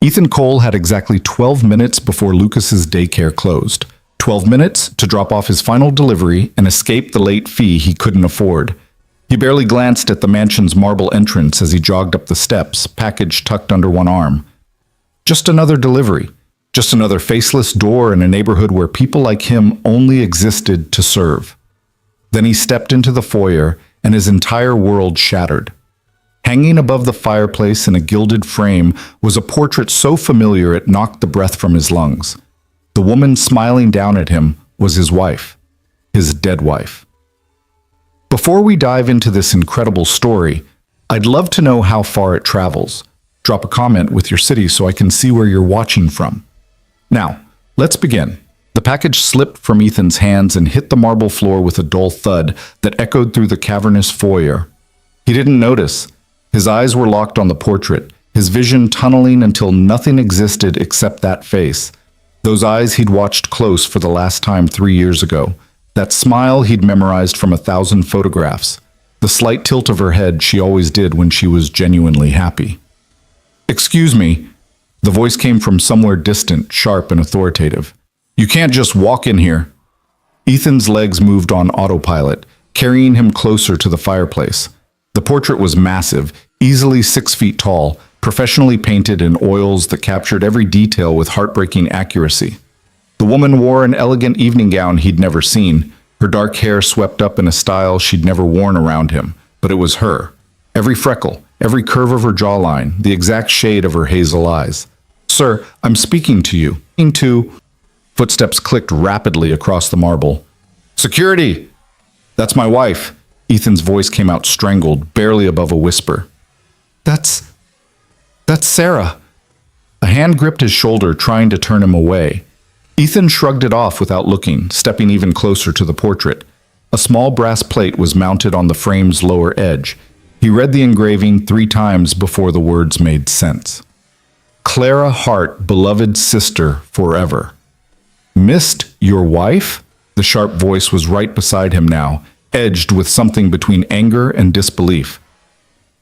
Ethan Cole had exactly 12 minutes before Lucas's daycare closed. 12 minutes to drop off his final delivery and escape the late fee he couldn't afford. He barely glanced at the mansion's marble entrance as he jogged up the steps, package tucked under one arm. Just another delivery. Just another faceless door in a neighborhood where people like him only existed to serve. Then he stepped into the foyer, and his entire world shattered. Hanging above the fireplace in a gilded frame was a portrait so familiar it knocked the breath from his lungs. The woman smiling down at him was his wife, his dead wife. Before we dive into this incredible story, I'd love to know how far it travels. Drop a comment with your city so I can see where you're watching from. Now, let's begin. The package slipped from Ethan's hands and hit the marble floor with a dull thud that echoed through the cavernous foyer. He didn't notice. His eyes were locked on the portrait, his vision tunneling until nothing existed except that face. Those eyes he'd watched close for the last time 3 years ago. That smile he'd memorized from 1,000 photographs. The slight tilt of her head she always did when she was genuinely happy. "Excuse me." The voice came from somewhere distant, sharp and authoritative. "You can't just walk in here." Ethan's legs moved on autopilot, carrying him closer to the fireplace. The portrait was massive, easily 6 feet tall, professionally painted in oils that captured every detail with heartbreaking accuracy. The woman wore an elegant evening gown he'd never seen, her dark hair swept up in a style she'd never worn around him, but it was her. Every freckle, every curve of her jawline, the exact shade of her hazel eyes. "Sir, I'm speaking to you." Footsteps clicked rapidly across the marble. "Security!" "That's my wife." Ethan's voice came out strangled, barely above a whisper. That's Sarah." A hand gripped his shoulder, trying to turn him away. Ethan shrugged it off without looking, stepping even closer to the portrait. A small brass plate was mounted on the frame's lower edge. He read the engraving 3 times before the words made sense. "Clara Hart, beloved sister, forever." "Missed your wife?" The sharp voice was right beside him now, edged with something between anger and disbelief.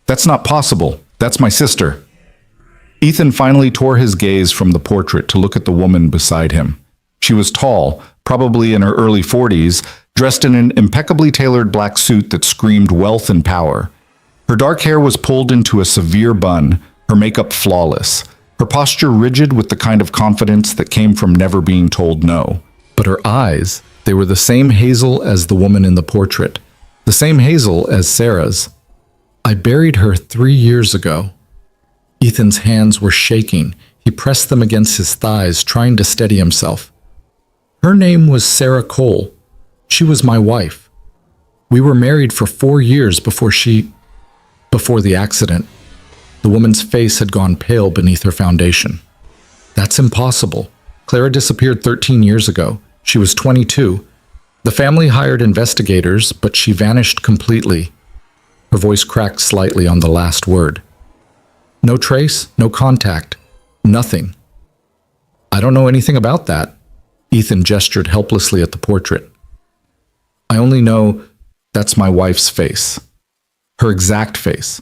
"That's not possible. That's my sister." Ethan finally tore his gaze from the portrait to look at the woman beside him. She was tall, probably in her early 40s, dressed in an impeccably tailored black suit that screamed wealth and power. Her dark hair was pulled into a severe bun, her makeup flawless, her posture rigid with the kind of confidence that came from never being told no. But her eyes, they were the same hazel as the woman in the portrait, the same hazel as Sarah's. "I buried her 3 years ago." Ethan's hands were shaking. He pressed them against his thighs, trying to steady himself. "Her name was Sarah Cole. She was my wife. We were married for 4 years before the accident." The woman's face had gone pale beneath her foundation. "That's impossible. Clara disappeared 13 years ago. She was 22. The family hired investigators, but she vanished completely." Her voice cracked slightly on the last word. "No trace, no contact, nothing." "I don't know anything about that." Ethan gestured helplessly at the portrait. "I only know that's my wife's face. Her exact face."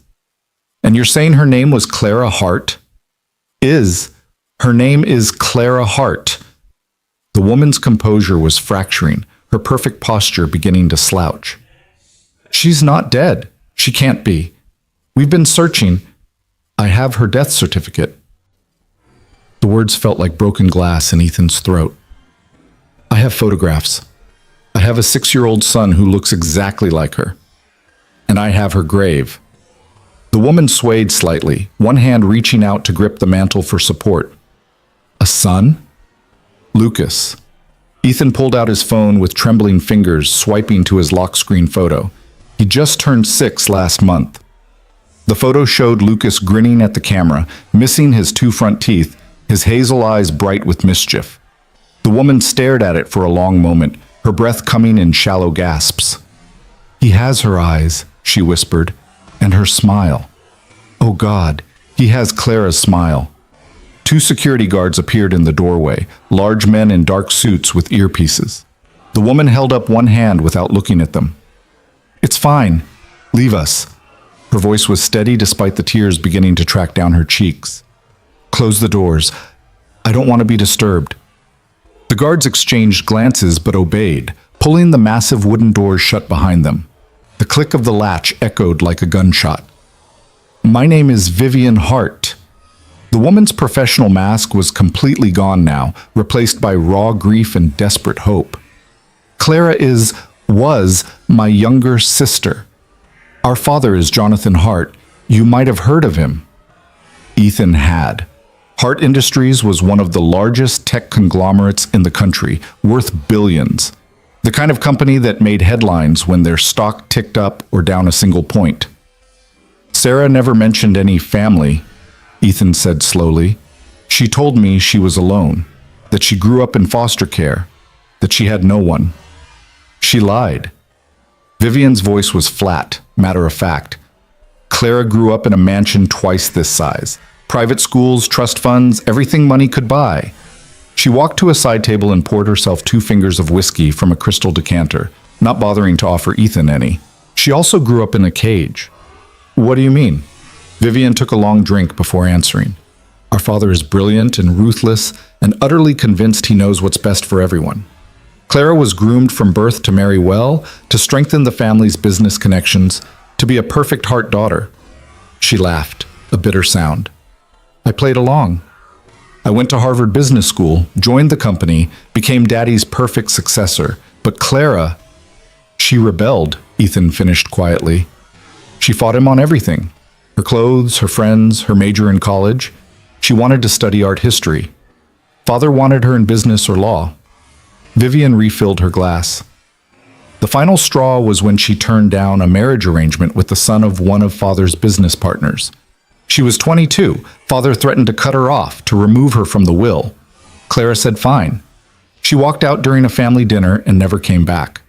"And you're saying her name was Clara Hart?" Her name is Clara Hart." The woman's composure was fracturing, her perfect posture beginning to slouch. "She's not dead. She can't be. We've been searching. I have her death certificate." The words felt like broken glass in Ethan's throat. "I have photographs. I have a 6-year-old son who looks exactly like her. And I have her grave." The woman swayed slightly, one hand reaching out to grip the mantle for support. "A son?" "Lucas." Ethan pulled out his phone with trembling fingers, swiping to his lock screen photo. He just turned 6 last month. The photo showed Lucas grinning at the camera, missing his 2 front teeth, his hazel eyes bright with mischief. The woman stared at it for a long moment, her breath coming in shallow gasps. "He has her eyes," she whispered, "and her smile. Oh God, he has Clara's smile." 2 security guards appeared in the doorway, large men in dark suits with earpieces. The woman held up one hand without looking at them. "It's fine. Leave us." Her voice was steady despite the tears beginning to track down her cheeks. Close the doors. I don't want to be disturbed." The guards exchanged glances but obeyed, pulling the massive wooden doors shut behind them. The click of the latch echoed like a gunshot. "My name is Vivian Hart." The woman's professional mask was completely gone now, replaced by raw grief and desperate hope. "Clara was my younger sister. Our father is Jonathan Hart. You might have heard of him." Ethan had. Hart Industries was one of the largest tech conglomerates in the country, worth billions. The kind of company that made headlines when their stock ticked up or down a single point. "Sarah never mentioned any family," Ethan said slowly. "She told me she was alone, that she grew up in foster care, that she had no one. She lied." Vivian's voice was flat, matter-of-fact. "Clara grew up in a mansion twice this size. Private schools, trust funds, everything money could buy." She walked to a side table and poured herself 2 fingers of whiskey from a crystal decanter, not bothering to offer Ethan any. "She also grew up in a cage." "What do you mean?" Vivian took a long drink before answering. "Our father is brilliant and ruthless and utterly convinced he knows what's best for everyone. Clara was groomed from birth to marry well, to strengthen the family's business connections, to be a perfect Hart daughter." She laughed, a bitter sound. "I played along. I went to Harvard Business School, joined the company, became Daddy's perfect successor. But Clara, she rebelled," Ethan finished quietly. "She fought him on everything. Her clothes, her friends, her major in college. She wanted to study art history. Father wanted her in business or law." Vivian refilled her glass. The final straw was when she turned down a marriage arrangement with the son of one of Father's business partners. She was 22. Father threatened to cut her off, to remove her from the will. Clara said fine. She walked out during a family dinner and never came back.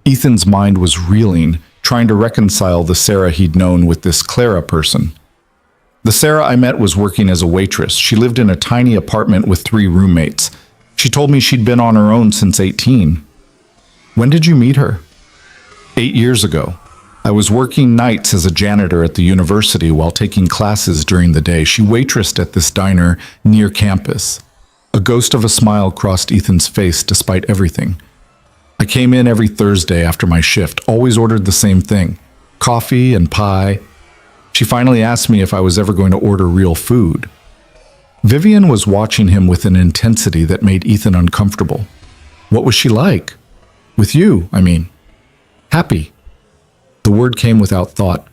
Ethan's mind was reeling, trying to reconcile the Sarah he'd known with this Clara person. "The Sarah I met was working as a waitress. She lived in a tiny apartment with 3 roommates. She told me she'd been on her own since 18. "When did you meet her?" 8 years ago. I was working nights as a janitor at the university while taking classes during the day. She waitressed at this diner near campus." A ghost of a smile crossed Ethan's face despite everything. "I came in every Thursday after my shift, always ordered the same thing, coffee and pie. She finally asked me if I was ever going to order real food." Vivian was watching him with an intensity that made Ethan uncomfortable. "What was she like? With you, I mean." "Happy." The word came without thought.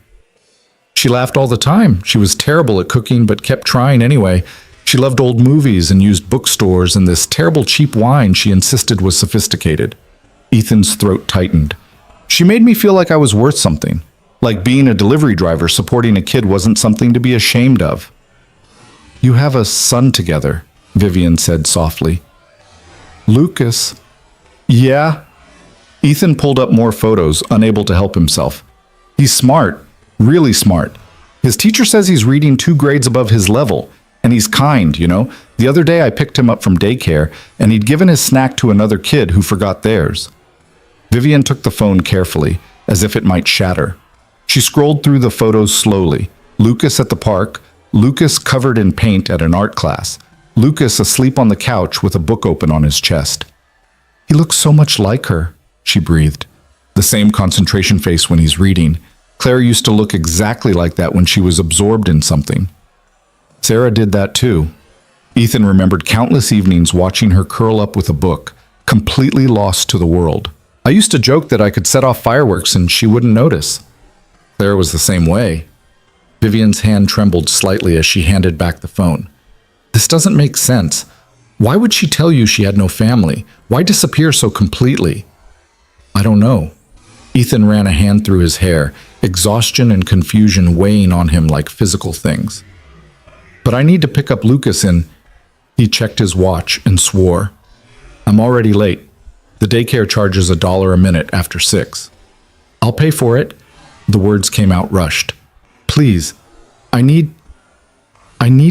"She laughed all the time. She was terrible at cooking but kept trying anyway. She loved old movies and used bookstores and this terrible cheap wine she insisted was sophisticated." Ethan's throat tightened. "She made me feel like I was worth something. Like being a delivery driver supporting a kid wasn't something to be ashamed of." "You have a son together," Vivian said softly. "Lucas." "Yeah." Ethan pulled up more photos, unable to help himself. "He's smart, really smart. His teacher says he's reading 2 grades above his level, and he's kind, you know. The other day I picked him up from daycare, and he'd given his snack to another kid who forgot theirs." Vivian took the phone carefully, as if it might shatter. She scrolled through the photos slowly. Lucas at the park, Lucas covered in paint at an art class, Lucas asleep on the couch with a book open on his chest. "He looks so much like her," she breathed. "The same concentration face when he's reading. Claire used to look exactly like that when she was absorbed in something. Sarah did that too." Ethan remembered countless evenings watching her curl up with a book, completely lost to the world. "I used to joke that I could set off fireworks and she wouldn't notice." Claire was the same way. Vivian's hand trembled slightly as she handed back the phone. "This doesn't make sense. Why would she tell you she had no family? Why disappear so completely?" "I don't know." Ethan ran a hand through his hair, exhaustion and confusion weighing on him like physical things. "But I need to pick up Lucas in..." He checked his watch and swore. "I'm already late. The daycare charges $1 a minute after 6. "I'll pay for it." The words came out rushed. "Please, I need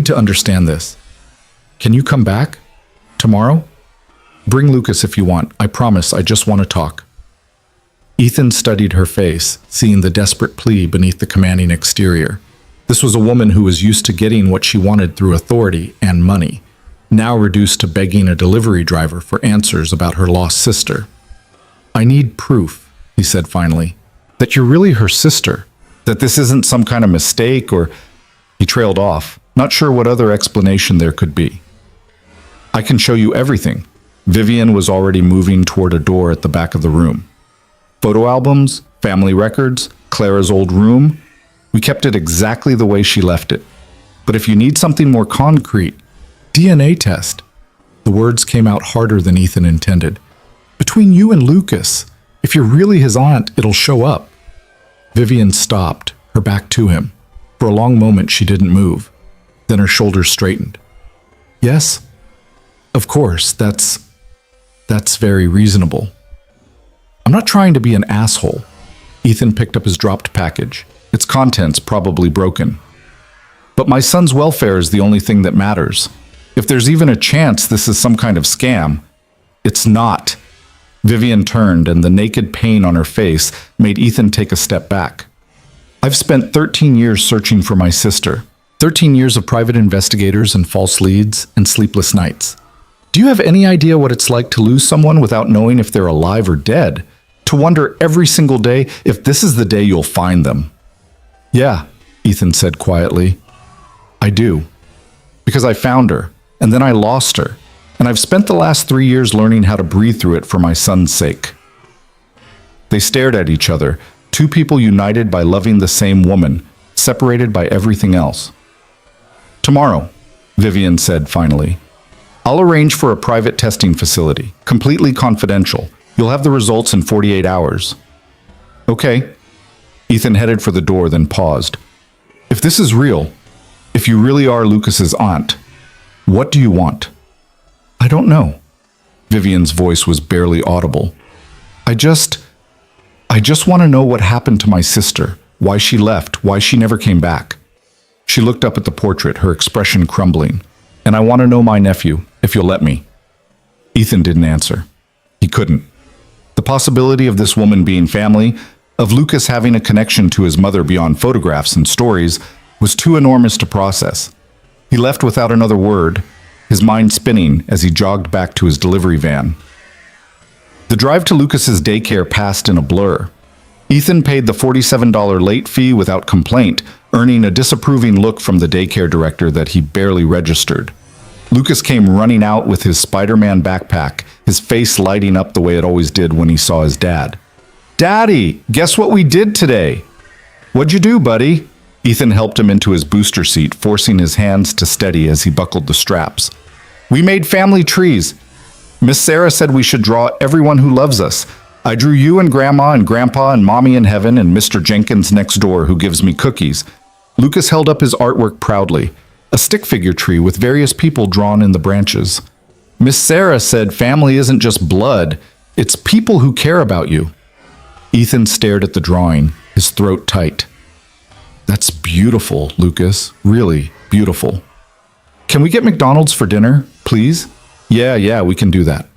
to understand this. Can you come back? Tomorrow? Bring Lucas if you want. I promise, I just want to talk." Ethan studied her face, seeing the desperate plea beneath the commanding exterior. This was a woman who was used to getting what she wanted through authority and money, now reduced to begging a delivery driver for answers about her lost sister. "I need proof," he said finally, "that you're really her sister, that this isn't some kind of mistake or—" He trailed off, not sure what other explanation there could be. "I can show you everything." Vivian was already moving toward a door at the back of the room. "Photo albums, family records, Clara's old room. We kept it exactly the way she left it. But if you need something more concrete, DNA test." The words came out harder than Ethan intended. "Between you and Lucas, if you're really his aunt, it'll show up." Vivian stopped, her back to him. For a long moment she didn't move. Then her shoulders straightened. "Yes? Of course, that's very reasonable. I'm not trying to be an asshole." Ethan picked up his dropped package, its contents probably broken. "But my son's welfare is the only thing that matters. If there's even a chance this is some kind of scam, it's not." Vivian turned, and the naked pain on her face made Ethan take a step back. "I've spent 13 years searching for my sister. 13 years of private investigators and false leads and sleepless nights. Do you have any idea what it's like to lose someone without knowing if they're alive or dead? To wonder every single day if this is the day you'll find them?" "Yeah," Ethan said quietly. "I do. Because I found her, and then I lost her, and I've spent the last 3 years learning how to breathe through it for my son's sake." They stared at each other, two people united by loving the same woman, separated by everything else. "Tomorrow," Vivian said finally. "I'll arrange for a private testing facility, completely confidential. You'll have the results in 48 hours. "Okay." Ethan headed for the door, then paused. "If this is real, if you really are Lucas's aunt, what do you want?" "I don't know." Vivian's voice was barely audible. I just want to know what happened to my sister, why she left, why she never came back." She looked up at the portrait, her expression crumbling. "And I want to know my nephew, if you'll let me." Ethan didn't answer. He couldn't. The possibility of this woman being family, of Lucas having a connection to his mother beyond photographs and stories, was too enormous to process. He left without another word, his mind spinning as he jogged back to his delivery van. The drive to Lucas's daycare passed in a blur. Ethan paid the $47 late fee without complaint, earning a disapproving look from the daycare director that he barely registered. Lucas came running out with his Spider-Man backpack, his face lighting up the way it always did when he saw his dad. "Daddy, guess what we did today?" "What'd you do, buddy?" Ethan helped him into his booster seat, forcing his hands to steady as he buckled the straps. "We made family trees. Miss Sarah said we should draw everyone who loves us. I drew you and Grandma and Grandpa and Mommy in heaven and Mr. Jenkins next door who gives me cookies." Lucas held up his artwork proudly, a stick figure tree with various people drawn in the branches. "Miss Sarah said family isn't just blood, it's people who care about you." Ethan stared at the drawing, his throat tight. "That's beautiful, Lucas, really beautiful. Can we get McDonald's for dinner, please?" Yeah, we can do that."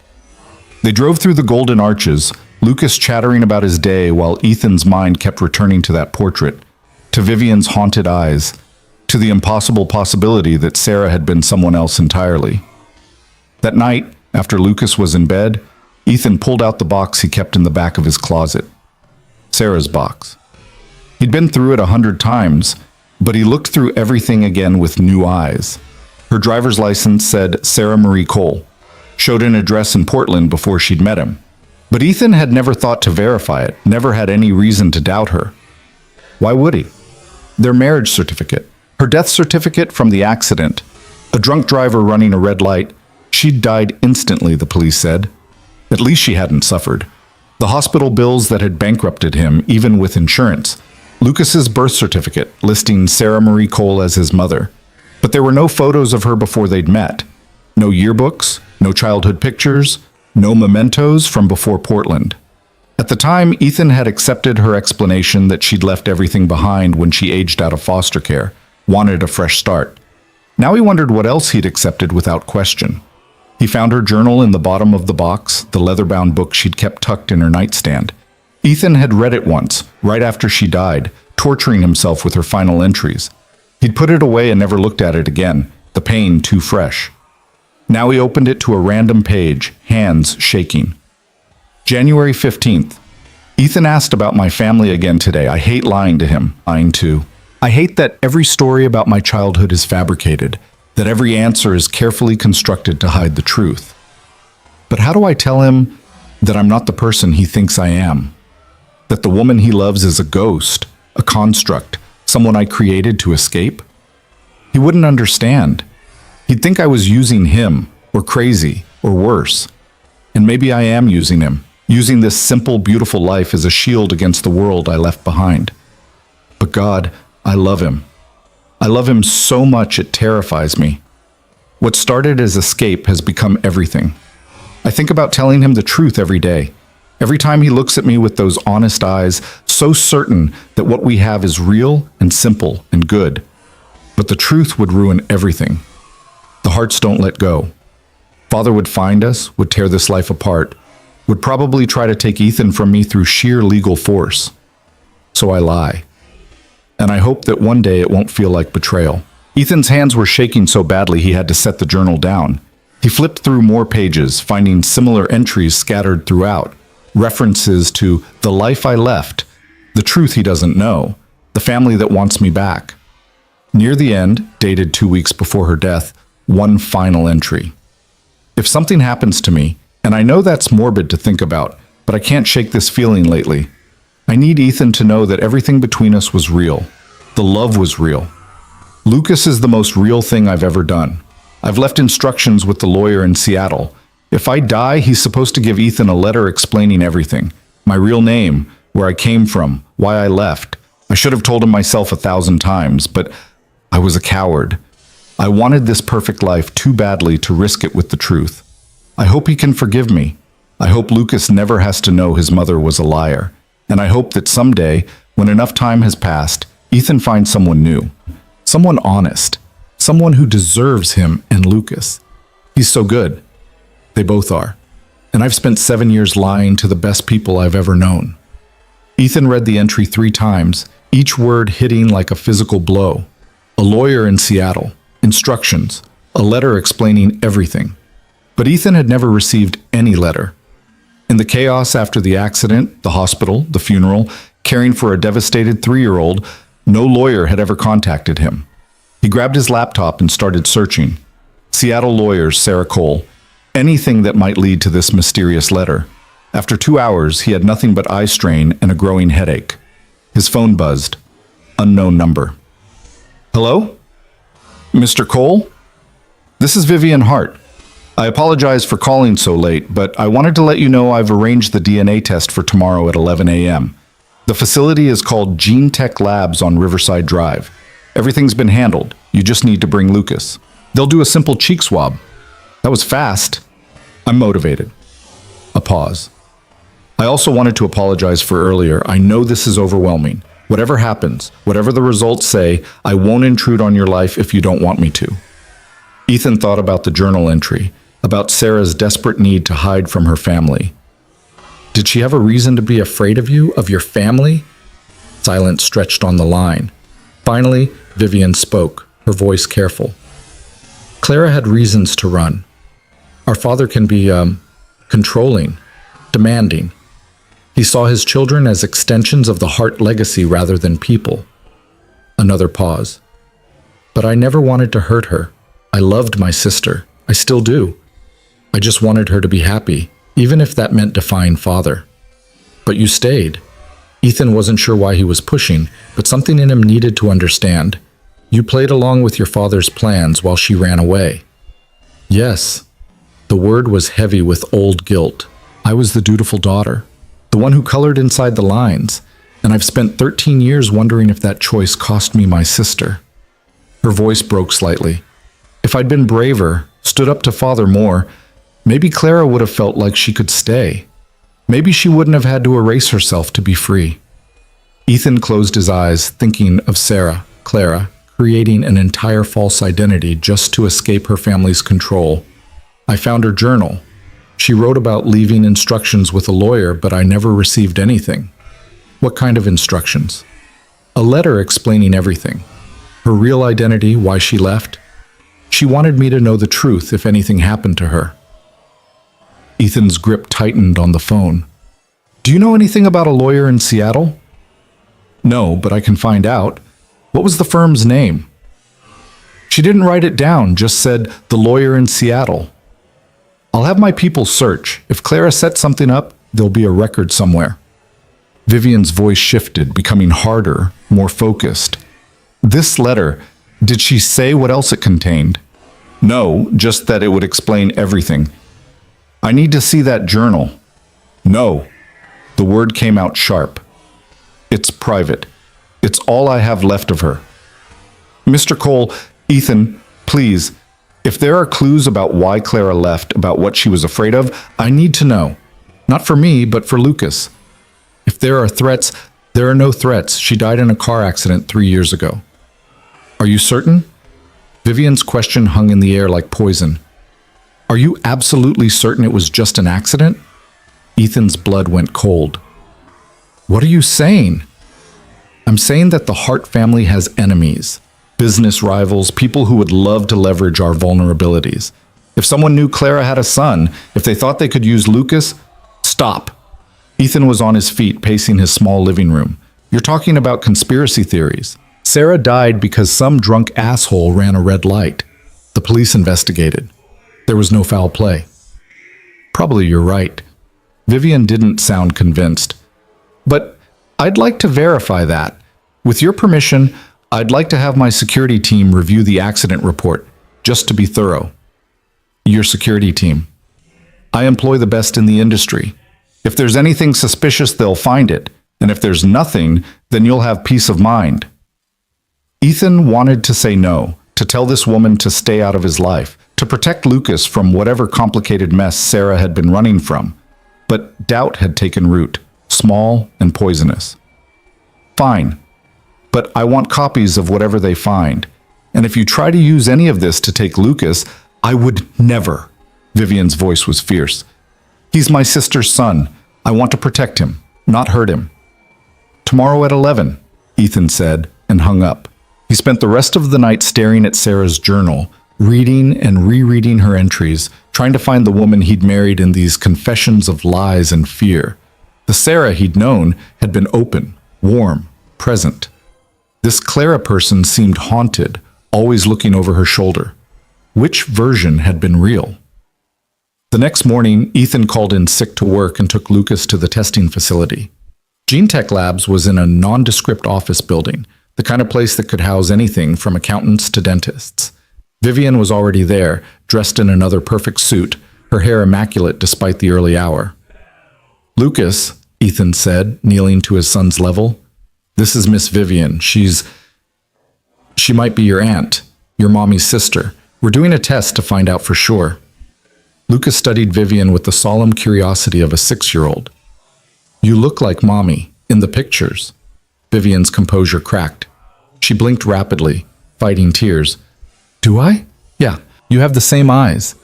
They drove through the golden arches, Lucas chattering about his day while Ethan's mind kept returning to that portrait, to Vivian's haunted eyes, to the impossible possibility that Sarah had been someone else entirely. That night, after Lucas was in bed, Ethan pulled out the box he kept in the back of his closet. Sarah's box. He'd been through it 100 times, but he looked through everything again with new eyes. Her driver's license said Sarah Marie Cole, showed an address in Portland before she'd met him. But Ethan had never thought to verify it, never had any reason to doubt her. Why would he? Their marriage certificate, her death certificate from the accident, a drunk driver running a red light. She'd died instantly, the police said. At least she hadn't suffered. The hospital bills that had bankrupted him, even with insurance. Lucas's birth certificate, listing Sarah Marie Cole as his mother. But there were no photos of her before they'd met. No yearbooks, no childhood pictures, no mementos from before Portland. At the time, Ethan had accepted her explanation that she'd left everything behind when she aged out of foster care, wanted a fresh start. Now he wondered what else he'd accepted without question. He found her journal in the bottom of the box, the leather-bound book she'd kept tucked in her nightstand. Ethan had read it once, right after she died, torturing himself with her final entries. He'd put it away and never looked at it again, the pain too fresh. Now he opened it to a random page, hands shaking. January 15th. Ethan asked about my family again today. I hate lying to him. Lying too. I hate that every story about my childhood is fabricated, that every answer is carefully constructed to hide the truth. But how do I tell him that I'm not the person he thinks I am? That the woman he loves is a ghost, a construct, someone I created to escape? He wouldn't understand. He'd think I was using him, or crazy, or worse. And maybe I am using him, using this simple, beautiful life as a shield against the world I left behind. But God, I love him. I love him so much it terrifies me. What started as escape has become everything. I think about telling him the truth every day. Every time he looks at me with those honest eyes, so certain that what we have is real and simple and good. But the truth would ruin everything. The hearts don't let go. Father would find us, would tear this life apart, would probably try to take Ethan from me through sheer legal force. So I lie. And I hope that one day it won't feel like betrayal. Ethan's hands were shaking so badly he had to set the journal down. He flipped through more pages, finding similar entries scattered throughout. References to the life I left, the truth he doesn't know, the family that wants me back. Near the end, dated 2 weeks before her death, one final entry. If something happens to me, and I know that's morbid to think about, but I can't shake this feeling lately. I need Ethan to know that everything between us was real. The love was real. Lucas is the most real thing I've ever done. I've left instructions with the lawyer in Seattle. If I die, he's supposed to give Ethan a letter explaining everything. My real name, where I came from, why I left. I should have told him myself 1,000 times, but I was a coward. I wanted this perfect life too badly to risk it with the truth. I hope he can forgive me. I hope Lucas never has to know his mother was a liar. And I hope that someday, when enough time has passed, Ethan finds someone new. Someone honest. Someone who deserves him and Lucas. He's so good. They both are. And I've spent 7 years lying to the best people I've ever known. Ethan read the entry 3 times, each word hitting like a physical blow. A lawyer in Seattle. Instructions. A letter explaining everything. But Ethan had never received any letter. In the chaos after the accident, the hospital, the funeral, caring for a devastated 3-year-old, no lawyer had ever contacted him. He grabbed his laptop and started searching. Seattle lawyer Sarah Cole. Anything that might lead to this mysterious letter. After 2 hours, he had nothing but eye strain and a growing headache. His phone buzzed. Unknown number. Hello? Mr. Cole? This is Vivian Hart. I apologize for calling so late, but I wanted to let you know I've arranged the DNA test for tomorrow at 11 a.m. The facility is called Gene Tech Labs on Riverside Drive. Everything's been handled. You just need to bring Lucas. They'll do a simple cheek swab. That was fast. I'm motivated. A pause. I also wanted to apologize for earlier. I know this is overwhelming. Whatever happens, whatever the results say, I won't intrude on your life if you don't want me to. Ethan thought about the journal entry, about Sarah's desperate need to hide from her family. Did she have a reason to be afraid of you, of your family? Silence stretched on the line. Finally, Vivian spoke, her voice careful. Clara had reasons to run. Our father can be, controlling, demanding. He saw his children as extensions of the Hart legacy rather than people. Another pause. But I never wanted to hurt her. I loved my sister. I still do. I just wanted her to be happy, even if that meant defying father. But you stayed. Ethan wasn't sure why he was pushing, but something in him needed to understand. You played along with your father's plans while she ran away. Yes. The word was heavy with old guilt. I was the dutiful daughter, the one who colored inside the lines, and I've spent 13 years wondering if that choice cost me my sister. Her voice broke slightly. If I'd been braver, stood up to father more, maybe Clara would have felt like she could stay. Maybe she wouldn't have had to erase herself to be free. Ethan closed his eyes, thinking of Sarah, Clara, creating an entire false identity just to escape her family's control. I found her journal. She wrote about leaving instructions with a lawyer, but I never received anything. What kind of instructions? A letter explaining everything. Her real identity, why she left. She wanted me to know the truth if anything happened to her. Ethan's grip tightened on the phone. Do you know anything about a lawyer in Seattle? No, but I can find out. What was the firm's name? She didn't write it down, just said the lawyer in Seattle. I'll have my people search. If Clara sets something up, there'll be a record somewhere. Vivian's voice shifted, becoming harder, more focused. This letter, did she say what else it contained? No, just that it would explain everything. I need to see that journal. No. The word came out sharp. It's private. It's all I have left of her. Mr. Cole, Ethan, please, if there are clues about why Clara left, about what she was afraid of, I need to know. Not for me, but for Lucas. If there are threats, there are no threats. She died in a car accident 3 years ago. Are you certain? Vivian's question hung in the air like poison. Are you absolutely certain it was just an accident? Ethan's blood went cold. What are you saying? I'm saying that the Hart family has enemies, business rivals, people who would love to leverage our vulnerabilities. If someone knew Clara had a son, if they thought they could use Lucas, stop. Ethan was on his feet, pacing his small living room. You're talking about conspiracy theories. Sarah died because some drunk asshole ran a red light. The police investigated. There was no foul play. Probably you're right. Vivian didn't sound convinced. But I'd like to verify that. With your permission, I'd like to have my security team review the accident report, just to be thorough. Your security team. I employ the best in the industry. If there's anything suspicious, they'll find it. And if there's nothing, then you'll have peace of mind. Ethan wanted to say no, to tell this woman to stay out of his life, to protect Lucas from whatever complicated mess Sarah had been running from. But doubt had taken root, small and poisonous. Fine, but I want copies of whatever they find. And if you try to use any of this to take Lucas, I would never. Vivian's voice was fierce. He's my sister's son. I want to protect him, not hurt him. Tomorrow at 11, Ethan said, and hung up. He spent the rest of the night staring at Sarah's journal, reading and rereading her entries, trying to find the woman he'd married in these confessions of lies and fear. The Sarah he'd known had been open, warm, present. This Clara person seemed haunted, always looking over her shoulder. Which version had been real? The next morning, Ethan called in sick to work and took Lucas to the testing facility. GeneTech Labs was in a nondescript office building, the kind of place that could house anything from accountants to dentists. Vivian was already there, dressed in another perfect suit, her hair immaculate despite the early hour. Lucas, Ethan said, kneeling to his son's level. This is Miss Vivian. She might be your aunt, your mommy's sister. We're doing a test to find out for sure. Lucas studied Vivian with the solemn curiosity of a 6-year-old. You look like mommy, in the pictures. Vivian's composure cracked. She blinked rapidly, fighting tears. Do I? Yeah, you have the same eyes.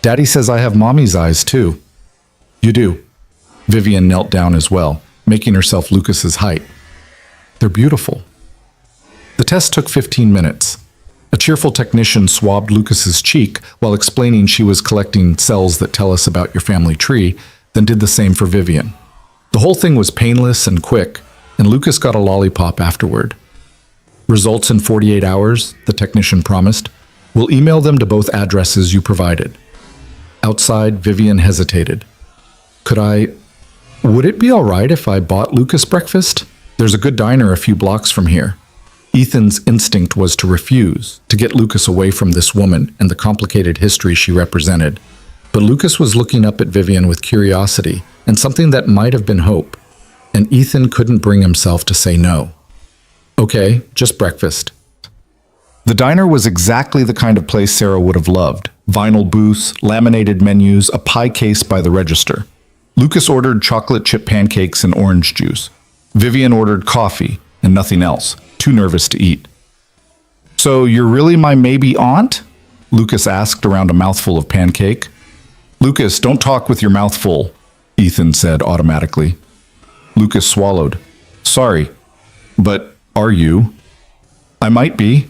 Daddy says I have mommy's eyes too. You do. Vivian knelt down as well, making herself Lucas's height. They're beautiful. The test took 15 minutes. A cheerful technician swabbed Lucas's cheek while explaining she was collecting cells that tell us about your family tree, then did the same for Vivian. The whole thing was painless and quick, and Lucas got a lollipop afterward. Results in 48 hours, the technician promised. We'll email them to both addresses you provided. Outside, Vivian hesitated. Would it be all right if I bought Lucas breakfast? There's a good diner a few blocks from here. Ethan's instinct was to refuse, to get Lucas away from this woman and the complicated history she represented. But Lucas was looking up at Vivian with curiosity and something that might have been hope, and Ethan couldn't bring himself to say no. Okay, just breakfast. The diner was exactly the kind of place Sarah would have loved. Vinyl booths, laminated menus, a pie case by the register. Lucas ordered chocolate chip pancakes and orange juice. Vivian ordered coffee and nothing else, too nervous to eat. So you're really my maybe aunt? Lucas asked around a mouthful of pancake. Lucas, don't talk with your mouth full, Ethan said automatically. Lucas swallowed. Sorry, but are you? I might be.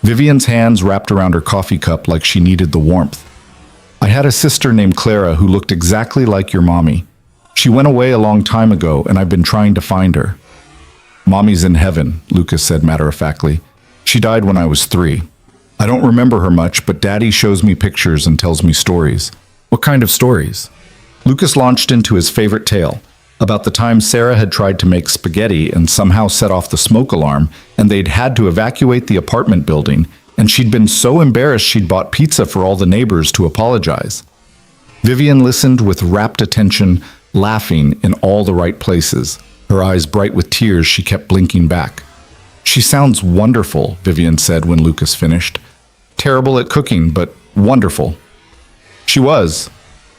Vivian's hands wrapped around her coffee cup like she needed the warmth. I had a sister named Clara who looked exactly like your mommy. She went away a long time ago, and I've been trying to find her. Mommy's in heaven, Lucas said matter-of-factly. She died when I was 3. I don't remember her much, but Daddy shows me pictures and tells me stories. What kind of stories? Lucas launched into his favorite tale, about the time Sarah had tried to make spaghetti and somehow set off the smoke alarm, and they'd had to evacuate the apartment building, and she'd been so embarrassed she'd bought pizza for all the neighbors to apologize. Vivian listened with rapt attention, laughing in all the right places. Her eyes bright with tears, she kept blinking back. She sounds wonderful, Vivian said when Lucas finished. Terrible at cooking, but wonderful. She was.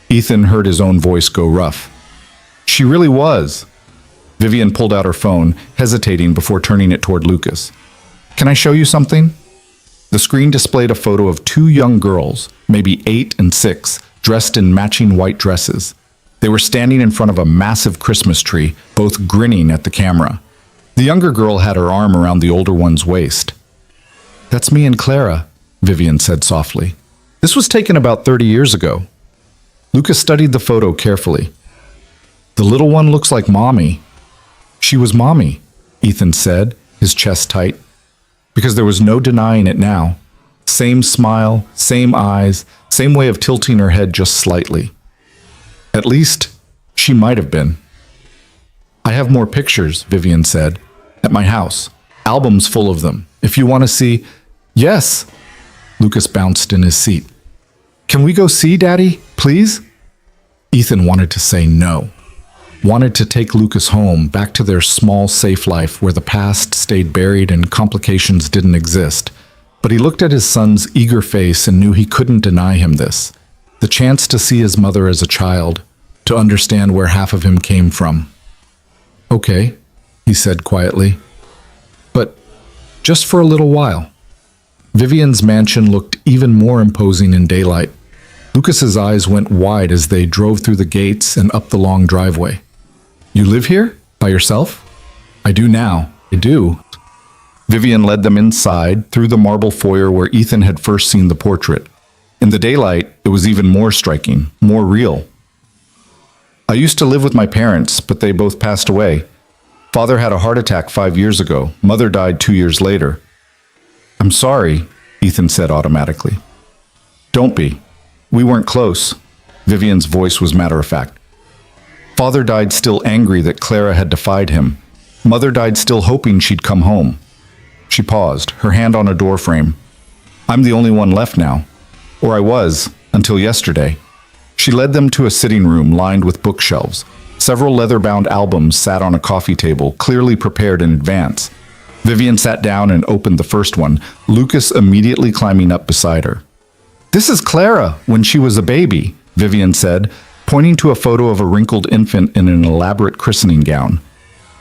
Ethan heard his own voice go rough. She really was. Vivian pulled out her phone, hesitating before turning it toward Lucas. Can I show you something? The screen displayed a photo of 2 young girls, maybe 8 and 6, dressed in matching white dresses. They were standing in front of a massive Christmas tree, both grinning at the camera. The younger girl had her arm around the older one's waist. That's me and Clara, Vivian said softly. This was taken about 30 years ago. Lucas studied the photo carefully. The little one looks like Mommy. She was Mommy, Ethan said, his chest tight, because there was no denying it now. Same smile, same eyes, same way of tilting her head just slightly. At least, she might have been. I have more pictures, Vivian said, at my house. Albums full of them. If you want to see... Yes! Lucas bounced in his seat. Can we go see, Daddy, please? Ethan wanted to say no. Wanted to take Lucas home, back to their small, safe life where the past stayed buried and complications didn't exist. But he looked at his son's eager face and knew he couldn't deny him this. The chance to see his mother as a child, to understand where half of him came from. Okay, he said quietly. But just for a little while. Vivian's mansion looked even more imposing in daylight. Lucas's eyes went wide as they drove through the gates and up the long driveway. You live here? By yourself? I do now. I do. Vivian led them inside, through the marble foyer where Ethan had first seen the portrait. In the daylight, it was even more striking, more real. I used to live with my parents, but they both passed away. Father had a heart attack 5 years ago. Mother died 2 years later. I'm sorry, Ethan said automatically. Don't be. We weren't close. Vivian's voice was matter-of-fact. Father died still angry that Clara had defied him. Mother died still hoping she'd come home. She paused, her hand on a doorframe. I'm the only one left now. Or I was, until yesterday. She led them to a sitting room lined with bookshelves. Several leather-bound albums sat on a coffee table, clearly prepared in advance. Vivian sat down and opened the first one, Lucas immediately climbing up beside her. This is Clara, when she was a baby, Vivian said, pointing to a photo of a wrinkled infant in an elaborate christening gown.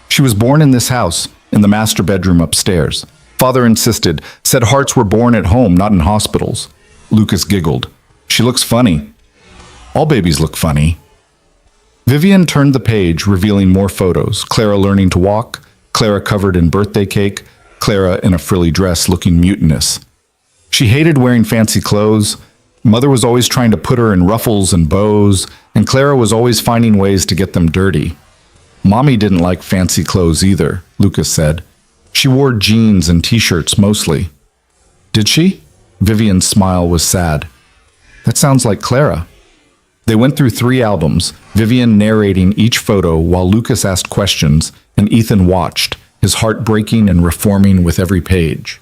She was born in this house, in the master bedroom upstairs. Father insisted, said hearts were born at home, not in hospitals. Lucas giggled. She looks funny. All babies look funny. Vivian turned the page, revealing more photos. Clara learning to walk, Clara covered in birthday cake, Clara in a frilly dress looking mutinous. She hated wearing fancy clothes. Mother was always trying to put her in ruffles and bows, and Clara was always finding ways to get them dirty. Mommy didn't like fancy clothes either, Lucas said. She wore jeans and t-shirts mostly. Did she? Vivian's smile was sad. That sounds like Clara. They went through 3 albums, Vivian narrating each photo while Lucas asked questions, and Ethan watched, his heart breaking and reforming with every page.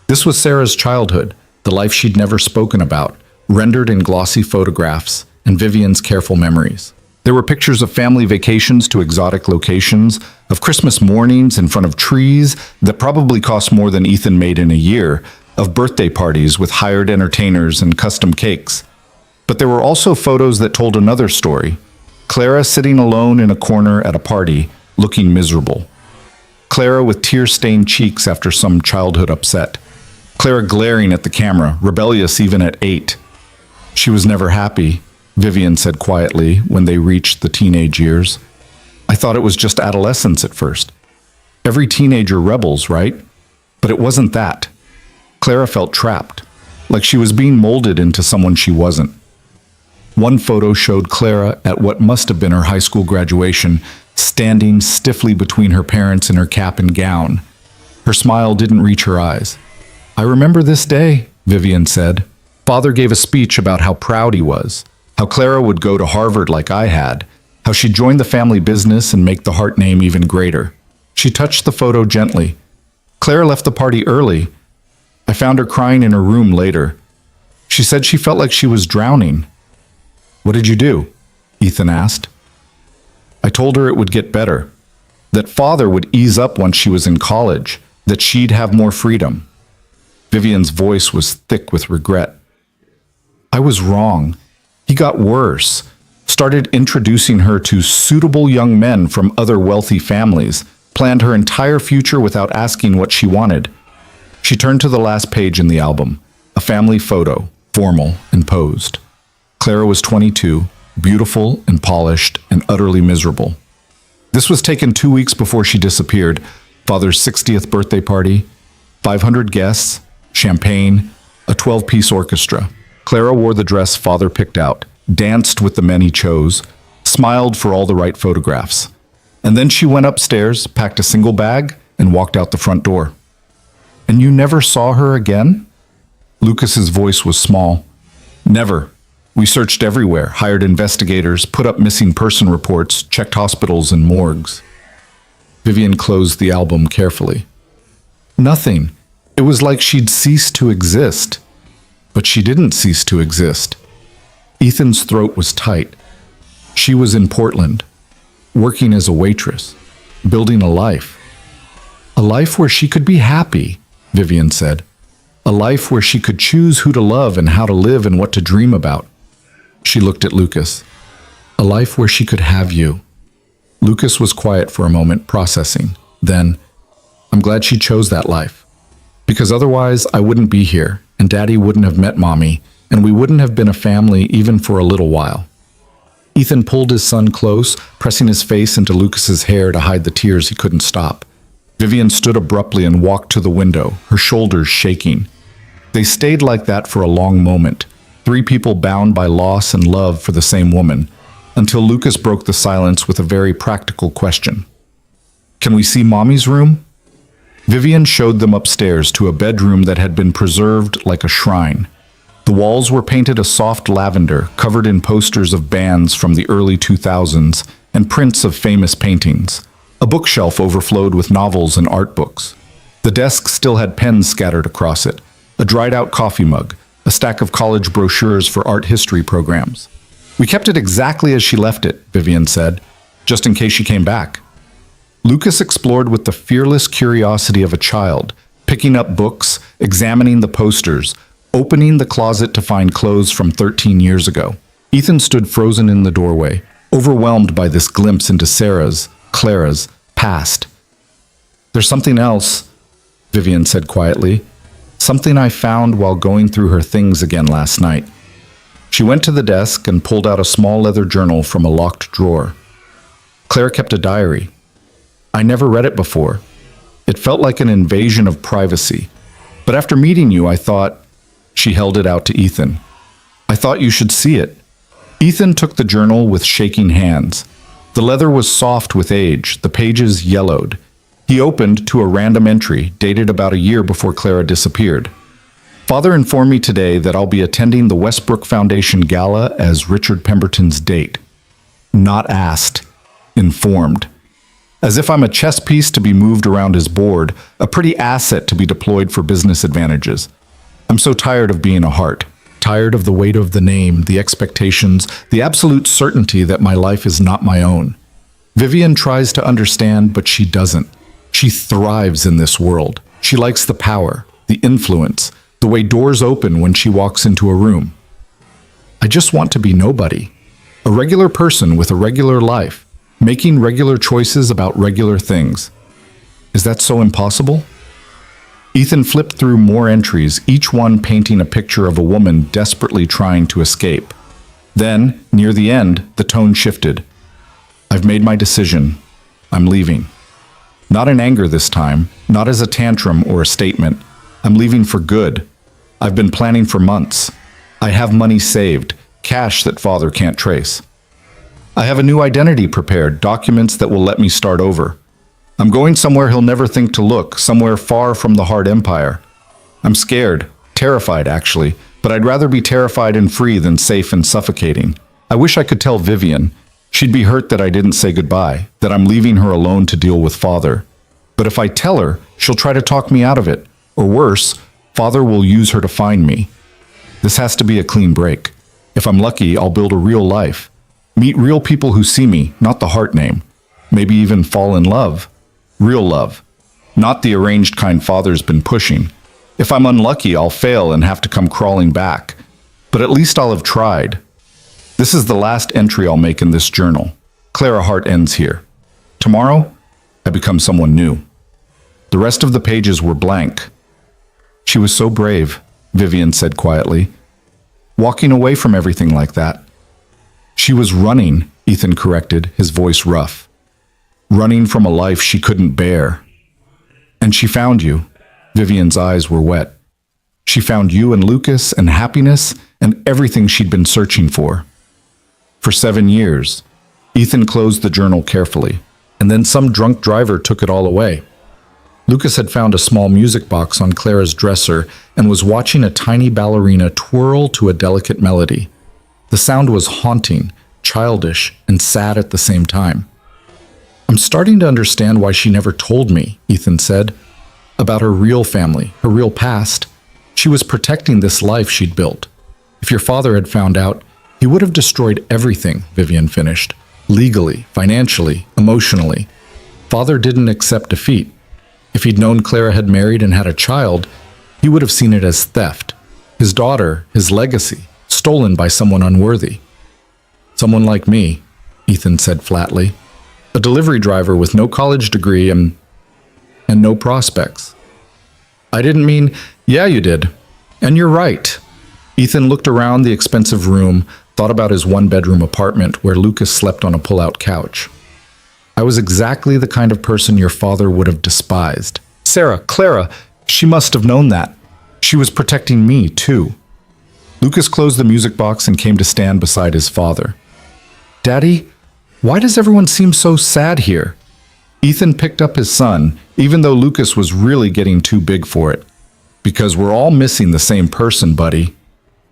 This was Sarah's childhood, the life she'd never spoken about, rendered in glossy photographs, and Vivian's careful memories. There were pictures of family vacations to exotic locations, of Christmas mornings in front of trees that probably cost more than Ethan made in a year, of birthday parties with hired entertainers and custom cakes. But there were also photos that told another story. Clara sitting alone in a corner at a party, looking miserable. Clara with tear-stained cheeks after some childhood upset. Clara glaring at the camera, rebellious even at 8. She was never happy, Vivian said quietly when they reached the teenage years. I thought it was just adolescence at first. Every teenager rebels, right? But it wasn't that. Clara felt trapped, like she was being molded into someone she wasn't. One photo showed Clara at what must have been her high school graduation, standing stiffly between her parents in her cap and gown. Her smile didn't reach her eyes. "I remember this day," Vivian said. "Father gave a speech about how proud he was, how Clara would go to Harvard like I had, how she'd join the family business and make the Hart name even greater." She touched the photo gently. Clara left the party early. I found her crying in her room later. She said she felt like she was drowning. "What did you do?" Ethan asked. "I told her it would get better, that Father would ease up once she was in college, that she'd have more freedom." Vivian's voice was thick with regret. "I was wrong. He got worse, started introducing her to suitable young men from other wealthy families, planned her entire future without asking what she wanted." She turned to the last page in the album, a family photo, formal and posed. Clara was 22, beautiful and polished and utterly miserable. This was taken 2 weeks before she disappeared. Father's 60th birthday party, 500 guests, champagne, a 12-piece orchestra. Clara wore the dress Father picked out, danced with the men he chose, smiled for all the right photographs. And then she went upstairs, packed a single bag, and walked out the front door. "And you never saw her again?" Lucas's voice was small. "Never. We searched everywhere, hired investigators, put up missing person reports, checked hospitals and morgues." Vivian closed the album carefully. "Nothing. It was like she'd ceased to exist." But she didn't cease to exist. Ethan's throat was tight. She was in Portland, working as a waitress, building a life. "A life where she could be happy," Vivian said. "A life where she could choose who to love and how to live and what to dream about." She looked at Lucas. "A life where she could have you." Lucas was quiet for a moment, processing. Then, "I'm glad she chose that life. Because otherwise I wouldn't be here, and Daddy wouldn't have met Mommy, and we wouldn't have been a family even for a little while." Ethan pulled his son close, pressing his face into Lucas's hair to hide the tears he couldn't stop. Vivian stood abruptly and walked to the window, her shoulders shaking. They stayed like that for a long moment, 3 people bound by loss and love for the same woman, until Lucas broke the silence with a very practical question. "Can we see Mommy's room?" Vivian showed them upstairs to a bedroom that had been preserved like a shrine. The walls were painted a soft lavender, covered in posters of bands from the early 2000s and prints of famous paintings. A bookshelf overflowed with novels and art books. The desk still had pens scattered across it, a dried-out coffee mug, a stack of college brochures for art history programs. "We kept it exactly as she left it," Vivian said, "just in case she came back." Lucas explored with the fearless curiosity of a child, picking up books, examining the posters, opening the closet to find clothes from 13 years ago. Ethan stood frozen in the doorway, overwhelmed by this glimpse into Sarah's, Clara's, past. "There's something else," Vivian said quietly. "Something I found while going through her things again last night." She went to the desk and pulled out a small leather journal from a locked drawer. Clara kept a diary. "I never read it before. It felt like an invasion of privacy. But after meeting you, I thought..." She held it out to Ethan. "I thought you should see it." Ethan took the journal with shaking hands. The leather was soft with age, the pages yellowed. He opened to a random entry, dated about a year before Clara disappeared. "Father informed me today that I'll be attending the Westbrook Foundation Gala as Richard Pemberton's date." Not asked, informed. As if I'm a chess piece to be moved around his board, a pretty asset to be deployed for business advantages. I'm so tired of being a Hart, tired of the weight of the name, the expectations, the absolute certainty that my life is not my own. Vivian tries to understand, but she doesn't. She thrives in this world. She likes the power, the influence, the way doors open when she walks into a room. I just want to be nobody. A regular person with a regular life, making regular choices about regular things. Is that so impossible? Ethan flipped through more entries, each one painting a picture of a woman desperately trying to escape. Then, near the end, the tone shifted. "I've made my decision. I'm leaving." Not in anger this time, not as a tantrum or a statement, I'm leaving for good. I've been planning for months. I have money saved, cash that father can't trace. I have a new identity prepared, documents that will let me start over. I'm going somewhere he'll never think to look, somewhere far from the hard empire. I'm scared, terrified actually, but I'd rather be terrified and free than safe and suffocating. I wish I could tell Vivian. She'd be hurt that I didn't say goodbye, that I'm leaving her alone to deal with father. But if I tell her, she'll try to talk me out of it. Or worse, father will use her to find me. This has to be a clean break. If I'm lucky, I'll build a real life. Meet real people who see me, not the heart name. Maybe even fall in love. Real love. Not the arranged kind father's been pushing. If I'm unlucky, I'll fail and have to come crawling back. But at least I'll have tried. This is the last entry I'll make in this journal. Clara Hart ends here. Tomorrow, I become someone new. The rest of the pages were blank. She was so brave, Vivian said quietly. Walking away from everything like that. She was running, Ethan corrected, his voice rough. Running from a life she couldn't bear. And she found you. Vivian's eyes were wet. She found you and Lucas and happiness and everything she'd been searching for. For 7 years, Ethan closed the journal carefully, and then some drunk driver took it all away. Lucas had found a small music box on Clara's dresser and was watching a tiny ballerina twirl to a delicate melody. The sound was haunting, childish, and sad at the same time. I'm starting to understand why she never told me, Ethan said, about her real family, her real past. She was protecting this life she'd built. If your father had found out, he would have destroyed everything, Vivian finished. Legally, financially, emotionally. Father didn't accept defeat. If he'd known Clara had married and had a child, he would have seen it as theft. His daughter, his legacy, stolen by someone unworthy. Someone like me, Ethan said flatly. A delivery driver with no college degree and no prospects. I didn't mean, yeah, you did. And you're right. Ethan looked around the expensive room, thought about his one-bedroom apartment where Lucas slept on a pull-out couch. I was exactly the kind of person your father would have despised. Sarah, Clara, she must have known that. She was protecting me, too. Lucas closed the music box and came to stand beside his father. Daddy, why does everyone seem so sad here? Ethan picked up his son, even though Lucas was really getting too big for it. Because we're all missing the same person, buddy.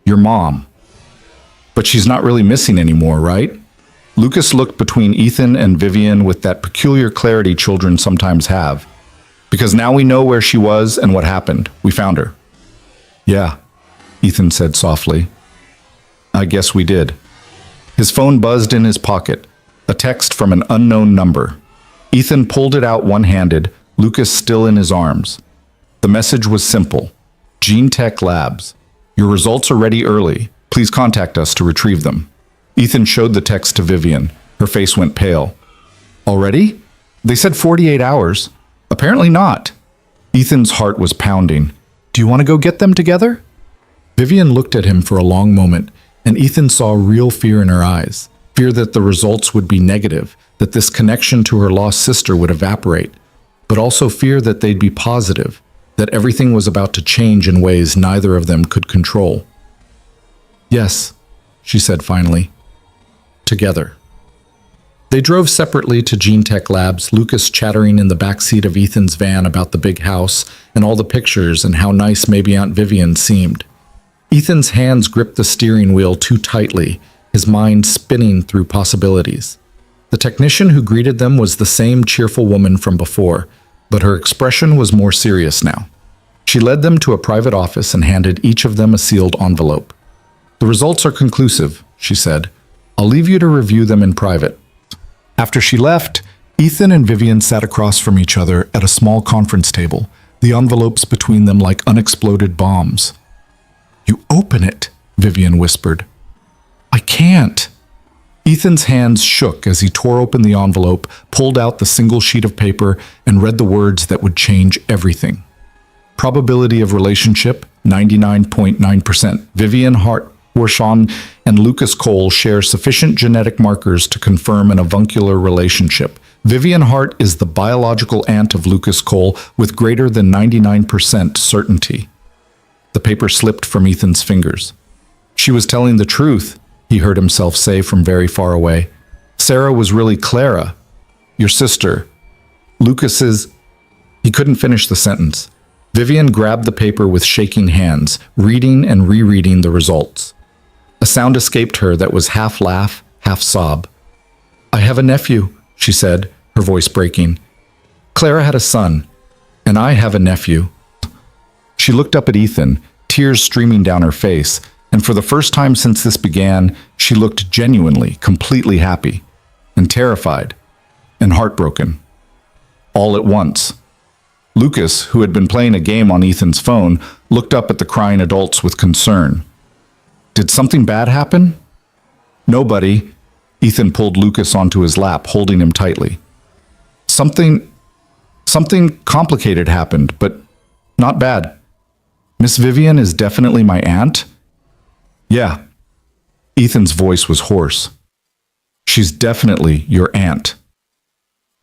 Your mom. But she's not really missing anymore, right? Lucas looked between Ethan and Vivian with that peculiar clarity children sometimes have. Because now we know where she was and what happened. We found her. Yeah, Ethan said softly. I guess we did. His phone buzzed in his pocket, a text from an unknown number. Ethan pulled it out one-handed, Lucas still in his arms. The message was simple. Gene Tech Labs. Your results are ready early. Please contact us to retrieve them. Ethan showed the text to Vivian. Her face went pale. Already? They said 48 hours. Apparently not. Ethan's heart was pounding. Do you want to go get them together? Vivian looked at him for a long moment, and Ethan saw real fear in her eyes. Fear that the results would be negative, that this connection to her lost sister would evaporate, but also fear that they'd be positive, that everything was about to change in ways neither of them could control. Yes, she said finally. Together. They drove separately to Gene Tech Labs, Lucas chattering in the backseat of Ethan's van about the big house and all the pictures and how nice maybe Aunt Vivian seemed. Ethan's hands gripped the steering wheel too tightly, his mind spinning through possibilities. The technician who greeted them was the same cheerful woman from before, but her expression was more serious now. She led them to a private office and handed each of them a sealed envelope. The results are conclusive, she said. I'll leave you to review them in private. After she left, Ethan and Vivian sat across from each other at a small conference table, the envelopes between them like unexploded bombs. You open it, Vivian whispered. I can't. Ethan's hands shook as he tore open the envelope, pulled out the single sheet of paper, and read the words that would change everything. Probability of relationship, 99.9%. Vivian Hart. Warshawn and Lucas Cole share sufficient genetic markers to confirm an avuncular relationship. Vivian Hart is the biological aunt of Lucas Cole with greater than 99% certainty. The paper slipped from Ethan's fingers. She was telling the truth, he heard himself say from very far away. Sarah was really Clara, your sister. Lucas's... He couldn't finish the sentence. Vivian grabbed the paper with shaking hands, reading and rereading the results. A sound escaped her that was half laugh, half sob. "I have a nephew," she said, her voice breaking. "Clara had a son, and I have a nephew." She looked up at Ethan, tears streaming down her face, and for the first time since this began, she looked genuinely, completely happy, and terrified, and heartbroken. All at once. Lucas, who had been playing a game on Ethan's phone, looked up at the crying adults with concern. Did something bad happen? Nobody. Ethan pulled Lucas onto his lap, holding him tightly. Something complicated happened, but not bad. Miss Vivian is definitely my aunt? Yeah. Ethan's voice was hoarse. She's definitely your aunt.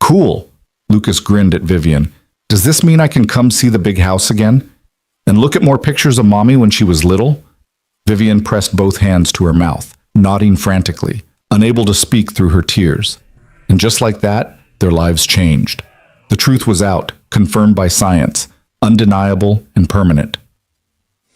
Cool. Lucas grinned at Vivian. Does this mean I can come see the big house again? And look at more pictures of Mommy when she was little? Vivian pressed both hands to her mouth, nodding frantically, unable to speak through her tears. And just like that, their lives changed. The truth was out, confirmed by science, undeniable and permanent.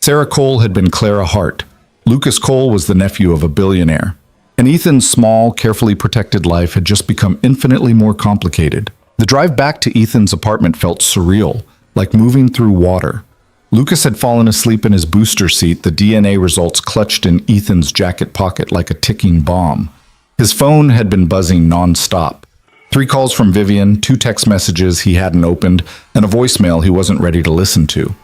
Sarah Cole had been Clara Hart. Lucas Cole was the nephew of a billionaire. And Ethan's small, carefully protected life had just become infinitely more complicated. The drive back to Ethan's apartment felt surreal, like moving through water. Lucas had fallen asleep in his booster seat, the DNA results clutched in Ethan's jacket pocket like a ticking bomb. His phone had been buzzing non-stop. 3 calls from Vivian, 2 text messages he hadn't opened, and a voicemail he wasn't ready to listen to.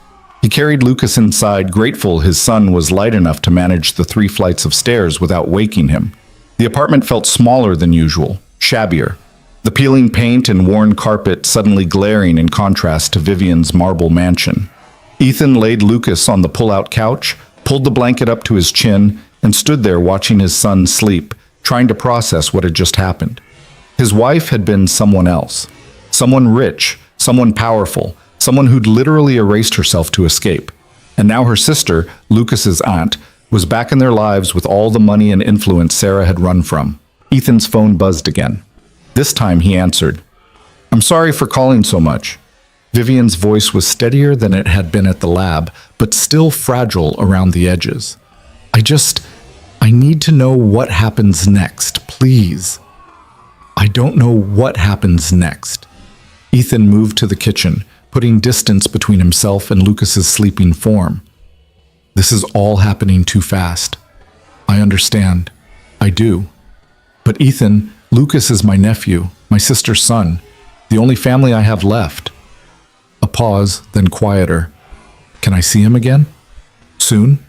He carried Lucas inside, grateful his son was light enough to manage the 3 flights of stairs without waking him. The apartment felt smaller than usual, shabbier. The peeling paint and worn carpet suddenly glaring in contrast to Vivian's marble mansion. Ethan laid Lucas on the pull-out couch, pulled the blanket up to his chin, and stood there watching his son sleep, trying to process what had just happened. His wife had been someone else. Someone rich, someone powerful, someone who'd literally erased herself to escape. And now her sister, Lucas's aunt, was back in their lives with all the money and influence Sarah had run from. Ethan's phone buzzed again. This time he answered. "I'm sorry for calling so much." Vivian's voice was steadier than it had been at the lab, but still fragile around the edges. I need to know what happens next, please." "I don't know what happens next." Ethan moved to the kitchen, putting distance between himself and Lucas's sleeping form. "This is all happening too fast. I understand. I do. But Ethan, Lucas is my nephew, my sister's son, the only family I have left." A pause, then quieter. "Can I see him again? Soon?"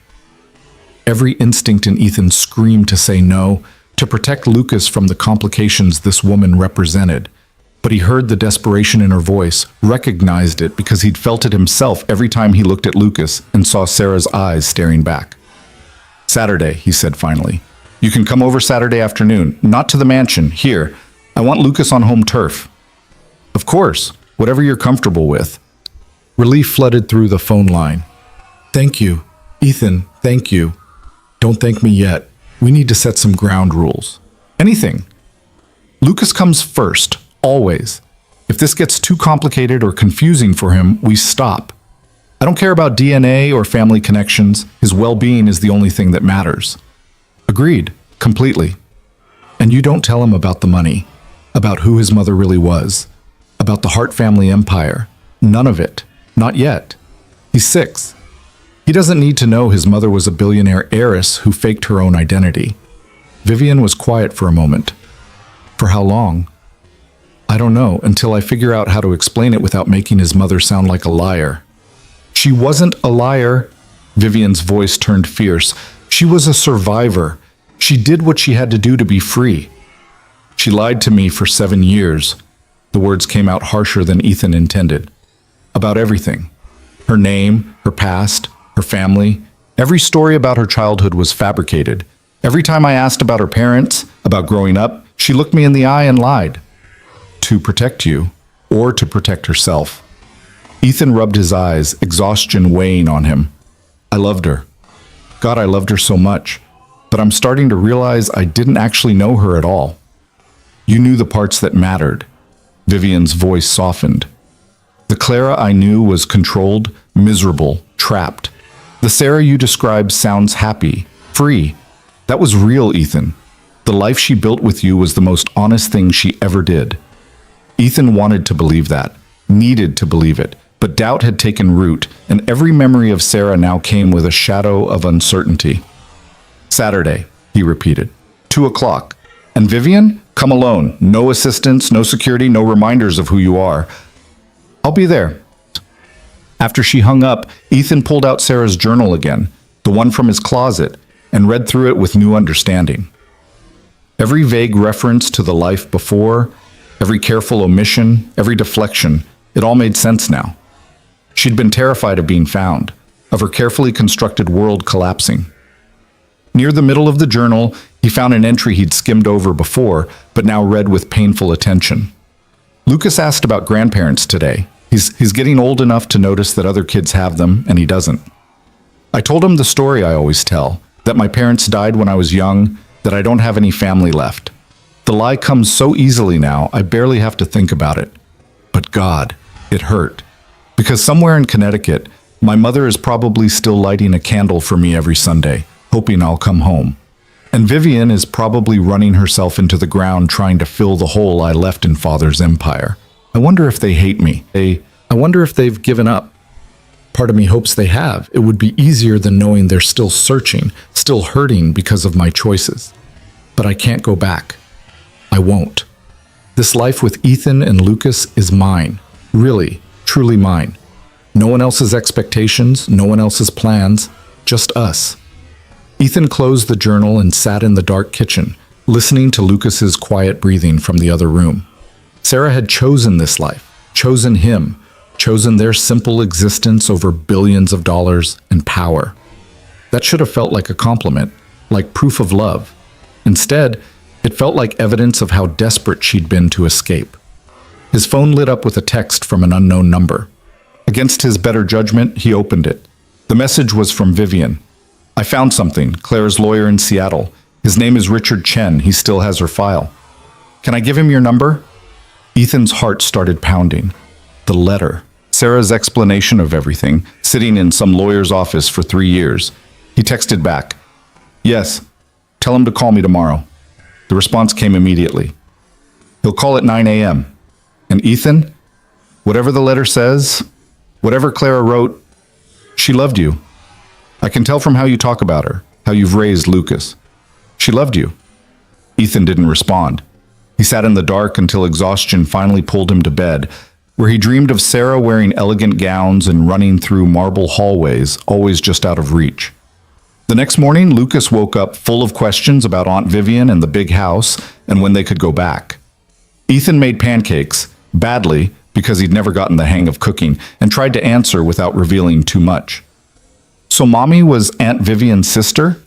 Every instinct in Ethan screamed to say no, to protect Lucas from the complications this woman represented. But he heard the desperation in her voice, recognized it because he'd felt it himself every time he looked at Lucas and saw Sarah's eyes staring back. "Saturday," he said finally. "You can come over Saturday afternoon, not to the mansion, here. I want Lucas on home turf." "Of course, whatever you're comfortable with." Relief flooded through the phone line. "Thank you, Ethan, thank you. Don't thank me yet. We need to set some ground rules." "Anything. Lucas comes first, always. If this gets too complicated or confusing for him, we stop. I don't care about DNA or family connections. His well-being is the only thing that matters." "Agreed, completely." "And you don't tell him about the money, about who his mother really was, about the Hart family empire. None of it. Not yet. He's 6. He doesn't need to know his mother was a billionaire heiress who faked her own identity." Vivian was quiet for a moment. "For how long?" "I don't know, until I figure out how to explain it without making his mother sound like a liar." "She wasn't a liar." Vivian's voice turned fierce. "She was a survivor. She did what she had to do to be free. She lied to me for 7 years." The words came out harsher than Ethan intended. "About everything. Her name, her past, her family, Every story about her childhood was fabricated. Every time I asked about her parents, about growing up, she looked me in the eye and lied. To protect you, or to protect herself. Ethan rubbed his eyes, exhaustion weighing on him. I loved her. God, I loved her so much. But I'm starting to realize I didn't actually know her at all. You knew the parts that mattered. Vivian's voice softened. The Clara I knew was controlled, miserable, trapped. The Sarah you described sounds happy, free. That was real, Ethan. The life she built with you was the most honest thing she ever did. Ethan wanted to believe that, needed to believe it, but doubt had taken root, and every memory of Sarah now came with a shadow of uncertainty. Saturday, he repeated. 2:00. And Vivian, come alone. No assistance, no security, no reminders of who you are. I'll be there. After she hung up, Ethan pulled out Sarah's journal again, the one from his closet, and read through it with new understanding. Every vague reference to the life before, every careful omission, every deflection, it all made sense now. She'd been terrified of being found, of her carefully constructed world collapsing. Near the middle of the journal, he found an entry he'd skimmed over before, but now read with painful attention. Lucas asked about grandparents today. He's getting old enough to notice that other kids have them, and he doesn't. I told him the story I always tell, that my parents died when I was young, that I don't have any family left. The lie comes so easily now, I barely have to think about it. But God, it hurt. Because somewhere in Connecticut, my mother is probably still lighting a candle for me every Sunday, hoping I'll come home. And Vivian is probably running herself into the ground trying to fill the hole I left in Father's empire. I wonder if they hate me. I wonder if they've given up. Part of me hopes they have. It would be easier than knowing they're still searching, still hurting because of my choices. But I can't go back. I won't. This life with Ethan and Lucas is mine. Really, truly mine. No one else's expectations, no one else's plans, just us. Ethan closed the journal and sat in the dark kitchen, listening to Lucas's quiet breathing from the other room. Sarah had chosen this life, chosen him, chosen their simple existence over billions of dollars and power. That should have felt like a compliment, like proof of love. Instead, it felt like evidence of how desperate she'd been to escape. His phone lit up with a text from an unknown number. Against his better judgment, he opened it. The message was from Vivian. I found something, Claire's lawyer in Seattle. His name is Richard Chen. He still has her file. Can I give him your number? Ethan's heart started pounding. The letter. Sarah's explanation of everything, sitting in some lawyer's office for 3 years. He texted back. Yes. Tell him to call me tomorrow. The response came immediately. He'll call at 9 a.m. And Ethan, whatever the letter says, whatever Clara wrote, she loved you. I can tell from how you talk about her, how you've raised Lucas. She loved you. Ethan didn't respond. He sat in the dark until exhaustion finally pulled him to bed, where he dreamed of Sarah wearing elegant gowns and running through marble hallways, always just out of reach. The next morning, Lucas woke up full of questions about Aunt Vivian and the big house and when they could go back. Ethan made pancakes, badly, because he'd never gotten the hang of cooking, and tried to answer without revealing too much. So Mommy was Aunt Vivian's sister?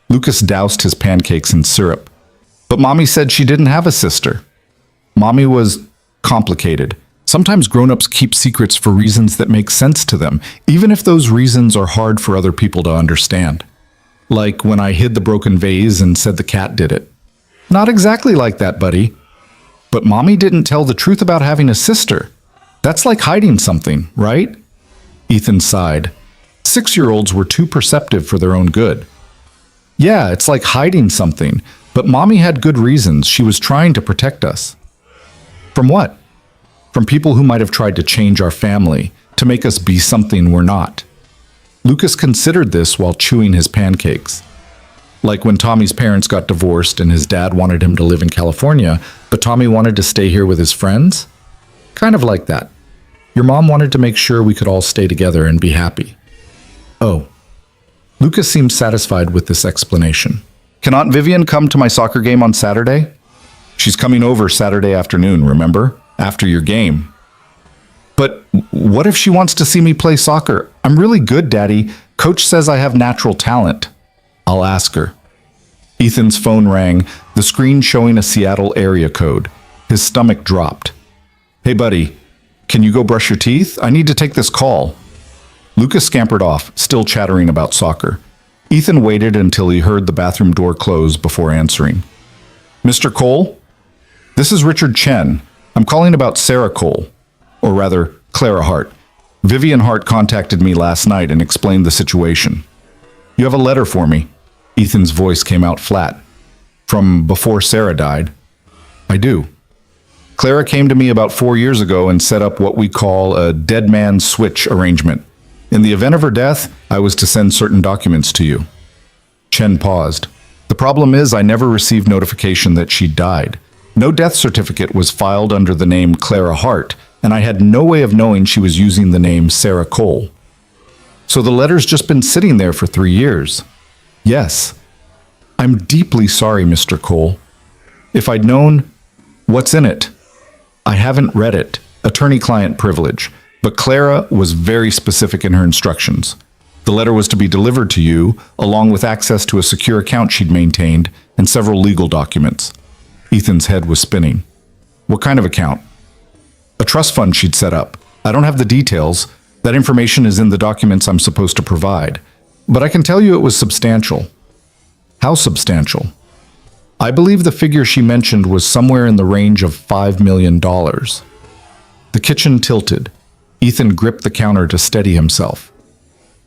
Lucas doused his pancakes in syrup. But Mommy said she didn't have a sister. Mommy was complicated. Sometimes grown-ups keep secrets for reasons that make sense to them, even if those reasons are hard for other people to understand. Like when I hid the broken vase and said the cat did it. Not exactly like that, buddy. But Mommy didn't tell the truth about having a sister. That's like hiding something, right? Ethan sighed. 6-year-olds were too perceptive for their own good. Yeah, it's like hiding something, but Mommy had good reasons. She was trying to protect us. From what? From people who might have tried to change our family, to make us be something we're not. Lucas considered this while chewing his pancakes. Like when Tommy's parents got divorced and his dad wanted him to live in California, but Tommy wanted to stay here with his friends? Kind of like that. Your mom wanted to make sure we could all stay together and be happy. Oh. Lucas seemed satisfied with this explanation. Can Aunt Vivian come to my soccer game on Saturday? She's coming over Saturday afternoon, remember? After your game. But what if she wants to see me play soccer? I'm really good, Daddy, Coach says I have natural talent. I'll ask her. Ethan's phone rang, the screen showing a Seattle area code. His stomach dropped. Hey buddy, can you go brush your teeth? I need to take this call. Lucas scampered off, still chattering about soccer. Ethan waited until he heard the bathroom door close before answering. Mr. Cole? This is Richard Chen. I'm calling about Sarah Cole. Or rather, Clara Hart. Vivian Hart contacted me last night and explained the situation. You have a letter for me. Ethan's voice came out flat. From before Sarah died. I do. Clara came to me about 4 years ago and set up what we call a dead man switch arrangement. In the event of her death, I was to send certain documents to you. Chen paused. The problem is I never received notification that she died. No death certificate was filed under the name Clara Hart, and I had no way of knowing she was using the name Sarah Cole. So the letter's just been sitting there for 3 years. Yes. I'm deeply sorry, Mr. Cole. If I'd known, what's in it? I haven't read it. Attorney-client privilege. But Clara was very specific in her instructions. The letter was to be delivered to you, along with access to a secure account she'd maintained and several legal documents. Ethan's head was spinning. What kind of account? A trust fund she'd set up. I don't have the details. That information is in the documents I'm supposed to provide. But I can tell you it was substantial. How substantial? I believe the figure she mentioned was somewhere in the range of $5 million. The kitchen tilted. Ethan gripped the counter to steady himself.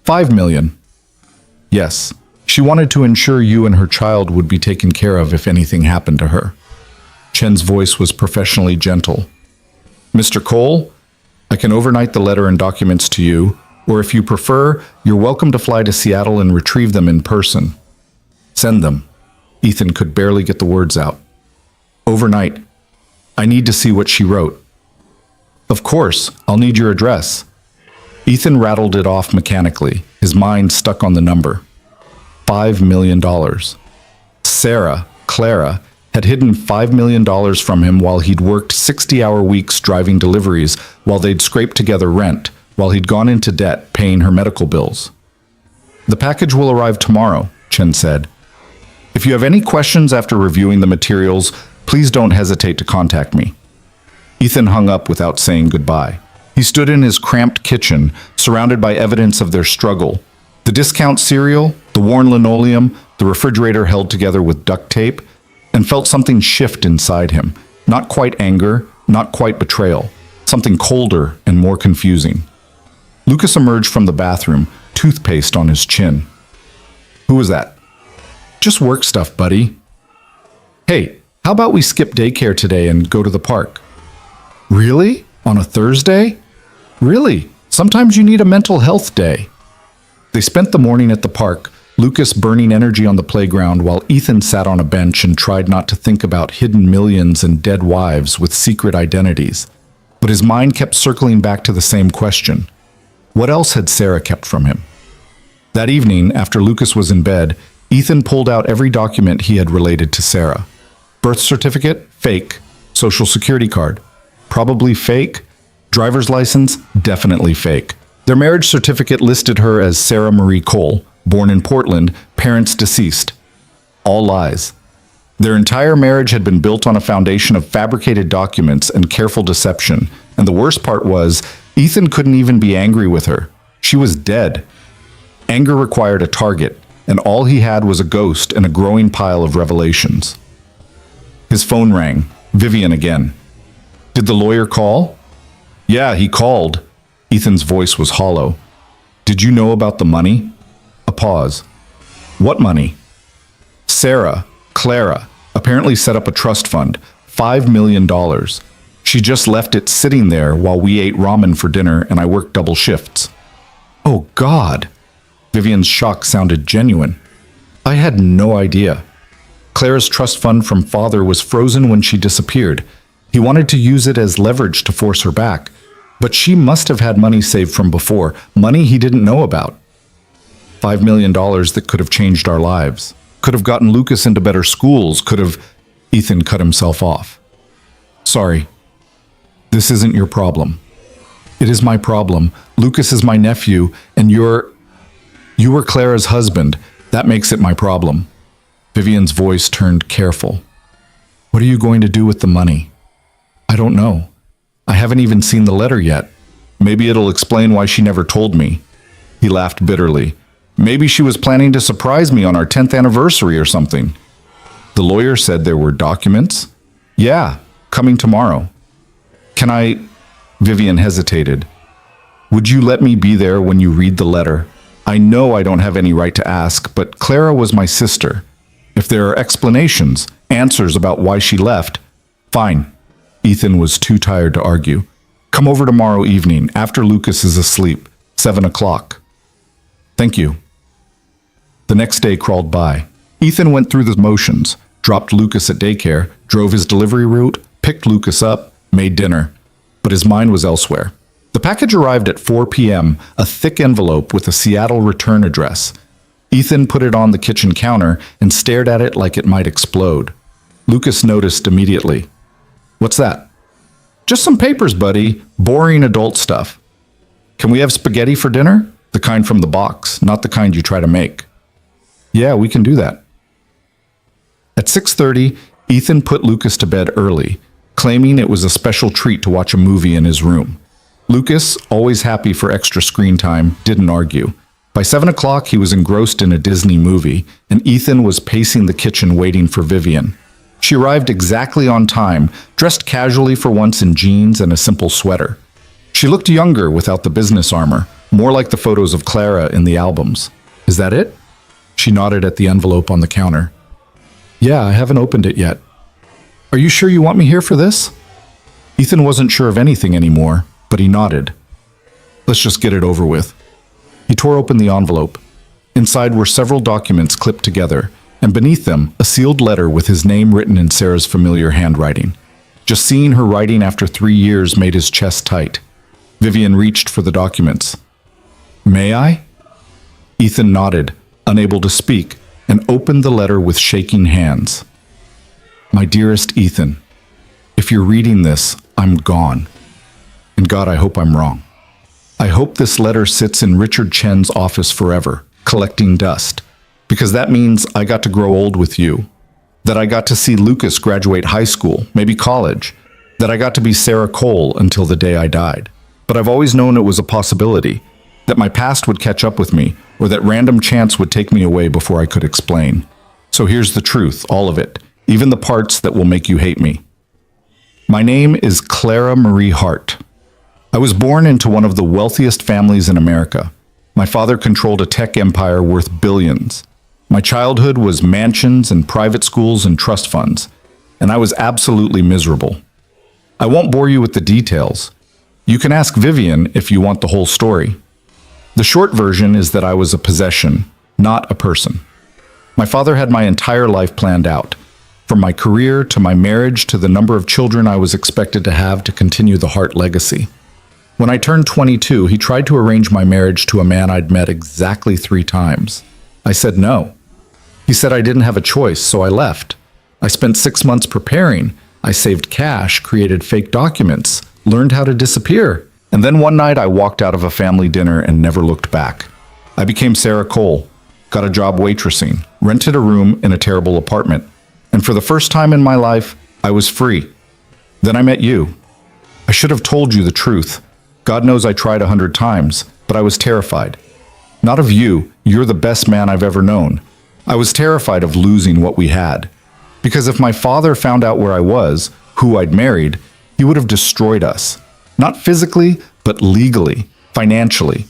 5 million. Yes, she wanted to ensure you and her child would be taken care of if anything happened to her. Chen's voice was professionally gentle. Mr. Cole, I can overnight the letter and documents to you, or if you prefer, you're welcome to fly to Seattle and retrieve them in person. Send them. Ethan could barely get the words out. Overnight. I need to see what she wrote. Of course, I'll need your address. Ethan rattled it off mechanically, his mind stuck on the number. $5 million. Sarah, Clara, had hidden $5 million from him while he'd worked 60-hour weeks driving deliveries, while they'd scraped together rent, while he'd gone into debt paying her medical bills. The package will arrive tomorrow, Chen said. If you have any questions after reviewing the materials, please don't hesitate to contact me. Ethan hung up without saying goodbye. He stood in his cramped kitchen, surrounded by evidence of their struggle. The discount cereal, the worn linoleum, the refrigerator held together with duct tape, and felt something shift inside him. Not quite anger, not quite betrayal. Something colder and more confusing. Lucas emerged from the bathroom, toothpaste on his chin. Who was that? Just work stuff, buddy. Hey, how about we skip daycare today and go to the park? Really? On a Thursday? Really? Sometimes you need a mental health day. They spent the morning at the park, Lucas burning energy on the playground while Ethan sat on a bench and tried not to think about hidden millions and dead wives with secret identities. But his mind kept circling back to the same question. What else had Sarah kept from him? That evening, after Lucas was in bed, Ethan pulled out every document he had related to Sarah. Birth certificate? Fake. Social security card? Probably fake. Driver's license? Definitely fake. Their marriage certificate listed her as Sarah Marie Cole, born in Portland, parents deceased. All lies. Their entire marriage had been built on a foundation of fabricated documents and careful deception, and the worst part was, Ethan couldn't even be angry with her. She was dead. Anger required a target, and all he had was a ghost and a growing pile of revelations. His phone rang. Vivian again. Did the lawyer call? Yeah, he called. Ethan's voice was hollow. Did you know about the money? A pause. What money? Sarah, Clara, apparently set up a trust fund, $5 million. She just left it sitting there while we ate ramen for dinner and I worked double shifts. Oh, God. Vivian's shock sounded genuine. I had no idea. Clara's trust fund from father was frozen when she disappeared. He wanted to use it as leverage to force her back. But she must have had money saved from before, money he didn't know about. $5 million that could have changed our lives. Could have gotten Lucas into better schools, could have... Ethan cut himself off. Sorry. This isn't your problem. It is my problem. Lucas is my nephew, and you're You were Clara's husband. That makes it my problem. Vivian's voice turned careful. What are you going to do with the money? I don't know. I haven't even seen the letter yet. Maybe it'll explain why she never told me. He laughed bitterly. Maybe she was planning to surprise me on our 10th anniversary or something. The lawyer said there were documents? Yeah, coming tomorrow. Can I? Vivian hesitated. Would you let me be there when you read the letter? I know I don't have any right to ask, but Clara was my sister. If there are explanations, answers about why she left, fine. Ethan was too tired to argue. Come over tomorrow evening, after Lucas is asleep, 7 o'clock. Thank you. The next day crawled by. Ethan went through the motions, dropped Lucas at daycare, drove his delivery route, picked Lucas up, made dinner. But his mind was elsewhere. The package arrived at 4 p.m., a thick envelope with a Seattle return address. Ethan put it on the kitchen counter and stared at it like it might explode. Lucas noticed immediately. What's that? Just some papers, buddy. Boring adult stuff. Can we have spaghetti for dinner? The kind from the box, not the kind you try to make. Yeah, we can do that. At 6:30, Ethan put Lucas to bed early, claiming it was a special treat to watch a movie in his room. Lucas, always happy for extra screen time, didn't argue. By 7 o'clock, he was engrossed in a Disney movie, and Ethan was pacing the kitchen waiting for Vivian. She arrived exactly on time, dressed casually for once in jeans and a simple sweater. She looked younger without the business armor, more like the photos of Clara in the albums. Is that it? She nodded at the envelope on the counter. Yeah, I haven't opened it yet. Are you sure you want me here for this? Ethan wasn't sure of anything anymore, but he nodded. Let's just get it over with. He tore open the envelope. Inside were several documents clipped together, and beneath them, a sealed letter with his name written in Sarah's familiar handwriting. Just seeing her writing after 3 years made his chest tight. Vivian reached for the documents. May I? Ethan nodded, unable to speak, and opened the letter with shaking hands. My dearest Ethan, if you're reading this, I'm gone. And God, I hope I'm wrong. I hope this letter sits in Richard Chen's office forever, collecting dust, because that means I got to grow old with you, that I got to see Lucas graduate high school, maybe college, that I got to be Sarah Cole until the day I died. But I've always known it was a possibility, that my past would catch up with me, or that random chance would take me away before I could explain. So here's the truth, all of it, even the parts that will make you hate me. My name is Clara Marie Hart. I was born into one of the wealthiest families in America. My father controlled a tech empire worth billions. My childhood was mansions and private schools and trust funds, and I was absolutely miserable. I won't bore you with the details. You can ask Vivian if you want the whole story. The short version is that I was a possession, not a person. My father had my entire life planned out, from my career to my marriage to the number of children I was expected to have to continue the Hart legacy. When I turned 22, he tried to arrange my marriage to a man I'd met exactly 3 times. I said no. He said I didn't have a choice, so I left. I spent 6 months preparing. I saved cash, created fake documents, learned how to disappear. And then one night I walked out of a family dinner and never looked back. I became Sarah Cole, got a job waitressing, rented a room in a terrible apartment. And for the first time in my life, I was free. Then I met you. I should have told you the truth. God knows I tried 100 times, but I was terrified. Not of you, you're the best man I've ever known. I was terrified of losing what we had. Because if my father found out where I was, who I'd married, he would have destroyed us. Not physically, but legally, financially.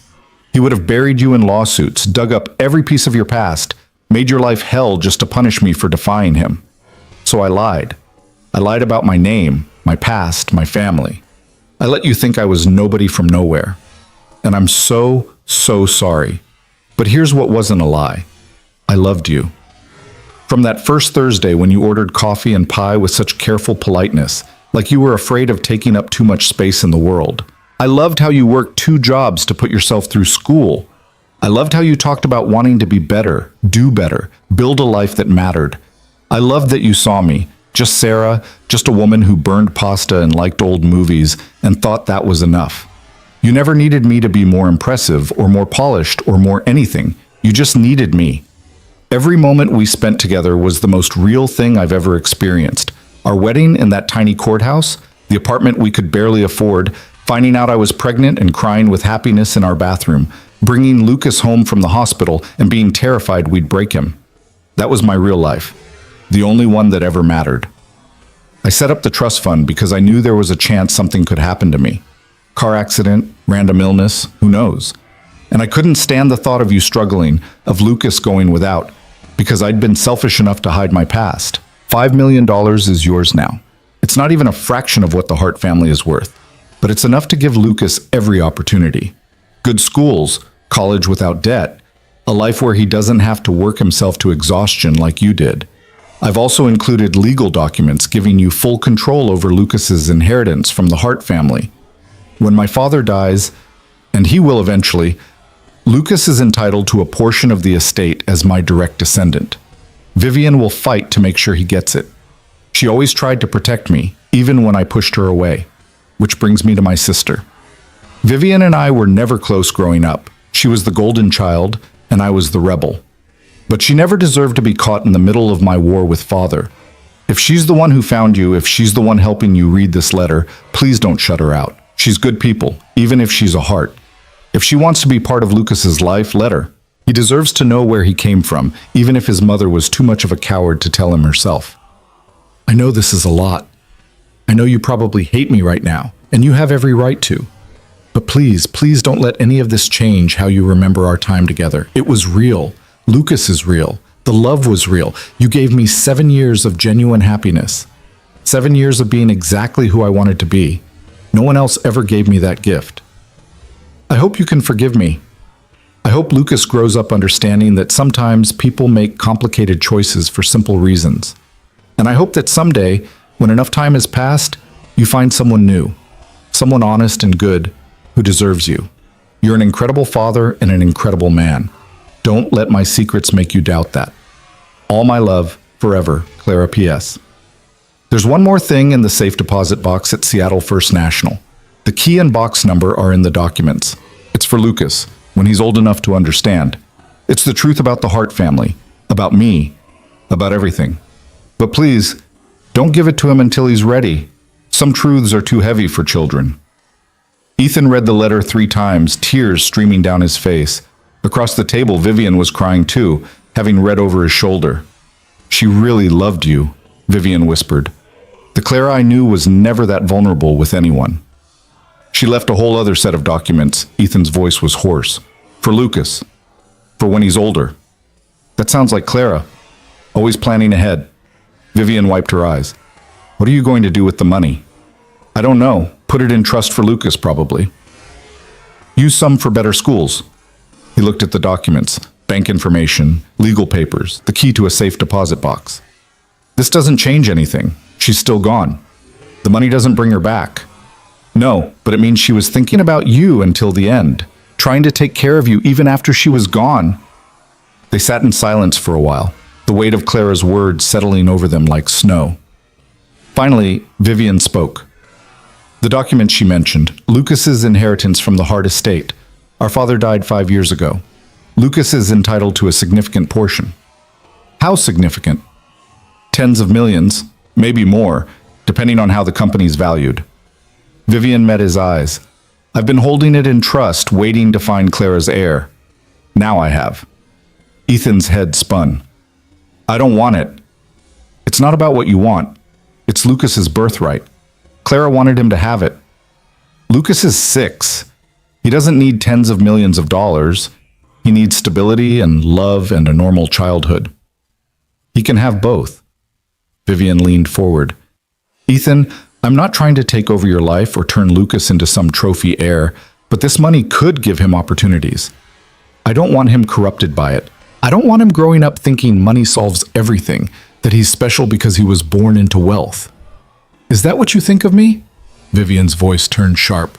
He would have buried you in lawsuits, dug up every piece of your past, made your life hell just to punish me for defying him. So I lied. I lied about my name, my past, my family. I let you think I was nobody from nowhere. And I'm so sorry. But here's what wasn't a lie. I loved you. From that first Thursday when you ordered coffee and pie with such careful politeness, like you were afraid of taking up too much space in the world. I loved how you worked 2 jobs to put yourself through school. I loved how you talked about wanting to be better, do better, build a life that mattered. I loved that you saw me, just Sarah, just a woman who burned pasta and liked old movies and thought that was enough. You never needed me to be more impressive or more polished or more anything. You just needed me. Every moment we spent together was the most real thing I've ever experienced. Our wedding in that tiny courthouse, the apartment we could barely afford, finding out I was pregnant and crying with happiness in our bathroom, bringing Lucas home from the hospital and being terrified we'd break him. That was my real life, the only one that ever mattered. I set up the trust fund because I knew there was a chance something could happen to me. Car accident, random illness, who knows? And I couldn't stand the thought of you struggling, of Lucas going without, because I'd been selfish enough to hide my past. $5 million is yours now. It's not even a fraction of what the Hart family is worth, but it's enough to give Lucas every opportunity. Good schools, college without debt, a life where he doesn't have to work himself to exhaustion like you did. I've also included legal documents giving you full control over Lucas's inheritance from the Hart family. When my father dies, and he will eventually, Lucas is entitled to a portion of the estate as my direct descendant. Vivian will fight to make sure he gets it. She always tried to protect me, even when I pushed her away. Which brings me to my sister. Vivian and I were never close growing up. She was the golden child, and I was the rebel. But she never deserved to be caught in the middle of my war with father. If she's the one who found you, if she's the one helping you read this letter, please don't shut her out. She's good people, even if she's a Hart. If she wants to be part of Lucas's life, let her. He deserves to know where he came from, even if his mother was too much of a coward to tell him herself. I know this is a lot. I know you probably hate me right now, and you have every right to. But please, please don't let any of this change how you remember our time together. It was real. Lucas is real. The love was real. You gave me 7 years of genuine happiness. 7 years of being exactly who I wanted to be. No one else ever gave me that gift. I hope you can forgive me. I hope Lucas grows up understanding that sometimes people make complicated choices for simple reasons. And I hope that someday, when enough time has passed, you find someone new, someone honest and good, who deserves you. You're an incredible father and an incredible man. Don't let my secrets make you doubt that. All my love, forever, Clara P.S. There's one more thing in the safe deposit box at Seattle First National. The key and box number are in the documents. It's for Lucas, when he's old enough to understand. It's the truth about the Hart family, about me, about everything. But please, don't give it to him until he's ready. Some truths are too heavy for children. Ethan read the letter 3 times, tears streaming down his face. Across the table, Vivian was crying too, having read over his shoulder. She really loved you, Vivian whispered. The Clara I knew was never that vulnerable with anyone. She left a whole other set of documents. Ethan's voice was hoarse. For Lucas. For when he's older. That sounds like Clara. Always planning ahead. Vivian wiped her eyes. What are you going to do with the money? I don't know. Put it in trust for Lucas, probably. Use some for better schools. He looked at the documents, bank information, legal papers, the key to a safe deposit box. This doesn't change anything. She's still gone. The money doesn't bring her back. No, but it means she was thinking about you until the end, trying to take care of you even after she was gone. They sat in silence for a while, the weight of Clara's words settling over them like snow. Finally, Vivian spoke. The document she mentioned, Lucas's inheritance from the Hart estate. Our father died 5 years ago. Lucas is entitled to a significant portion. How significant? Tens of millions, maybe more, depending on how the company's valued. Vivian met his eyes. I've been holding it in trust, waiting to find Clara's heir. Now I have. Ethan's head spun. I don't want it. It's not about what you want. It's Lucas's birthright. Clara wanted him to have it. Lucas is 6. He doesn't need tens of millions of dollars. He needs stability and love and a normal childhood. He can have both. Vivian leaned forward. Ethan, I'm not trying to take over your life or turn Lucas into some trophy heir, but this money could give him opportunities. I don't want him corrupted by it. I don't want him growing up thinking money solves everything, that he's special because he was born into wealth. Is that what you think of me? Vivian's voice turned sharp.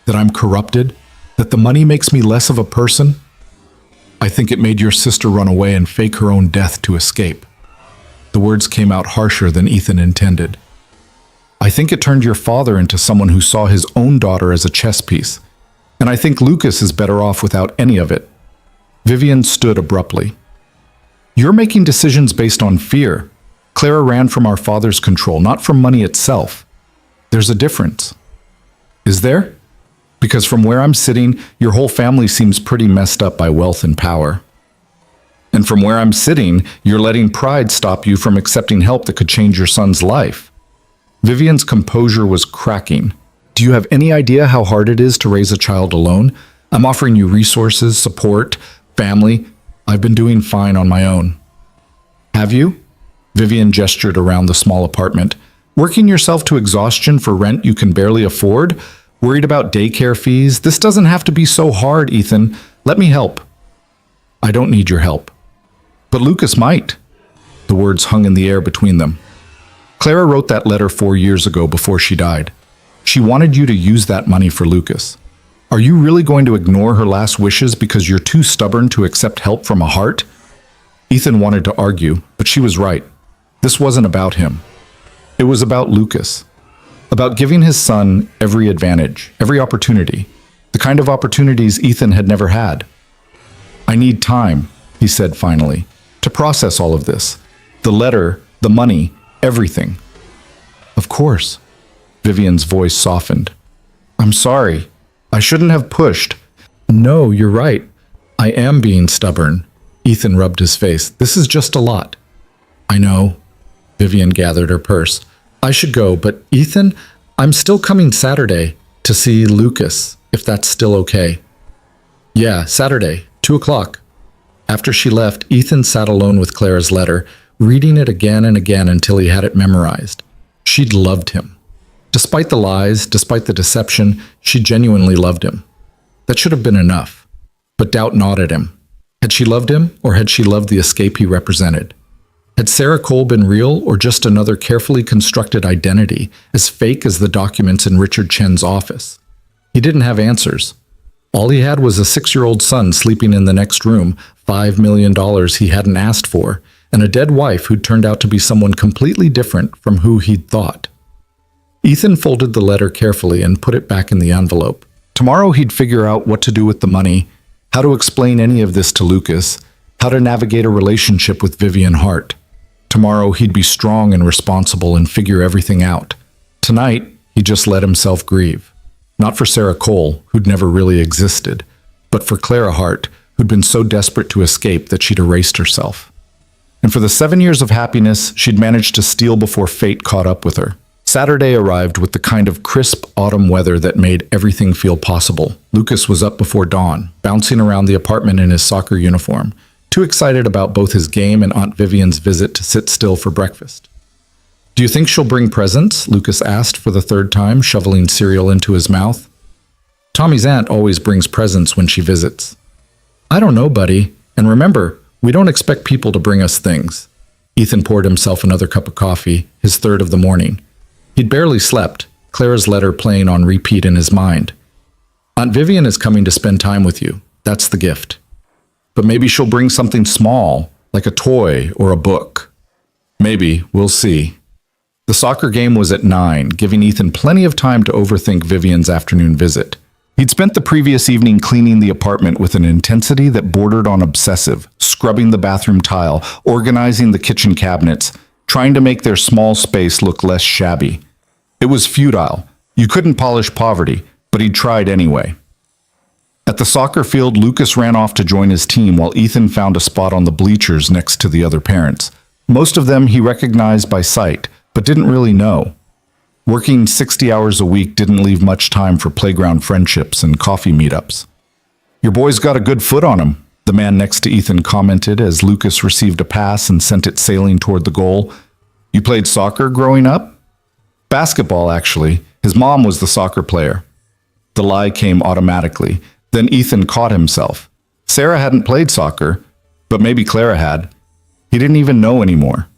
That I'm corrupted? That the money makes me less of a person? I think it made your sister run away and fake her own death to escape. The words came out harsher than Ethan intended. I think it turned your father into someone who saw his own daughter as a chess piece. And I think Lucas is better off without any of it. Vivian stood abruptly. You're making decisions based on fear. Clara ran from our father's control, not from money itself. There's a difference. Is there? Because from where I'm sitting, your whole family seems pretty messed up by wealth and power. And from where I'm sitting, you're letting pride stop you from accepting help that could change your son's life. Vivian's composure was cracking. Do you have any idea how hard it is to raise a child alone? I'm offering you resources, support, family. I've been doing fine on my own. Have you? Vivian gestured around the small apartment. Working yourself to exhaustion for rent you can barely afford? Worried about daycare fees? This doesn't have to be so hard, Ethan. Let me help. I don't need your help. But Lucas might. The words hung in the air between them. Clara wrote that letter 4 years ago before she died. She wanted you to use that money for Lucas. Are you really going to ignore her last wishes because you're too stubborn to accept help from a heart? Ethan wanted to argue, but she was right. This wasn't about him. It was about Lucas. About giving his son every advantage, every opportunity. The kind of opportunities Ethan had never had. I need time, he said finally, to process all of this. The letter, the money, everything. Of course. Vivian's voice softened. I'm sorry. I shouldn't have pushed. No, you're right. I am being stubborn. Ethan rubbed his face. This is just a lot. I know. Vivian gathered her purse. I should go, but Ethan, I'm still coming Saturday to see Lucas, if that's still okay. Yeah, Saturday, 2 o'clock. After she left, Ethan sat alone with Clara's letter, reading it again and again until he had it memorized. She'd loved him. Despite the lies, despite the deception, she genuinely loved him. That should have been enough. But doubt gnawed at him. Had she loved him, or had she loved the escape he represented? Had Sarah Cole been real, or just another carefully constructed identity, as fake as the documents in Richard Chen's office? He didn't have answers. All he had was a 6-year-old son sleeping in the next room, $5 million he hadn't asked for, and a dead wife who'd turned out to be someone completely different from who he'd thought. Ethan folded the letter carefully and put it back in the envelope. Tomorrow he'd figure out what to do with the money, how to explain any of this to Lucas, how to navigate a relationship with Vivian Hart. Tomorrow he'd be strong and responsible and figure everything out. Tonight, he just let himself grieve. Not for Sarah Cole, who'd never really existed, but for Clara Hart, who'd been so desperate to escape that she'd erased herself. And for the 7 years of happiness she'd managed to steal before fate caught up with her. Saturday arrived with the kind of crisp autumn weather that made everything feel possible. Lucas was up before dawn, bouncing around the apartment in his soccer uniform, too excited about both his game and Aunt Vivian's visit to sit still for breakfast. Do you think she'll bring presents? Lucas asked for the 3rd time, shoveling cereal into his mouth. Tommy's aunt always brings presents when she visits. I don't know, buddy. And remember, we don't expect people to bring us things. Ethan poured himself another cup of coffee, his 3rd of the morning. He'd barely slept, Clara's letter playing on repeat in his mind. Aunt Vivian is coming to spend time with you. That's the gift. But maybe she'll bring something small, like a toy or a book. Maybe, we'll see. The soccer game was at 9, giving Ethan plenty of time to overthink Vivian's afternoon visit. He'd spent the previous evening cleaning the apartment with an intensity that bordered on obsessive, scrubbing the bathroom tile, organizing the kitchen cabinets, trying to make their small space look less shabby. It was futile. You couldn't polish poverty, but he'd tried anyway. At the soccer field, Lucas ran off to join his team while Ethan found a spot on the bleachers next to the other parents. Most of them he recognized by sight, but didn't really know. Working 60 hours a week didn't leave much time for playground friendships and coffee meetups. Your boy's got a good foot on him, the man next to Ethan commented as Lucas received a pass and sent it sailing toward the goal. You played soccer growing up? Basketball, actually. His mom was the soccer player. The lie came automatically. Then Ethan caught himself. Sarah hadn't played soccer, but maybe Clara had. He didn't even know anymore.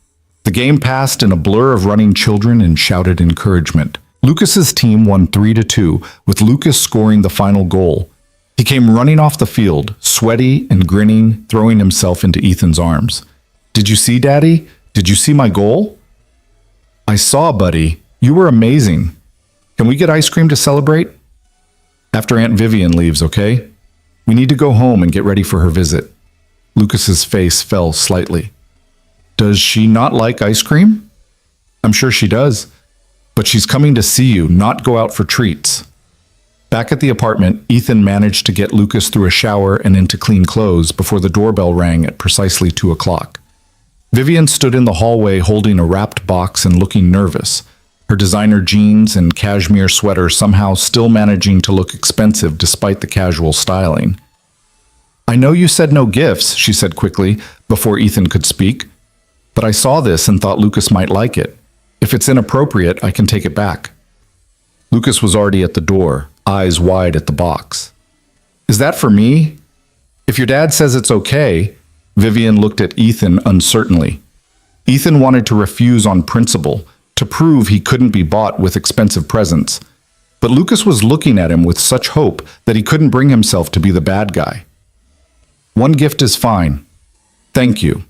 The game passed in a blur of running children and shouted encouragement. Lucas's team won 3-2, with Lucas scoring the final goal. He came running off the field, sweaty and grinning, throwing himself into Ethan's arms. Did you see, Daddy? Did you see my goal? I saw, buddy. You were amazing. Can we get ice cream to celebrate? After Aunt Vivian leaves, okay? We need to go home and get ready for her visit. Lucas's face fell slightly. Does she not like ice cream? I'm sure she does. But she's coming to see you, not go out for treats. Back at the apartment, Ethan managed to get Lucas through a shower and into clean clothes before the doorbell rang at precisely 2 o'clock. Vivian stood in the hallway holding a wrapped box and looking nervous, her designer jeans and cashmere sweater somehow still managing to look expensive despite the casual styling. I know you said no gifts, she said quickly, before Ethan could speak, but I saw this and thought Lucas might like it. If it's inappropriate, I can take it back. Lucas was already at the door, eyes wide at the box. Is that for me? If your dad says it's okay, Vivian looked at Ethan uncertainly. Ethan wanted to refuse on principle, to prove he couldn't be bought with expensive presents. But Lucas was looking at him with such hope that he couldn't bring himself to be the bad guy. One gift is fine. Thank you.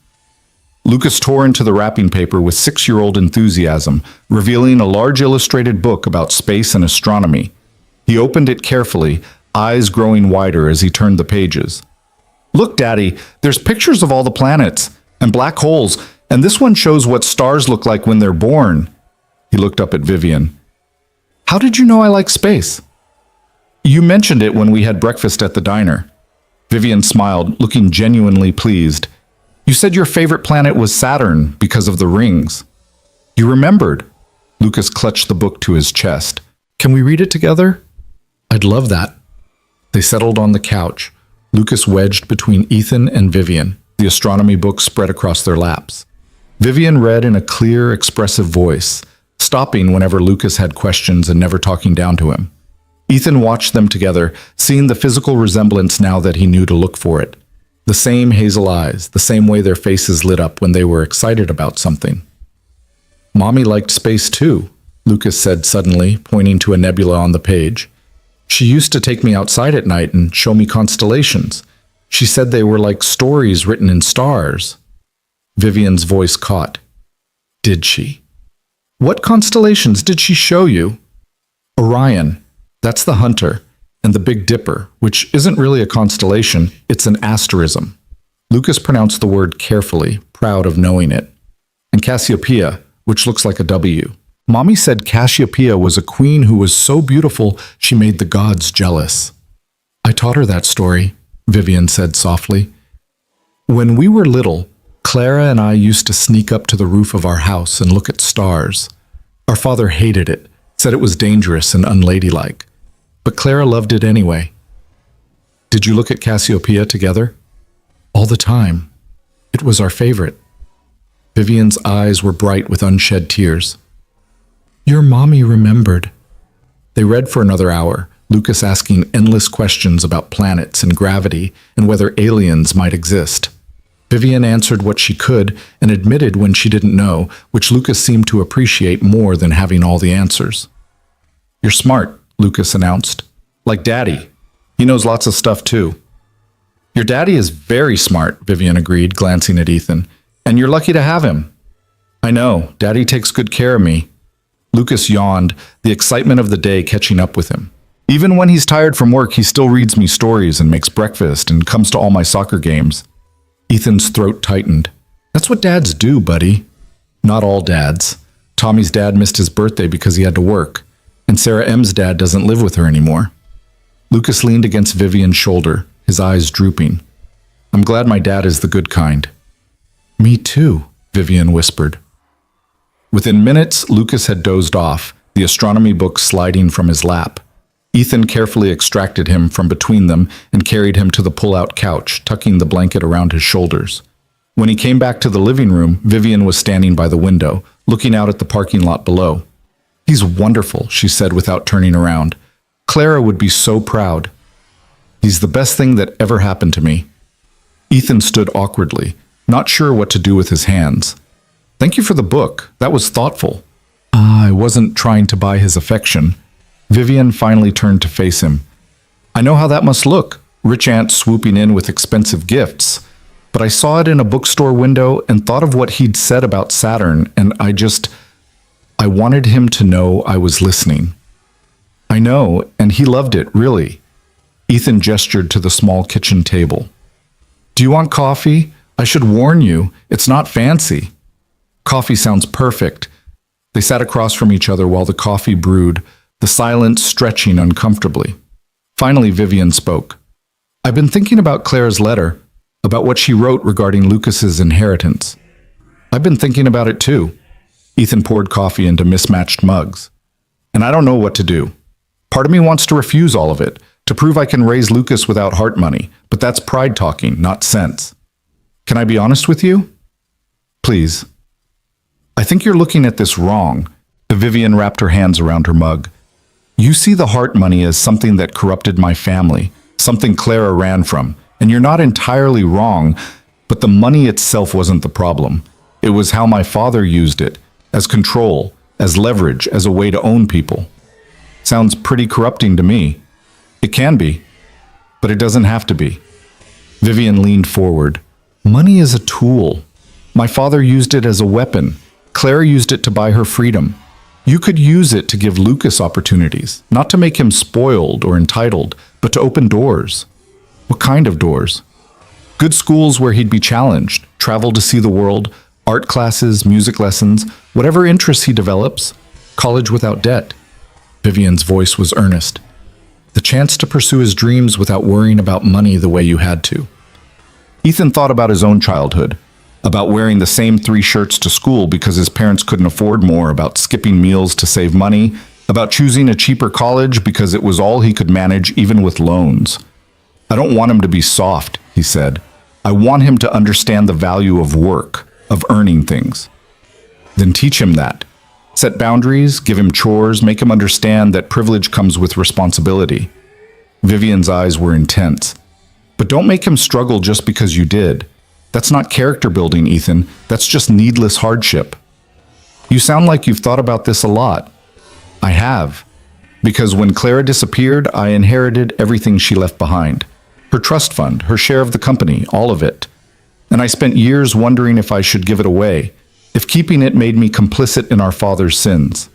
Lucas tore into the wrapping paper with 6-year-old enthusiasm, revealing a large illustrated book about space and astronomy. He opened it carefully, eyes growing wider as he turned the pages. Look, Daddy, there's pictures of all the planets and black holes, and this one shows what stars look like when they're born. He looked up at Vivian. How did you know I like space? You mentioned it when we had breakfast at the diner. Vivian smiled, looking genuinely pleased. You said your favorite planet was Saturn because of the rings. You remembered. Lucas clutched the book to his chest. Can we read it together? I'd love that. They settled on the couch, Lucas wedged between Ethan and Vivian, the astronomy book spread across their laps. Vivian read in a clear, expressive voice, stopping whenever Lucas had questions and never talking down to him. Ethan watched them together, seeing the physical resemblance now that he knew to look for it. The same hazel eyes, the same way their faces lit up when they were excited about something. Mommy liked space too, Lucas said suddenly, pointing to a nebula on the page. She used to take me outside at night and show me constellations. She said they were like stories written in stars. Vivian's voice caught. Did she? What constellations did she show you? Orion, that's the hunter, and the Big Dipper, which isn't really a constellation, it's an asterism. Lucas pronounced the word carefully, proud of knowing it. And Cassiopeia, which looks like a W. Mommy said Cassiopeia was a queen who was so beautiful she made the gods jealous. I taught her that story, Vivian said softly. When we were little, Clara and I used to sneak up to the roof of our house and look at stars. Our father hated it, said it was dangerous and unladylike. But Clara loved it anyway. Did you look at Cassiopeia together? All the time. It was our favorite. Vivian's eyes were bright with unshed tears. Your mommy remembered. They read for another hour, Lucas asking endless questions about planets and gravity and whether aliens might exist. Vivian answered what she could and admitted when she didn't know, which Lucas seemed to appreciate more than having all the answers. You're smart, Lucas announced. Like Daddy. He knows lots of stuff too. Your daddy is very smart, Vivian agreed, glancing at Ethan. And you're lucky to have him. I know, Daddy takes good care of me. Lucas yawned, the excitement of the day catching up with him. Even when he's tired from work, he still reads me stories and makes breakfast and comes to all my soccer games. Ethan's throat tightened. That's what dads do, buddy. Not all dads. Tommy's dad missed his birthday because he had to work, and Sarah M's dad doesn't live with her anymore. Lucas leaned against Vivian's shoulder, his eyes drooping. I'm glad my dad is the good kind. Me too, Vivian whispered. Within minutes, Lucas had dozed off, the astronomy book sliding from his lap. Ethan carefully extracted him from between them and carried him to the pull-out couch, tucking the blanket around his shoulders. When he came back to the living room, Vivian was standing by the window, looking out at the parking lot below. He's wonderful, she said without turning around. Clara would be so proud. He's the best thing that ever happened to me. Ethan stood awkwardly, not sure what to do with his hands. Thank you for the book. That was thoughtful. I wasn't trying to buy his affection. Vivian finally turned to face him. I know how that must look, rich aunt swooping in with expensive gifts. But I saw it in a bookstore window and thought of what he'd said about Saturn, and I wanted him to know I was listening. I know, and he loved it, really. Ethan gestured to the small kitchen table. Do you want coffee? I should warn you, it's not fancy. Coffee sounds perfect. They sat across from each other while the coffee brewed, the silence stretching uncomfortably. Finally, Vivian spoke. I've been thinking about Claire's letter, about what she wrote regarding Lucas's inheritance. I've been thinking about it too. Ethan poured coffee into mismatched mugs. And I don't know what to do. Part of me wants to refuse all of it, to prove I can raise Lucas without heart money, but that's pride talking, not sense. Can I be honest with you? Please. I think you're looking at this wrong. Vivian wrapped her hands around her mug. You see the heart money as something that corrupted my family, something Clara ran from, and you're not entirely wrong, but the money itself wasn't the problem. It was how my father used it, as control, as leverage, as a way to own people. Sounds pretty corrupting to me. It can be, but it doesn't have to be. Vivian leaned forward. Money is a tool. My father used it as a weapon. Clara used it to buy her freedom. You could use it to give Lucas opportunities, not to make him spoiled or entitled, but to open doors. What kind of doors? Good schools where he'd be challenged, travel to see the world, art classes, music lessons, whatever interests he develops, college without debt. Vivian's voice was earnest. The chance to pursue his dreams without worrying about money the way you had to. Ethan thought about his own childhood, about wearing the same 3 shirts to school because his parents couldn't afford more, about skipping meals to save money, about choosing a cheaper college because it was all he could manage even with loans. I don't want him to be soft, he said. I want him to understand the value of work, of earning things. Then teach him that. Set boundaries, give him chores, make him understand that privilege comes with responsibility. Vivian's eyes were intense. But don't make him struggle just because you did. That's not character building, Ethan. That's just needless hardship. You sound like you've thought about this a lot. I have. Because when Clara disappeared, I inherited everything she left behind. Her trust fund, her share of the company, all of it. And I spent years wondering if I should give it away, if keeping it made me complicit in our father's sins.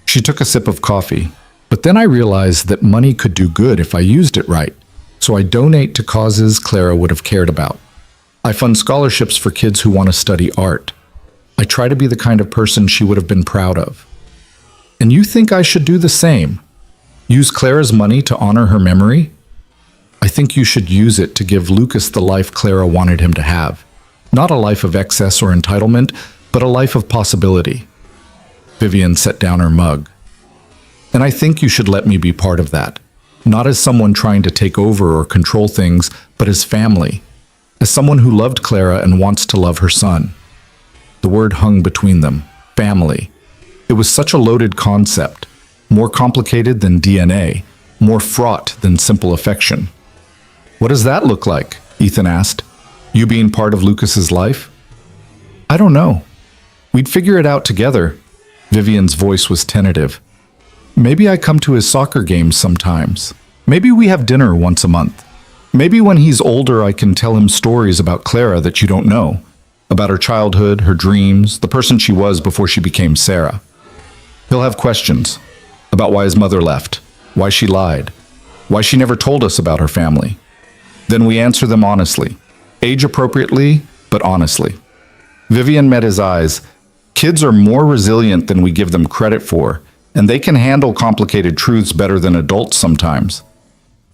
She took a sip of coffee. But then I realized that money could do good if I used it right. So I donate to causes Clara would have cared about. I fund scholarships for kids who want to study art. I try to be the kind of person she would have been proud of. And you think I should do the same? Use Clara's money to honor her memory? I think you should use it to give Lucas the life Clara wanted him to have. Not a life of excess or entitlement, but a life of possibility. Vivian set down her mug. And I think you should let me be part of that. Not as someone trying to take over or control things, but as family. As someone who loved Clara and wants to love her son. The word hung between them. Family. It was such a loaded concept. More complicated than DNA. More fraught than simple affection. What does that look like? Ethan asked. You being part of Lucas's life? I don't know. We'd figure it out together. Vivian's voice was tentative. Maybe I come to his soccer games sometimes. Maybe we have dinner once a month. Maybe when he's older I can tell him stories about Clara that you don't know. About her childhood, her dreams, the person she was before she became Sarah. He'll have questions. About why his mother left. Why she lied. Why she never told us about her family. Then we answer them honestly. Age appropriately, but honestly. Vivian met his eyes. Kids are more resilient than we give them credit for, and they can handle complicated truths better than adults sometimes.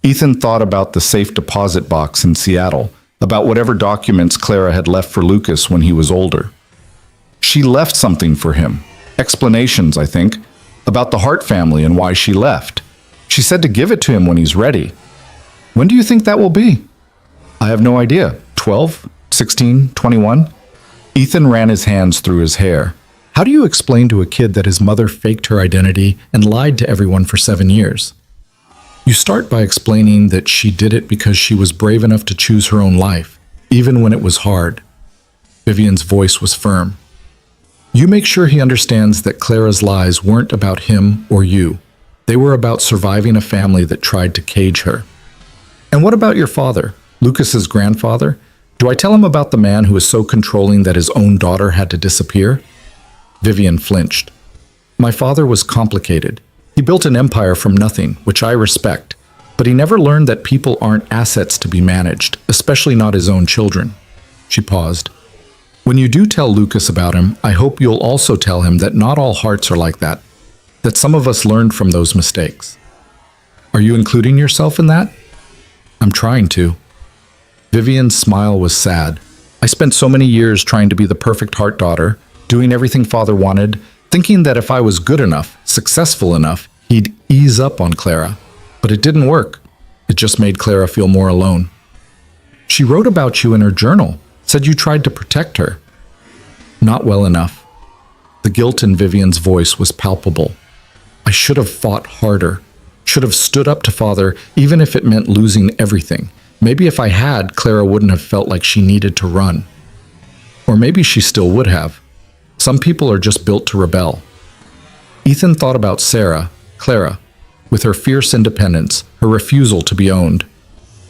Ethan thought about the safe deposit box in Seattle, about whatever documents Clara had left for Lucas when he was older. She left something for him. Explanations, I think, about the Hart family and why she left. She said to give it to him when he's ready. When do you think that will be? I have no idea. 12? 16? 21? Ethan ran his hands through his hair. How do you explain to a kid that his mother faked her identity and lied to everyone for 7 years? You start by explaining that she did it because she was brave enough to choose her own life, even when it was hard. Vivian's voice was firm. You make sure he understands that Clara's lies weren't about him or you. They were about surviving a family that tried to cage her. And what about your father, Lucas's grandfather? Do I tell him about the man who was so controlling that his own daughter had to disappear? Vivian flinched. My father was complicated. He built an empire from nothing, which I respect. But he never learned that people aren't assets to be managed, especially not his own children. She paused. When you do tell Lucas about him, I hope you'll also tell him that not all hearts are like that some of us learned from those mistakes. Are you including yourself in that? I'm trying to. Vivian's smile was sad. I spent so many years trying to be the perfect heart daughter, doing everything father wanted, thinking that if I was good enough, successful enough, he'd ease up on Clara. But it didn't work. It just made Clara feel more alone. She wrote about you in her journal, said you tried to protect her. Not well enough. The guilt in Vivian's voice was palpable. I should have fought harder, should have stood up to father, even if it meant losing everything. Maybe if I had, Clara wouldn't have felt like she needed to run. Or maybe she still would have. Some people are just built to rebel. Ethan thought about Sarah, Clara, with her fierce independence, her refusal to be owned.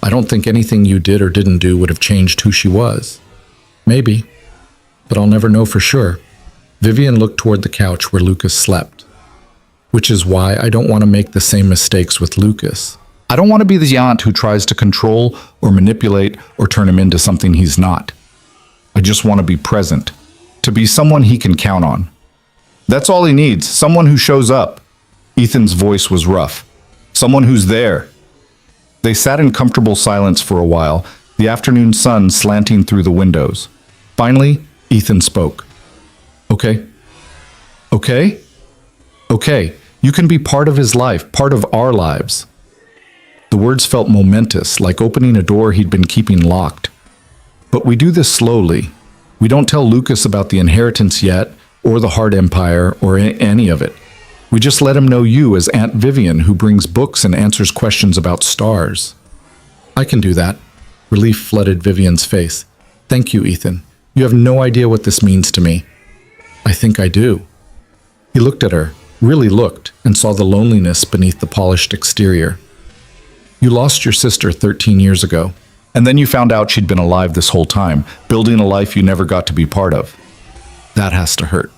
I don't think anything you did or didn't do would have changed who she was. Maybe, but I'll never know for sure. Vivian looked toward the couch where Lucas slept. Which is why I don't want to make the same mistakes with Lucas. I don't want to be the aunt who tries to control or manipulate or turn him into something he's not. I just want to be present, to be someone he can count on. That's all he needs, someone who shows up. Ethan's voice was rough. Someone who's there. They sat in comfortable silence for a while, the afternoon sun slanting through the windows. Finally, Ethan spoke. Okay? Okay? Okay, you can be part of his life, part of our lives. The words felt momentous, like opening a door he'd been keeping locked. But we do this slowly. We don't tell Lucas about the inheritance yet, or the Heart Empire, or any of it. We just let him know you as Aunt Vivian, who brings books and answers questions about stars. I can do that. Relief flooded Vivian's face. Thank you, Ethan. You have no idea what this means to me. I think I do. He looked at her, really looked, and saw the loneliness beneath the polished exterior. You lost your sister 13 years ago, and then you found out she'd been alive this whole time, building a life you never got to be part of. That has to hurt.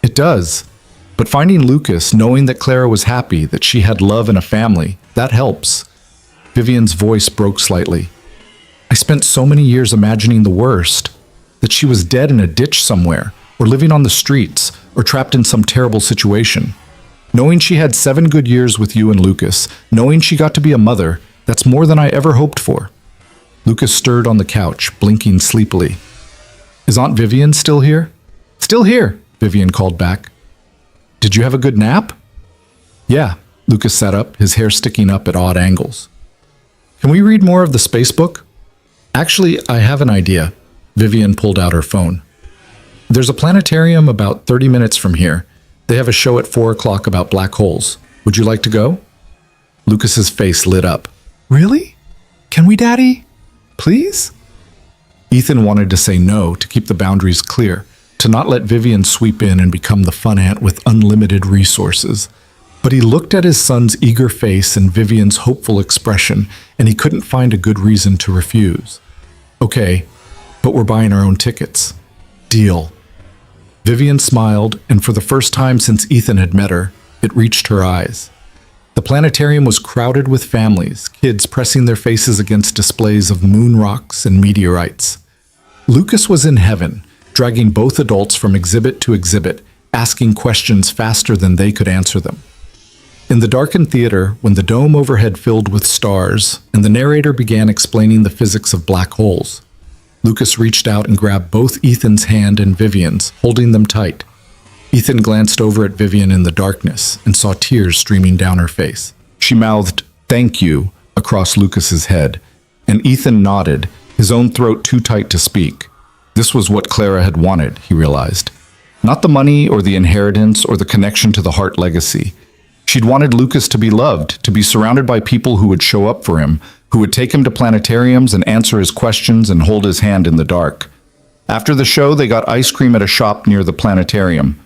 It does. But finding Lucas, knowing that Clara was happy, that she had love and a family, that helps. Vivian's voice broke slightly. I spent so many years imagining the worst, that she was dead in a ditch somewhere, or living on the streets, or trapped in some terrible situation. Knowing she had 7 good years with you and Lucas, knowing she got to be a mother, that's more than I ever hoped for. Lucas stirred on the couch, blinking sleepily. Is Aunt Vivian still here? Still here, Vivian called back. Did you have a good nap? Yeah, Lucas sat up, his hair sticking up at odd angles. Can we read more of the space book? Actually, I have an idea. Vivian pulled out her phone. There's a planetarium about 30 minutes from here. They have a show at 4 o'clock about black holes. Would you like to go? Lucas's face lit up. Really? Can we, Daddy? Please? Ethan wanted to say no, to keep the boundaries clear, to not let Vivian sweep in and become the fun aunt with unlimited resources. But he looked at his son's eager face and Vivian's hopeful expression, and he couldn't find a good reason to refuse. Okay, but we're buying our own tickets. Deal. Vivian smiled, and for the first time since Ethan had met her, it reached her eyes. The planetarium was crowded with families, kids pressing their faces against displays of moon rocks and meteorites. Lucas was in heaven, dragging both adults from exhibit to exhibit, asking questions faster than they could answer them. In the darkened theater, when the dome overhead filled with stars, and the narrator began explaining the physics of black holes, Lucas reached out and grabbed both Ethan's hand and Vivian's, holding them tight. Ethan glanced over at Vivian in the darkness and saw tears streaming down her face. She mouthed, "Thank you," across Lucas's head, and Ethan nodded, his own throat too tight to speak. This was what Clara had wanted, he realized. Not the money or the inheritance or the connection to the Hart legacy. She'd wanted Lucas to be loved, to be surrounded by people who would show up for him, who would take him to planetariums and answer his questions and hold his hand in the dark. After the show, they got ice cream at a shop near the planetarium.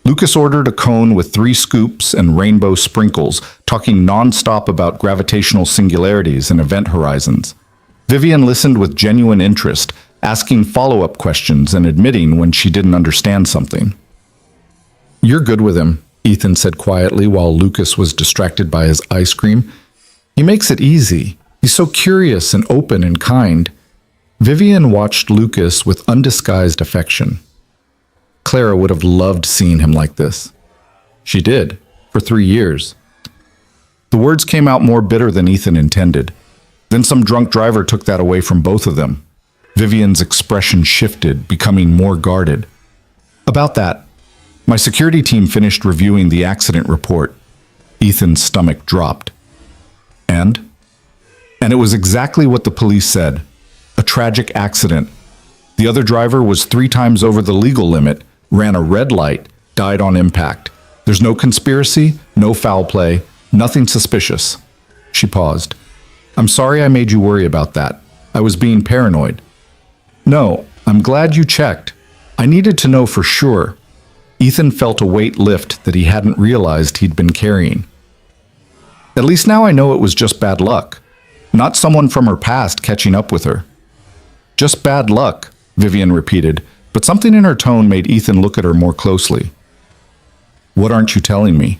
Lucas ordered a cone with 3 scoops and rainbow sprinkles, talking non-stop about gravitational singularities and event horizons. Vivian listened with genuine interest, asking follow-up questions and admitting when she didn't understand something. "You're good with him," Ethan said quietly while Lucas was distracted by his ice cream. He makes it easy. He's so curious and open and kind. Vivian watched Lucas with undisguised affection. Clara would have loved seeing him like this. She did, for 3 years. The words came out more bitter than Ethan intended. Then some drunk driver took that away from both of them. Vivian's expression shifted, becoming more guarded. About that, my security team finished reviewing the accident report. Ethan's stomach dropped. And it was exactly what the police said. A tragic accident. The other driver was 3 times over the legal limit, ran a red light, died on impact. There's no conspiracy, no foul play, nothing suspicious. She paused. I'm sorry I made you worry about that. I was being paranoid. No, I'm glad you checked. I needed to know for sure. Ethan felt a weight lift that he hadn't realized he'd been carrying. At least now I know it was just bad luck. Not someone from her past catching up with her. Just bad luck, Vivian repeated, but something in her tone made Ethan look at her more closely. What aren't you telling me?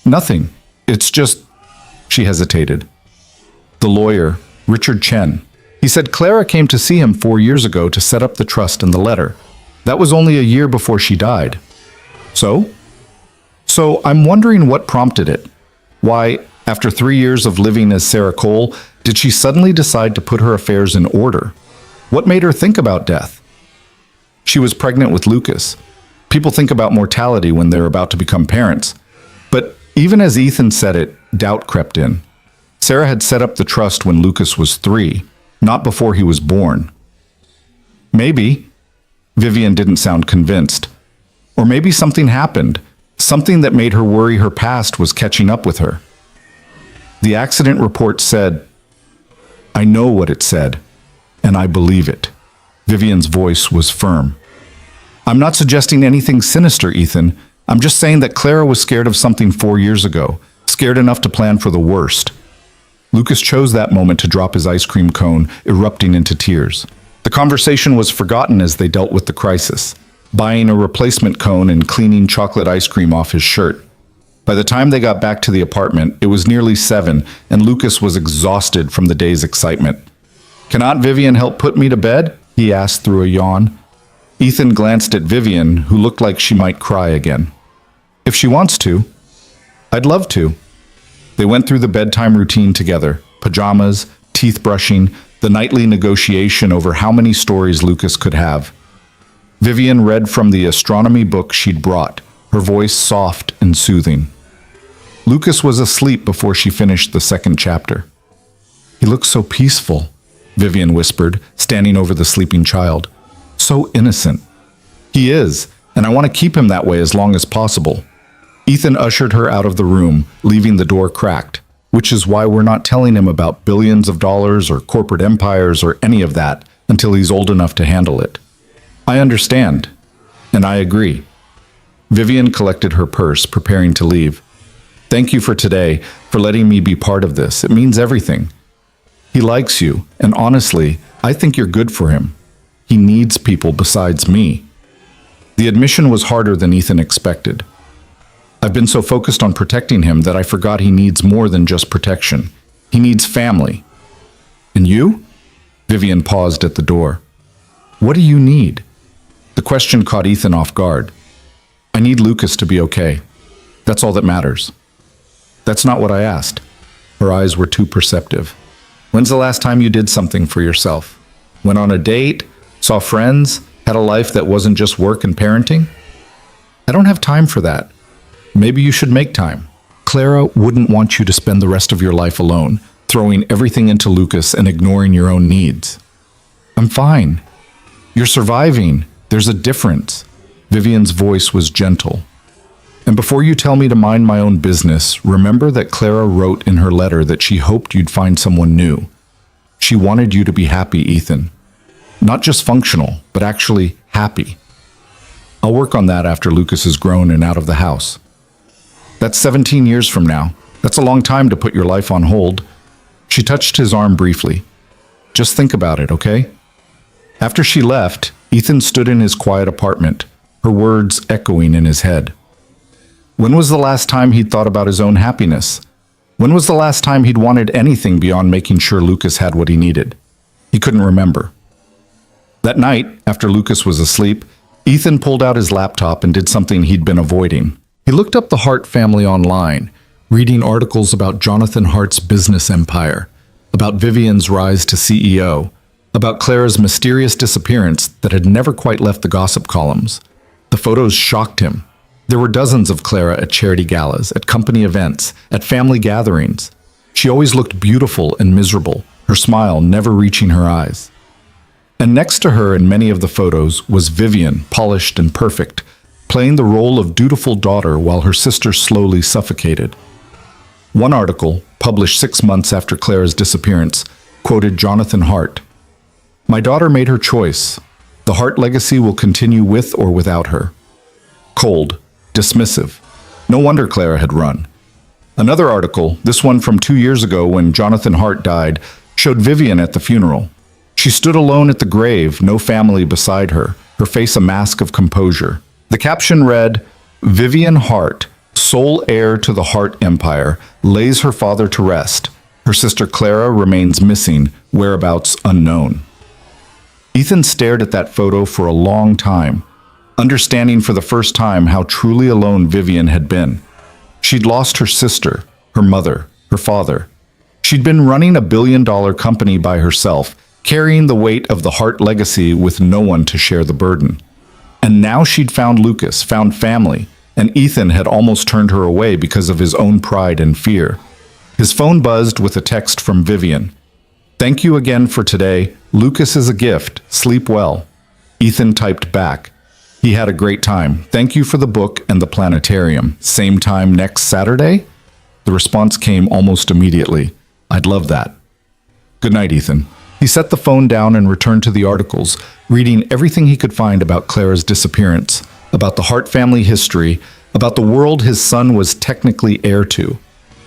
Nothing. It's just... She hesitated. The lawyer, Richard Chen. He said Clara came to see him 4 years ago to set up the trust and the letter. That was only a year before she died. So? So I'm wondering what prompted it. Why, after 3 years of living as Sarah Cole, did she suddenly decide to put her affairs in order? What made her think about death? She was pregnant with Lucas. People think about mortality when they're about to become parents. But even as Ethan said it, doubt crept in. Sarah had set up the trust when Lucas was 3, not before he was born. Maybe, Vivian didn't sound convinced. Or maybe something happened, something that made her worry her past was catching up with her. The accident report said, I know what it said, and I believe it. Vivian's voice was firm. I'm not suggesting anything sinister, Ethan. I'm just saying that Clara was scared of something 4 years ago, scared enough to plan for the worst. Lucas chose that moment to drop his ice cream cone, erupting into tears. The conversation was forgotten as they dealt with the crisis, buying a replacement cone and cleaning chocolate ice cream off his shirt. By the time they got back to the apartment, it was nearly 7, and Lucas was exhausted from the day's excitement. Can Aunt Vivian help put me to bed? He asked through a yawn. Ethan glanced at Vivian, who looked like she might cry again. If she wants to. I'd love to. They went through the bedtime routine together, pajamas, teeth brushing, the nightly negotiation over how many stories Lucas could have. Vivian read from the astronomy book she'd brought, her voice soft and soothing. Lucas was asleep before she finished the 2nd chapter. He looks so peaceful, Vivian whispered, standing over the sleeping child. So innocent. He is, and I want to keep him that way as long as possible. Ethan ushered her out of the room, leaving the door cracked, which is why we're not telling him about billions of dollars or corporate empires or any of that until he's old enough to handle it. I understand, and I agree. Vivian collected her purse, preparing to leave. Thank you for today, for letting me be part of this. It means everything. He likes you, and honestly, I think you're good for him. He needs people besides me. The admission was harder than Ethan expected. I've been so focused on protecting him that I forgot he needs more than just protection. He needs family. And you? Vivian paused at the door. What do you need? The question caught Ethan off guard. I need Lucas to be okay. That's all that matters. That's not what I asked. Her eyes were too perceptive. When's the last time you did something for yourself? Went on a date? Saw friends? Had a life that wasn't just work and parenting? I don't have time for that. Maybe you should make time. Clara wouldn't want you to spend the rest of your life alone, throwing everything into Lucas and ignoring your own needs. I'm fine. You're surviving. There's a difference. Vivian's voice was gentle. And before you tell me to mind my own business, remember that Clara wrote in her letter that she hoped you'd find someone new. She wanted you to be happy, Ethan. Not just functional, but actually happy. I'll work on that after Lucas is grown and out of the house. That's 17 years from now. That's a long time to put your life on hold. She touched his arm briefly. Just think about it, okay? After she left, Ethan stood in his quiet apartment, her words echoing in his head. When was the last time he'd thought about his own happiness? When was the last time he'd wanted anything beyond making sure Lucas had what he needed? He couldn't remember. That night, after Lucas was asleep, Ethan pulled out his laptop and did something he'd been avoiding. He looked up the Hart family online, reading articles about Jonathan Hart's business empire, about Vivian's rise to CEO, about Clara's mysterious disappearance that had never quite left the gossip columns. The photos shocked him. There were dozens of Clara at charity galas, at company events, at family gatherings. She always looked beautiful and miserable, her smile never reaching her eyes. And next to her in many of the photos was Vivian, polished and perfect, playing the role of dutiful daughter while her sister slowly suffocated. One article, published 6 months after Clara's disappearance, quoted Jonathan Hart. "My daughter made her choice. The Hart legacy will continue with or without her." Cold, dismissive. No wonder Clara had run. Another article, this one from 2 years ago when Jonathan Hart died, showed Vivian at the funeral. She stood alone at the grave, no family beside her, her face a mask of composure. The caption read, "Vivian Hart, sole heir to the Hart Empire, lays her father to rest. Her sister Clara remains missing, whereabouts unknown." Ethan stared at that photo for a long time, understanding for the first time how truly alone Vivian had been. She'd lost her sister, her mother, her father. She'd been running a billion-dollar company by herself, carrying the weight of the Hart legacy with no one to share the burden. And now she'd found Lucas, found family, and Ethan had almost turned her away because of his own pride and fear. His phone buzzed with a text from Vivian. "Thank you again for today. Lucas is a gift. Sleep well." Ethan typed back. He had a great time. "Thank you for the book and the planetarium. Same time next Saturday?" The response came almost immediately. "I'd love that." "Good night, Ethan." He set the phone down and returned to the articles, reading everything he could find about Clara's disappearance, about the Hart family history, about the world his son was technically heir to.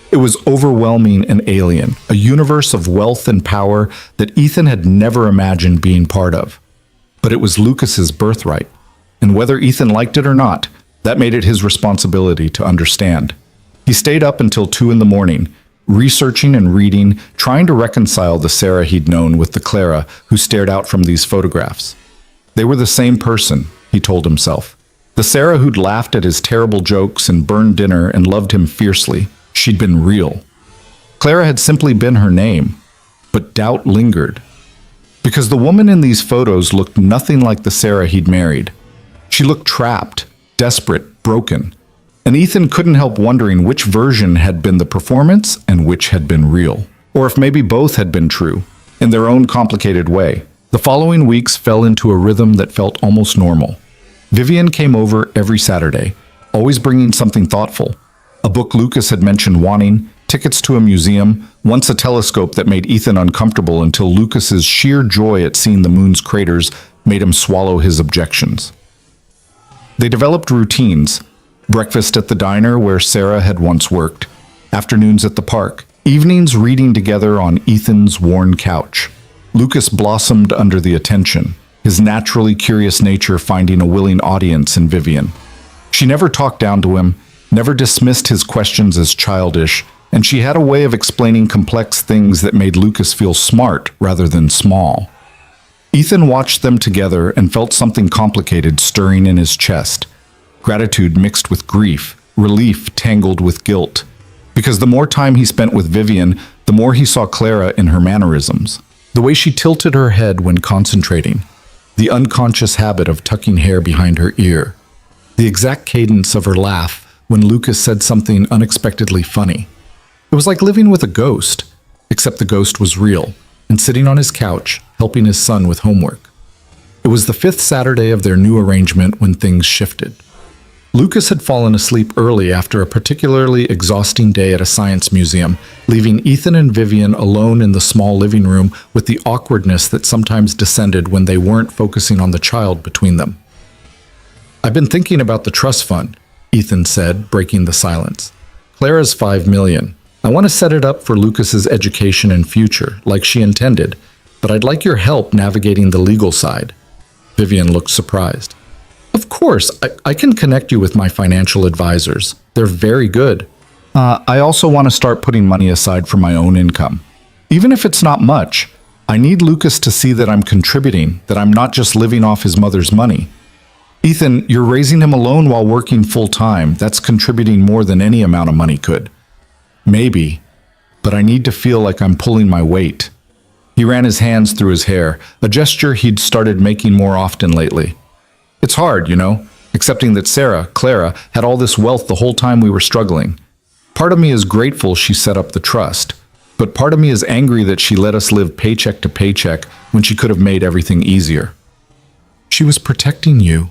It was overwhelming and alien, a universe of wealth and power that Ethan had never imagined being part of. But it was Lucas's birthright, and whether Ethan liked it or not, that made it his responsibility to understand. He stayed up until 2 in the morning, researching and reading, trying to reconcile the Sarah he'd known with the Clara who stared out from these photographs. They were the same person, he told himself. The Sarah who'd laughed at his terrible jokes and burned dinner and loved him fiercely. She'd been real. Clara had simply been her name, but doubt lingered. Because the woman in these photos looked nothing like the Sarah he'd married. She looked trapped, desperate, broken. And Ethan couldn't help wondering which version had been the performance and which had been real. Or if maybe both had been true, in their own complicated way. The following weeks fell into a rhythm that felt almost normal. Vivian came over every Saturday, always bringing something thoughtful. A book Lucas had mentioned wanting, tickets to a museum, once a telescope that made Ethan uncomfortable until Lucas's sheer joy at seeing the moon's craters made him swallow his objections. They developed routines, breakfast at the diner where Sarah had once worked, afternoons at the park, evenings reading together on Ethan's worn couch. Lucas blossomed under the attention, his naturally curious nature finding a willing audience in Vivian. She never talked down to him, never dismissed his questions as childish, and she had a way of explaining complex things that made Lucas feel smart rather than small. Ethan watched them together and felt something complicated stirring in his chest. Gratitude mixed with grief, relief tangled with guilt. Because the more time he spent with Vivian, the more he saw Clara in her mannerisms. The way she tilted her head when concentrating, the unconscious habit of tucking hair behind her ear, the exact cadence of her laugh when Lucas said something unexpectedly funny. It was like living with a ghost, except the ghost was real and sitting on his couch, helping his son with homework. It was the 5th Saturday of their new arrangement when things shifted. Lucas had fallen asleep early after a particularly exhausting day at a science museum, leaving Ethan and Vivian alone in the small living room with the awkwardness that sometimes descended when they weren't focusing on the child between them. "I've been thinking about the trust fund," Ethan said, breaking the silence. "Clara's $5 million. I want to set it up for Lucas's education and future, like she intended, but I'd like your help navigating the legal side." Vivian looked surprised. "Of course, I can connect you with my financial advisors. They're very good." I also want to start putting money aside for my own income. Even if it's not much, I need Lucas to see that I'm contributing, that I'm not just living off his mother's money. Ethan, you're raising him alone while working full-time. That's contributing more than any amount of money could. Maybe, but I need to feel like I'm pulling my weight. He ran his hands through his hair, a gesture he'd started making more often lately. It's hard, accepting that Clara, had all this wealth the whole time we were struggling. Part of me is grateful she set up the trust, but part of me is angry that she let us live paycheck to paycheck when she could have made everything easier. She was protecting you.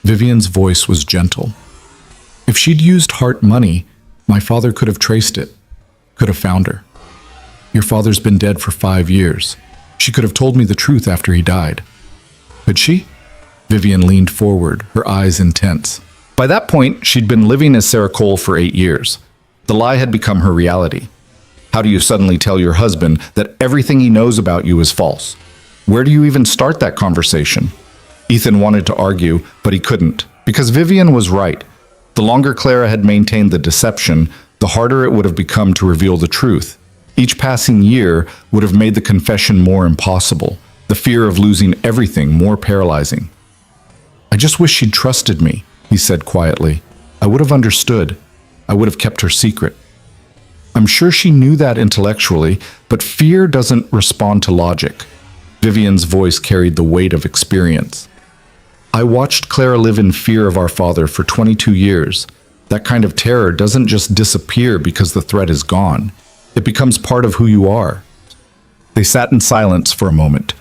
Vivian's voice was gentle. If she'd used heart money, my father could have traced it, could have found her. Your father's been dead for 5 years. She could have told me the truth after he died. Could she? Vivian leaned forward, her eyes intense. By that point, she'd been living as Sarah Cole for 8 years. The lie had become her reality. How do you suddenly tell your husband that everything he knows about you is false? Where do you even start that conversation? Ethan wanted to argue, but he couldn't, because Vivian was right. The longer Clara had maintained the deception, the harder it would have become to reveal the truth. Each passing year would have made the confession more impossible, the fear of losing everything more paralyzing. I just wish she'd trusted me, he said quietly. I would have understood. I would have kept her secret. I'm sure she knew that intellectually, but fear doesn't respond to logic. Vivian's voice carried the weight of experience. I watched Clara live in fear of our father for 22 years. That kind of terror doesn't just disappear because the threat is gone. It becomes part of who you are. They sat in silence for a moment,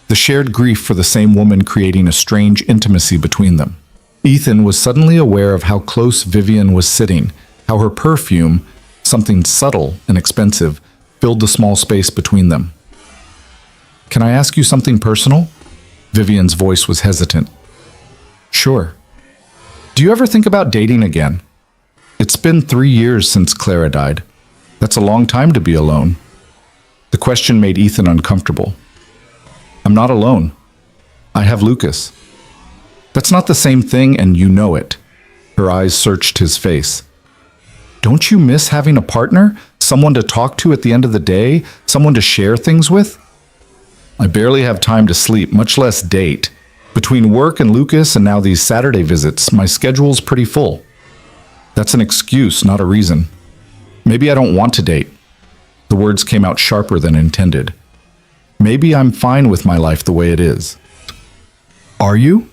the shared grief for the same woman creating a strange intimacy between them. Ethan was suddenly aware of how close Vivian was sitting, how her perfume, something subtle and expensive, filled the small space between them. Can I ask you something personal? Vivian's voice was hesitant. Sure. Do you ever think about dating again? It's been 3 years since Clara died. That's a long time to be alone. The question made Ethan uncomfortable. I'm not alone. I have Lucas. That's not the same thing, and you know it. Her eyes searched his face. Don't you miss having a partner? Someone to talk to at the end of the day? Someone to share things with? I barely have time to sleep, much less date. Between work and Lucas and now these Saturday visits, my schedule's pretty full. That's an excuse, not a reason. Maybe I don't want to date. The words came out sharper than intended. Maybe I'm fine with my life the way it is. Are you?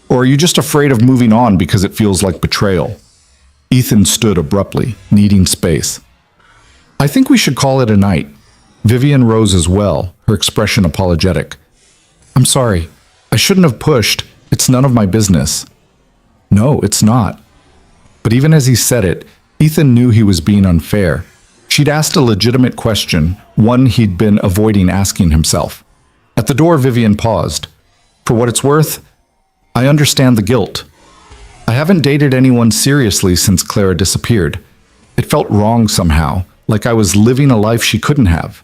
Or are you just afraid of moving on because it feels like betrayal? Ethan stood abruptly, needing space. I think we should call it a night. Vivian rose as well, her expression apologetic. I'm sorry. I shouldn't have pushed. It's none of my business. No, it's not. But even as he said it, Ethan knew he was being unfair. She'd asked a legitimate question, one he'd been avoiding asking himself. At the door, Vivian paused. For what it's worth, I understand the guilt. I haven't dated anyone seriously since Clara disappeared. It felt wrong somehow, like I was living a life she couldn't have.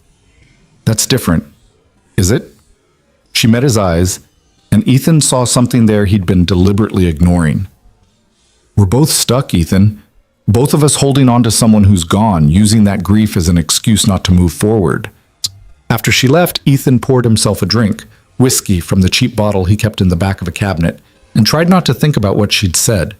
That's different, is it? She met his eyes, and Ethan saw something there he'd been deliberately ignoring. We're both stuck, Ethan. Both of us holding on to someone who's gone, using that grief as an excuse not to move forward. After she left, Ethan poured himself a drink, whiskey from the cheap bottle he kept in the back of a cabinet, and tried not to think about what she'd said.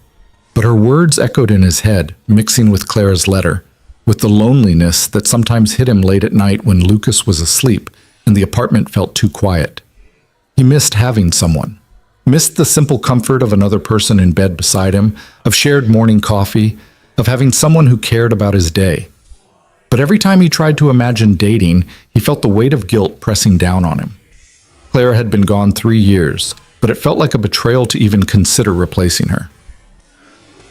But her words echoed in his head, mixing with Clara's letter, with the loneliness that sometimes hit him late at night when Lucas was asleep and the apartment felt too quiet. He missed having someone. Missed the simple comfort of another person in bed beside him, of shared morning coffee, of having someone who cared about his day. But every time he tried to imagine dating, he felt the weight of guilt pressing down on him. Clara had been gone 3 years, but it felt like a betrayal to even consider replacing her.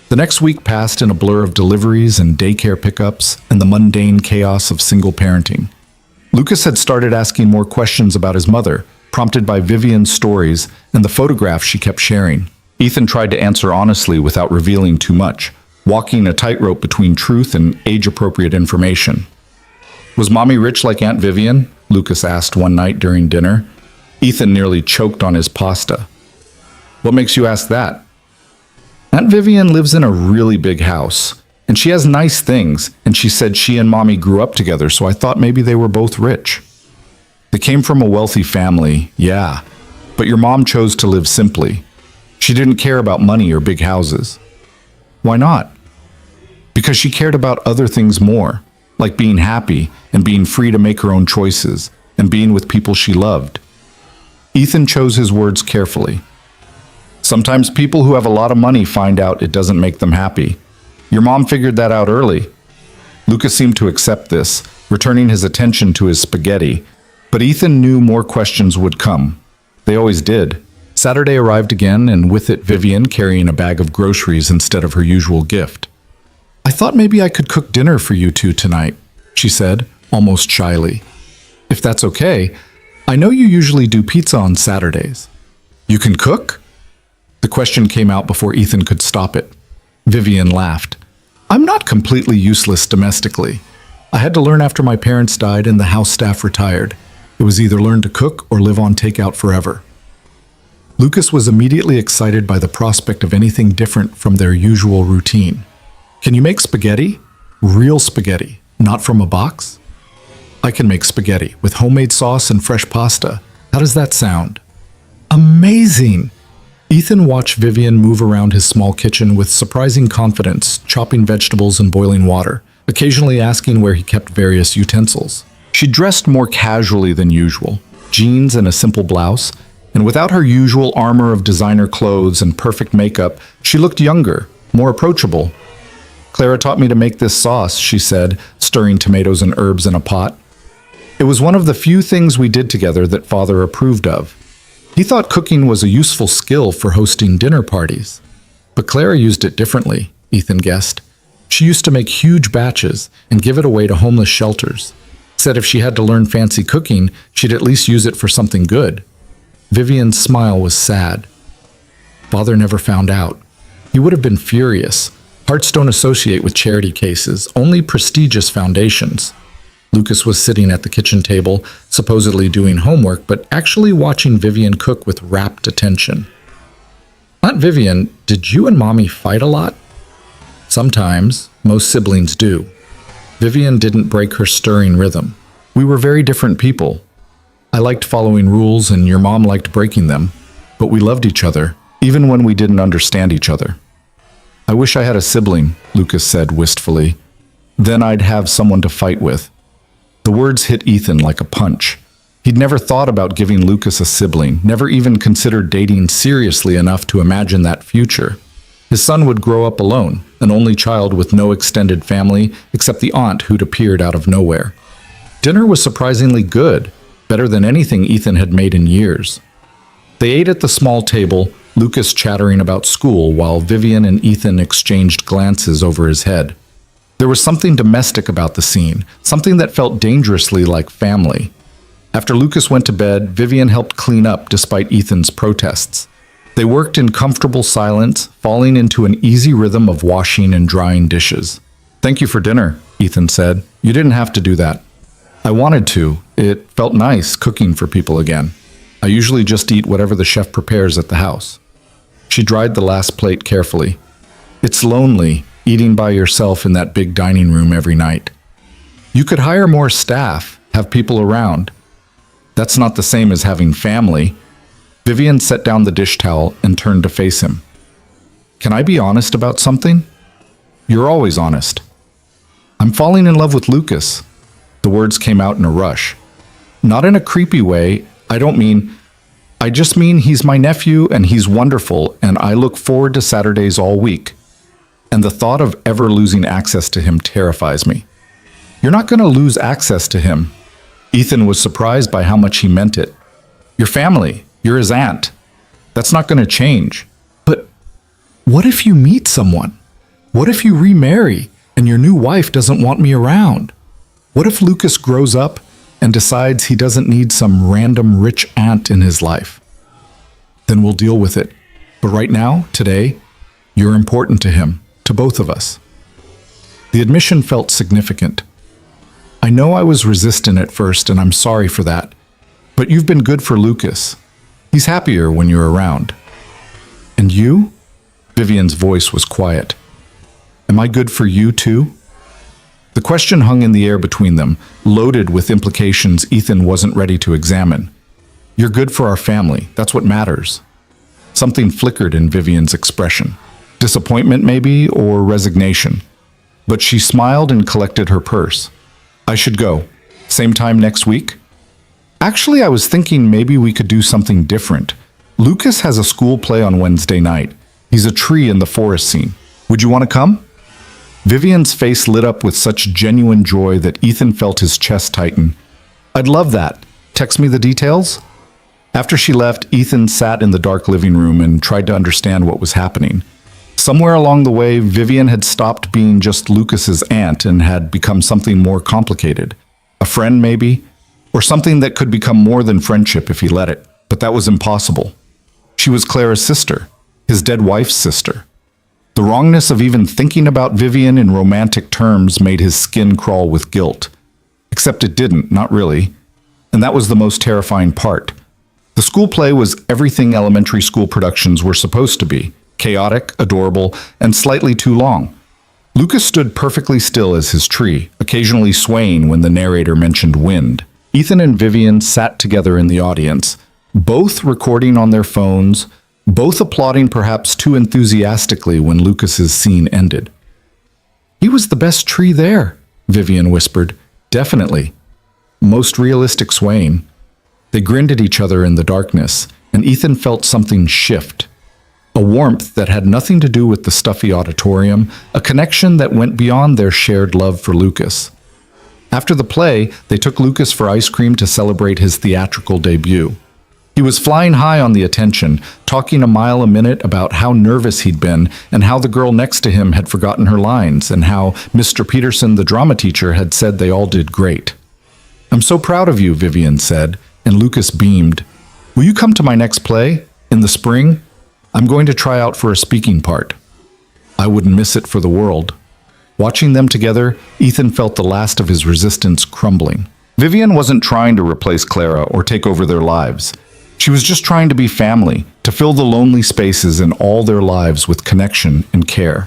The next week passed in a blur of deliveries and daycare pickups and the mundane chaos of single parenting. Lucas had started asking more questions about his mother, prompted by Vivian's stories and the photographs she kept sharing. Ethan tried to answer honestly without revealing too much, walking a tightrope between truth and age-appropriate information. Was Mommy rich like Aunt Vivian? Lucas asked one night during dinner. Ethan nearly choked on his pasta. What makes you ask that? Aunt Vivian lives in a really big house, And she has nice things, and she said she and Mommy grew up together, so I thought maybe they were both rich. They came from a wealthy family, yeah, but your mom chose to live simply. She didn't care about money or big houses. Why not? Because she cared about other things more, like being happy and being free to make her own choices and being with people she loved. Ethan chose his words carefully. Sometimes people who have a lot of money find out it doesn't make them happy. Your mom figured that out early. Lucas seemed to accept this, returning his attention to his spaghetti, but Ethan knew more questions would come. They always did. Saturday arrived again, and with it Vivian carrying a bag of groceries instead of her usual gift. "I thought maybe I could cook dinner for you two tonight," she said, almost shyly. "If that's okay, I know you usually do pizza on Saturdays." "You can cook?" The question came out before Ethan could stop it. Vivian laughed. "I'm not completely useless domestically. I had to learn after my parents died and the house staff retired. It was either learn to cook or live on takeout forever." Lucas was immediately excited by the prospect of anything different from their usual routine. "Can you make spaghetti? Real spaghetti, not from a box?" "I can make spaghetti with homemade sauce and fresh pasta. How does that sound?" "Amazing!" Ethan watched Vivian move around his small kitchen with surprising confidence, chopping vegetables and boiling water, occasionally asking where he kept various utensils. She dressed more casually than usual, jeans and a simple blouse, and without her usual armor of designer clothes and perfect makeup, she looked younger, more approachable. "Clara taught me to make this sauce," she said, stirring tomatoes and herbs in a pot. "It was one of the few things we did together that Father approved of. He thought cooking was a useful skill for hosting dinner parties. But Clara used it differently," Ethan guessed. "She used to make huge batches and give it away to homeless shelters. Said if she had to learn fancy cooking, she'd at least use it for something good." Vivian's smile was sad. Father never found out. He would have been furious. Hearts don't associate with charity cases, only prestigious foundations. Lucas was sitting at the kitchen table, supposedly doing homework, but actually watching Vivian cook with rapt attention. "Aunt Vivian, did you and Mommy fight a lot?" "Sometimes. Most siblings do." Vivian didn't break her stirring rhythm. "We were very different people. I liked following rules and your mom liked breaking them, but we loved each other, even when we didn't understand each other." "I wish I had a sibling," Lucas said wistfully. "Then I'd have someone to fight with." The words hit Ethan like a punch. He'd never thought about giving Lucas a sibling, never even considered dating seriously enough to imagine that future. His son would grow up alone, an only child with no extended family except the aunt who'd appeared out of nowhere. Dinner was surprisingly good, better than anything Ethan had made in years. They ate at the small table, Lucas chattering about school while Vivian and Ethan exchanged glances over his head. There was something domestic about the scene, something that felt dangerously like family. After Lucas went to bed, Vivian helped clean up despite Ethan's protests. They worked in comfortable silence, falling into an easy rhythm of washing and drying dishes. "Thank you for dinner," Ethan said. "You didn't have to do that." "I wanted to. It felt nice cooking for people again. I usually just eat whatever the chef prepares at the house." She dried the last plate carefully. "It's lonely, eating by yourself in that big dining room every night. You could hire more staff, have people around. That's not the same as having family." Vivian set down the dish towel and turned to face him. "Can I be honest about something?" "You're always honest." "I'm falling in love with Lucas." The words came out in a rush. "Not in a creepy way. I just mean he's my nephew and he's wonderful and I look forward to Saturdays all week. And the thought of ever losing access to him terrifies me." "You're not going to lose access to him." Ethan was surprised by how much he meant it. "Your family. You're his aunt. That's not going to change." "But what if you meet someone? What if you remarry and your new wife doesn't want me around? What if Lucas grows up and decides he doesn't need some random rich aunt in his life?" "Then we'll deal with it. But right now, today, you're important to him, to both of us." The admission felt significant. "I know I was resistant at first and I'm sorry for that. But you've been good for Lucas. He's happier when you're around." "And you?" Vivian's voice was quiet. Am I good for you too? The question hung in the air between them, loaded with implications Ethan wasn't ready to examine. You're good for our family. That's what matters. Something flickered in Vivian's expression. Disappointment maybe, or resignation. But she smiled and collected her purse. I should go. Same time next week? Actually, I was thinking maybe we could do something different. Lucas has a school play on Wednesday night. He's a tree in the forest scene. Would you want to come? Vivian's face lit up with such genuine joy that Ethan felt his chest tighten. I'd love that. Text me the details? After she left, Ethan sat in the dark living room and tried to understand what was happening. Somewhere along the way, Vivian had stopped being just Lucas's aunt and had become something more complicated. A friend, maybe? Or something that could become more than friendship if he let it. But that was impossible. She was Clara's sister, his dead wife's sister. The wrongness of even thinking about Vivian in romantic terms made his skin crawl with guilt. Except it didn't, not really. And that was the most terrifying part. The school play was everything elementary school productions were supposed to be. Chaotic, adorable, and slightly too long. Lucas stood perfectly still as his tree, occasionally swaying when the narrator mentioned wind. Ethan and Vivian sat together in the audience, both recording on their phones, both applauding perhaps too enthusiastically when Lucas's scene ended. He was the best tree there, Vivian whispered. Definitely. Most realistic swaying. They grinned at each other in the darkness, and Ethan felt something shift. A warmth that had nothing to do with the stuffy auditorium, a connection that went beyond their shared love for Lucas. After the play, they took Lucas for ice cream to celebrate his theatrical debut. He was flying high on the attention, talking a mile a minute about how nervous he'd been and how the girl next to him had forgotten her lines and how Mr. Peterson, the drama teacher, had said they all did great. I'm so proud of you, Vivian said, and Lucas beamed. Will you come to my next play? In the spring? I'm going to try out for a speaking part. I wouldn't miss it for the world. Watching them together, Ethan felt the last of his resistance crumbling. Vivian wasn't trying to replace Clara or take over their lives. She was just trying to be family, to fill the lonely spaces in all their lives with connection and care.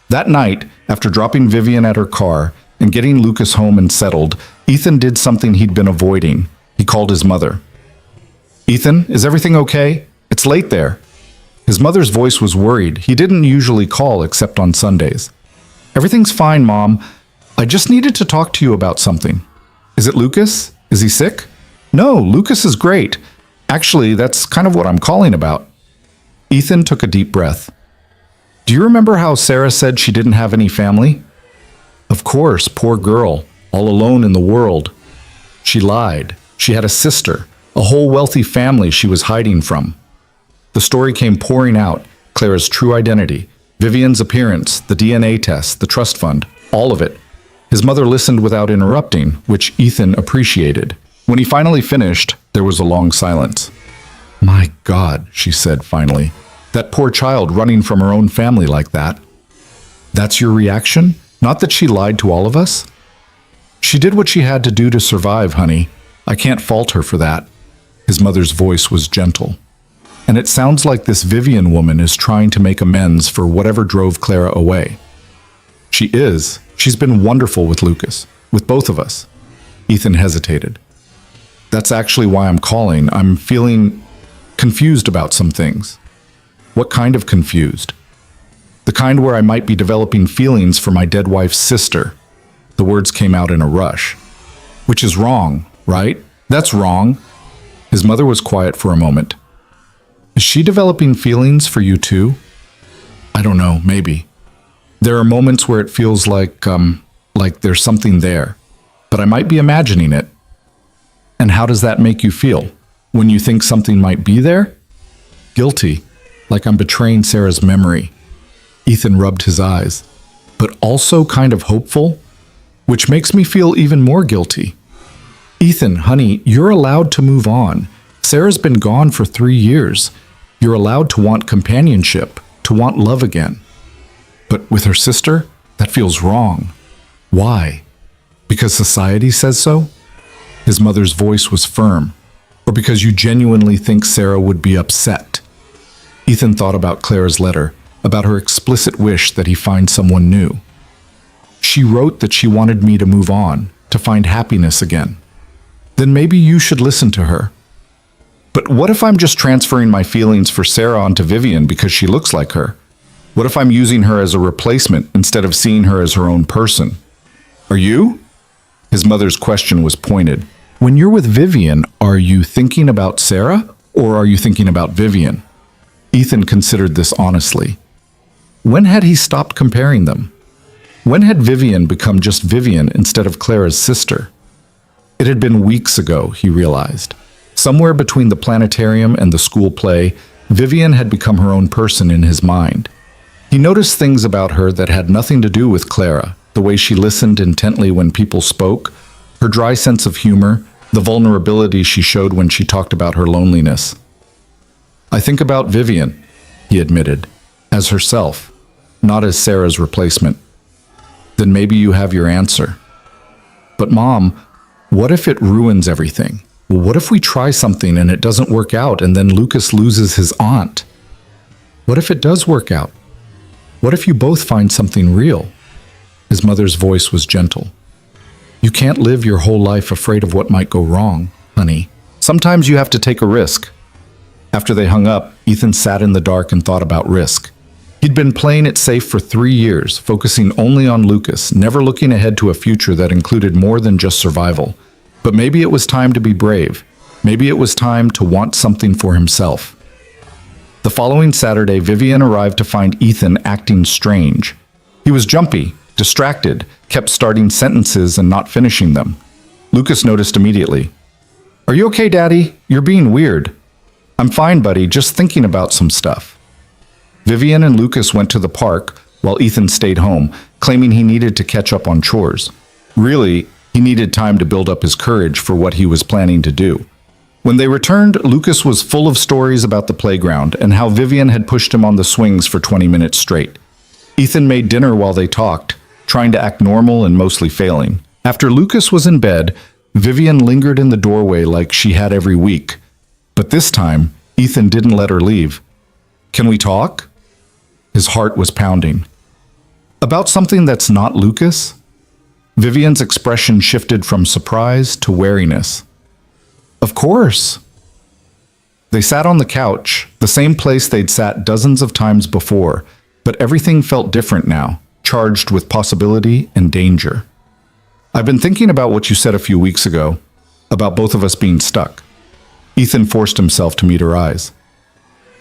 That night, after dropping Vivian at her car and getting Lucas home and settled, Ethan did something he'd been avoiding. He called his mother. Ethan, is everything okay? It's late there. His mother's voice was worried. He didn't usually call except on Sundays. Everything's fine, Mom. I just needed to talk to you about something. Is it Lucas? Is he sick? No, Lucas is great. Actually, that's kind of what I'm calling about. Ethan took a deep breath. Do you remember how Sarah said she didn't have any family? Of course, poor girl, all alone in the world. She lied. She had a sister, a whole wealthy family she was hiding from. The story came pouring out, Clara's true identity, Vivian's appearance, the DNA test, the trust fund, all of it. His mother listened without interrupting, which Ethan appreciated. When he finally finished, there was a long silence. My God, she said finally, that poor child running from her own family like that. That's your reaction? Not that she lied to all of us? She did what she had to do to survive, honey. I can't fault her for that. His mother's voice was gentle. And it sounds like this Vivian woman is trying to make amends for whatever drove Clara away. She is. She's been wonderful with Lucas, with both of us. Ethan hesitated. That's actually why I'm calling. I'm feeling confused about some things. What kind of confused? The kind where I might be developing feelings for my dead wife's sister. The words came out in a rush. Which is wrong, right? That's wrong. His mother was quiet for a moment. Is she developing feelings for you too? I don't know, maybe. There are moments where it feels like there's something there, but I might be imagining it. And how does that make you feel? When you think something might be there? Guilty, like I'm betraying Sarah's memory. Ethan rubbed his eyes. But also kind of hopeful, which makes me feel even more guilty. Ethan, honey, you're allowed to move on. Sarah's been gone for 3 years. You're allowed to want companionship, to want love again. But with her sister, that feels wrong. Why? Because society says so? His mother's voice was firm. Or because you genuinely think Sarah would be upset? Ethan thought about Clara's letter. about her explicit wish that he find someone new. She wrote that she wanted me to move on, to find happiness again. Then maybe you should listen to her. But what if I'm just transferring my feelings for Sarah onto Vivian because she looks like her? What if I'm using her as a replacement instead of seeing her as her own person? Are you? His mother's question was pointed. When you're with Vivian, are you thinking about Sarah or are you thinking about Vivian? Ethan considered this honestly. When had he stopped comparing them? When had Vivian become just Vivian instead of Clara's sister? It had been weeks ago, he realized. Somewhere between the planetarium and the school play, Vivian had become her own person in his mind. He noticed things about her that had nothing to do with Clara, the way she listened intently when people spoke, her dry sense of humor, the vulnerability she showed when she talked about her loneliness. I think about Vivian, he admitted, as herself, not as Sarah's replacement. Then maybe you have your answer. But Mom, what if it ruins everything? Well, what if we try something and it doesn't work out and then Lucas loses his aunt? What if it does work out? What if you both find something real? His mother's voice was gentle. You can't live your whole life afraid of what might go wrong, honey. Sometimes you have to take a risk. After they hung up, Ethan sat in the dark and thought about risk. He'd been playing it safe for 3 years, focusing only on Lucas, never looking ahead to a future that included more than just survival. But maybe it was time to be brave. Maybe it was time to want something for himself. The following Saturday, Vivian arrived to find Ethan acting strange. He was jumpy, distracted, kept starting sentences and not finishing them. Lucas noticed immediately. Are you okay, Daddy? You're being weird. I'm fine, buddy, just thinking about some stuff. Vivian and Lucas went to the park while Ethan stayed home, claiming he needed to catch up on chores. Really, he needed time to build up his courage for what he was planning to do. When they returned, Lucas was full of stories about the playground and how Vivian had pushed him on the swings for 20 minutes straight. Ethan made dinner while they talked, trying to act normal and mostly failing. After Lucas was in bed, Vivian lingered in the doorway like she had every week. But this time, Ethan didn't let her leave. Can we talk? His heart was pounding. About something that's not Lucas? Vivian's expression shifted from surprise to wariness. Of course. They sat on the couch, the same place they'd sat dozens of times before, but everything felt different now, charged with possibility and danger. I've been thinking about what you said a few weeks ago, about both of us being stuck. Ethan forced himself to meet her eyes.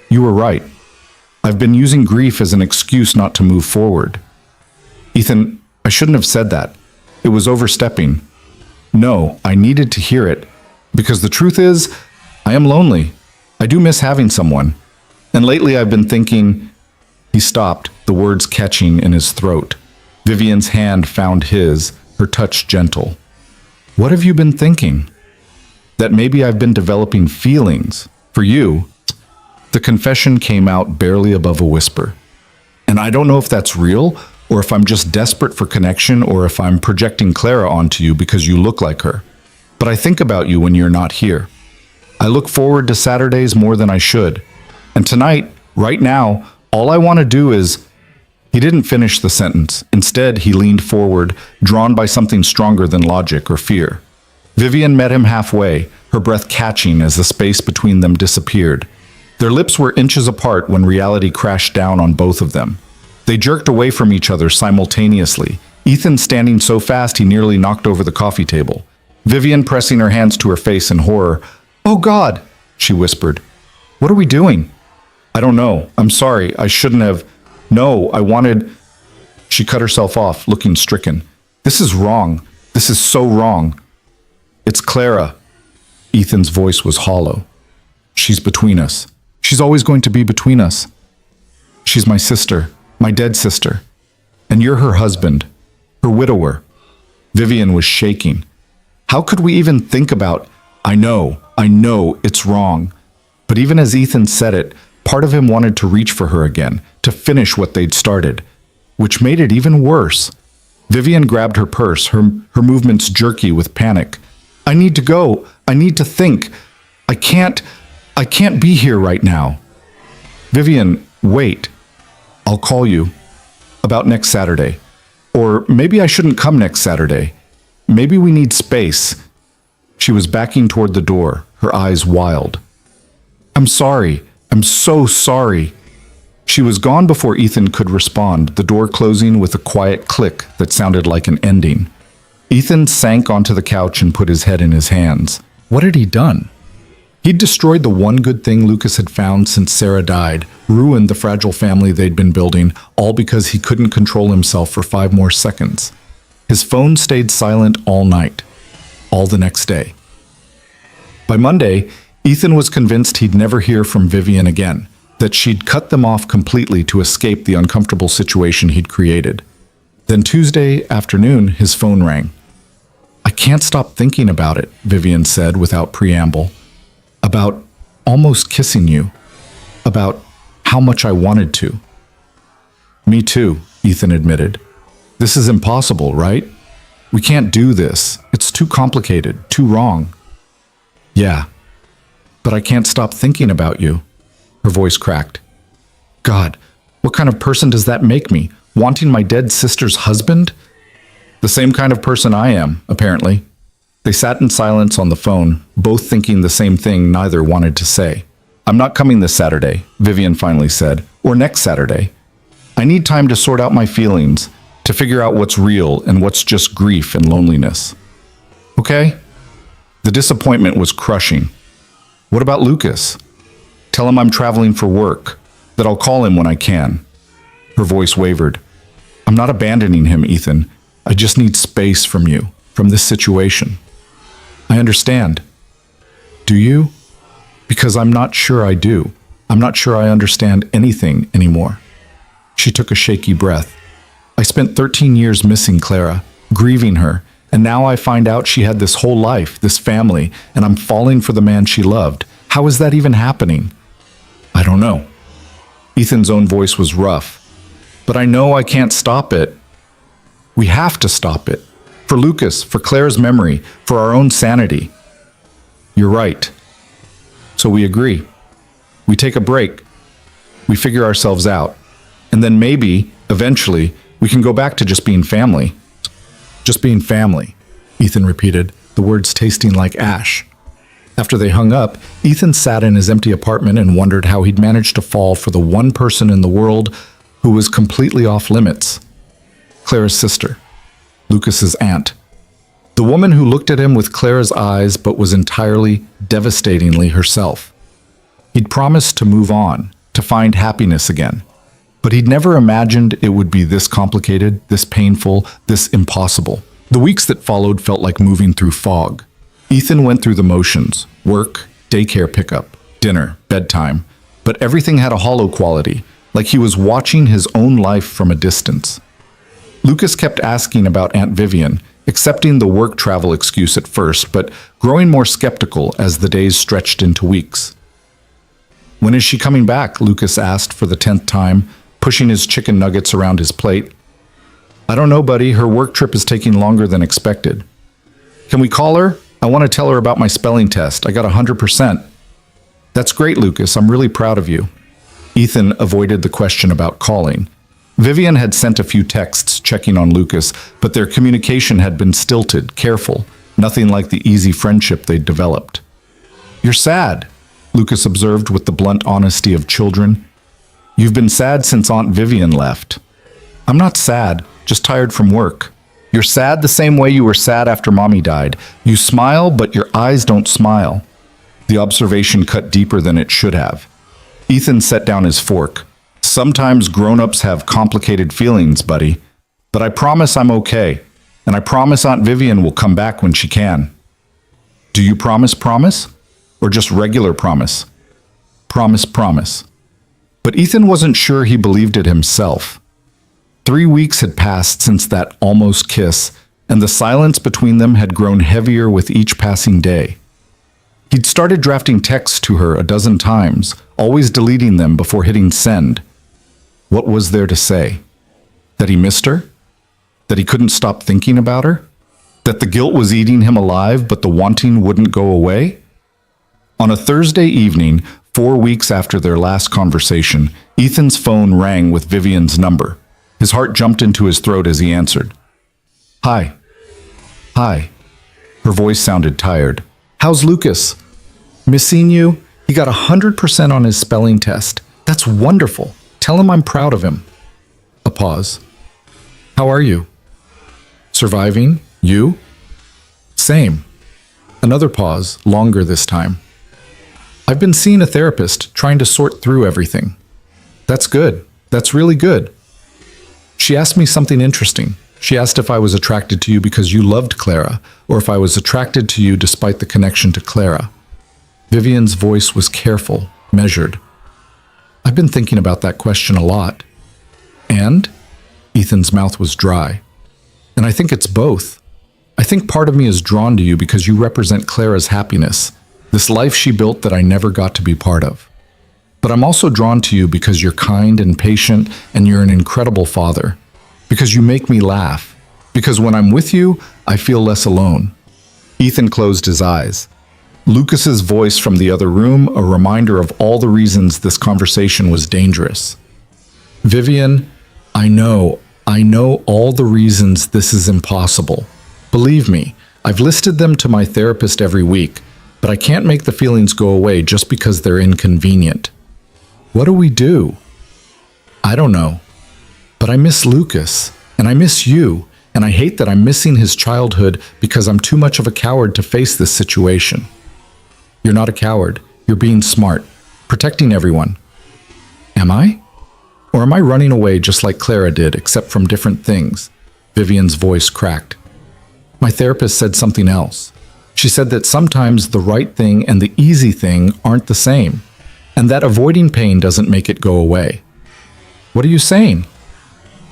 You were right. I've been using grief as an excuse not to move forward. Ethan, I shouldn't have said that. It was overstepping. No, I needed to hear it, because the truth is, I am lonely. I do miss having someone. And lately I've been thinking... He stopped, the words catching in his throat. Vivian's hand found his, her touch gentle. What have you been thinking? That maybe I've been developing feelings for you. The confession came out barely above a whisper. And I don't know if that's real, or if I'm just desperate for connection, or if I'm projecting Clara onto you because you look like her. But I think about you when you're not here. I look forward to Saturdays more than I should. And tonight, right now, all I want to do is... He didn't finish the sentence. Instead, he leaned forward, drawn by something stronger than logic or fear. Vivian met him halfway, her breath catching as the space between them disappeared. Their lips were inches apart when reality crashed down on both of them. They jerked away from each other simultaneously, Ethan standing so fast he nearly knocked over the coffee table. Vivian pressing her hands to her face in horror. Oh God, she whispered. What are we doing? I don't know. I'm sorry. I shouldn't have. No, I wanted... She cut herself off, looking stricken. This is wrong. This is so wrong. It's Clara. Ethan's voice was hollow. She's between us. She's always going to be between us. She's my sister, my dead sister. And you're her husband, her widower. Vivian was shaking. How could we even think about... I know, it's wrong. But even as Ethan said it, part of him wanted to reach for her again, to finish what they'd started, which made it even worse. Vivian grabbed her purse, her movements jerky with panic. I need to go. I need to think. I can't be here right now. Vivian, wait. I'll call you. About next Saturday. Or maybe I shouldn't come next Saturday. Maybe we need space. She was backing toward the door, her eyes wild. I'm sorry. I'm so sorry. She was gone before Ethan could respond, the door closing with a quiet click that sounded like an ending. Ethan sank onto the couch and put his head in his hands. What had he done? He'd destroyed the one good thing Lucas had found since Sarah died, ruined the fragile family they'd been building, all because he couldn't control himself for 5 more seconds. His phone stayed silent all night, all the next day. By Monday, Ethan was convinced he'd never hear from Vivian again, that she'd cut them off completely to escape the uncomfortable situation he'd created. Then Tuesday afternoon, his phone rang. I can't stop thinking about it, Vivian said without preamble. About almost kissing you. About how much I wanted to. Me too, Ethan admitted. This is impossible, right? We can't do this. It's too complicated, too wrong. Yeah, but I can't stop thinking about you. Her voice cracked. God, what kind of person does that make me? Wanting my dead sister's husband? The same kind of person I am, apparently. They sat in silence on the phone, both thinking the same thing neither wanted to say. I'm not coming this Saturday, Vivian finally said, or next Saturday. I need time to sort out my feelings, to figure out what's real and what's just grief and loneliness. Okay? The disappointment was crushing. What about Lucas? Tell him I'm traveling for work, that I'll call him when I can. Her voice wavered. I'm not abandoning him, Ethan. I just need space from you, from this situation. I understand. Do you? Because I'm not sure I do. I'm not sure I understand anything anymore. She took a shaky breath. I spent 13 years missing Clara, grieving her, and now I find out she had this whole life, this family, and I'm falling for the man she loved. How is that even happening? I don't know. Ethan's own voice was rough. But I know I can't stop it. We have to stop it. For Lucas, for Claire's memory, for our own sanity. You're right. So we agree. We take a break. We figure ourselves out. And then maybe, eventually, we can go back to just being family. Just being family, Ethan repeated, the words tasting like ash. After they hung up, Ethan sat in his empty apartment and wondered how he'd managed to fall for the one person in the world who was completely off limits. Clara's sister. Lucas's aunt. The woman who looked at him with Clara's eyes but was entirely, devastatingly herself. He'd promised to move on, to find happiness again. But he'd never imagined it would be this complicated, this painful, this impossible. The weeks that followed felt like moving through fog. Ethan went through the motions, work, daycare pickup, dinner, bedtime, but everything had a hollow quality, like he was watching his own life from a distance. Lucas kept asking about Aunt Vivian, accepting the work travel excuse at first, but growing more skeptical as the days stretched into weeks. When is she coming back? Lucas asked for the 10th time, pushing his chicken nuggets around his plate. I don't know, buddy. Her work trip is taking longer than expected. Can we call her? I want to tell her about my spelling test. I got 100%. That's great, Lucas. I'm really proud of you. Ethan avoided the question about calling. Vivian had sent a few texts checking on Lucas, but their communication had been stilted, careful, nothing like the easy friendship they'd developed. You're sad, Lucas observed with the blunt honesty of children. You've been sad since Aunt Vivian left. I'm not sad, just tired from work. You're sad the same way you were sad after Mommy died. You smile, but your eyes don't smile. The observation cut deeper than it should have. Ethan set down his fork. Sometimes grown-ups have complicated feelings, buddy. But I promise I'm okay. And I promise Aunt Vivian will come back when she can. Do you promise? Or just regular promise? Promise. But Ethan wasn't sure he believed it himself. 3 weeks had passed since that almost kiss, and the silence between them had grown heavier with each passing day. He'd started drafting texts to her a dozen times, always deleting them before hitting send. What was there to say? That he missed her? That he couldn't stop thinking about her? That the guilt was eating him alive, but the wanting wouldn't go away? On a Thursday evening, 4 weeks after their last conversation, Ethan's phone rang with Vivian's number. His heart jumped into his throat as he answered. Hi. Hi. Her voice sounded tired. How's Lucas? Missing you? He got 100% on his spelling test. That's wonderful. Tell him I'm proud of him. A pause. How are you? Surviving? You? Same. Another pause, longer this time. I've been seeing a therapist, trying to sort through everything. That's good. That's really good. She asked me something interesting. She asked if I was attracted to you because you loved Clara, or if I was attracted to you despite the connection to Clara. Vivian's voice was careful, measured. I've been thinking about that question a lot. And? Ethan's mouth was dry. And I think it's both. I think part of me is drawn to you because you represent Clara's happiness, this life she built that I never got to be part of. But I'm also drawn to you because you're kind and patient and you're an incredible father. Because you make me laugh. Because when I'm with you, I feel less alone. Ethan closed his eyes. Lucas's voice from the other room, a reminder of all the reasons this conversation was dangerous. Vivian, I know all the reasons this is impossible. Believe me, I've listed them to my therapist every week, but I can't make the feelings go away just because they're inconvenient. What do we do? I don't know. But I miss Lucas, and I miss you, and I hate that I'm missing his childhood because I'm too much of a coward to face this situation. You're not a coward. You're being smart, protecting everyone. Am I? Or am I running away just like Clara did, except from different things? Vivian's voice cracked. My therapist said something else. She said that sometimes the right thing and the easy thing aren't the same, and that avoiding pain doesn't make it go away. What are you saying?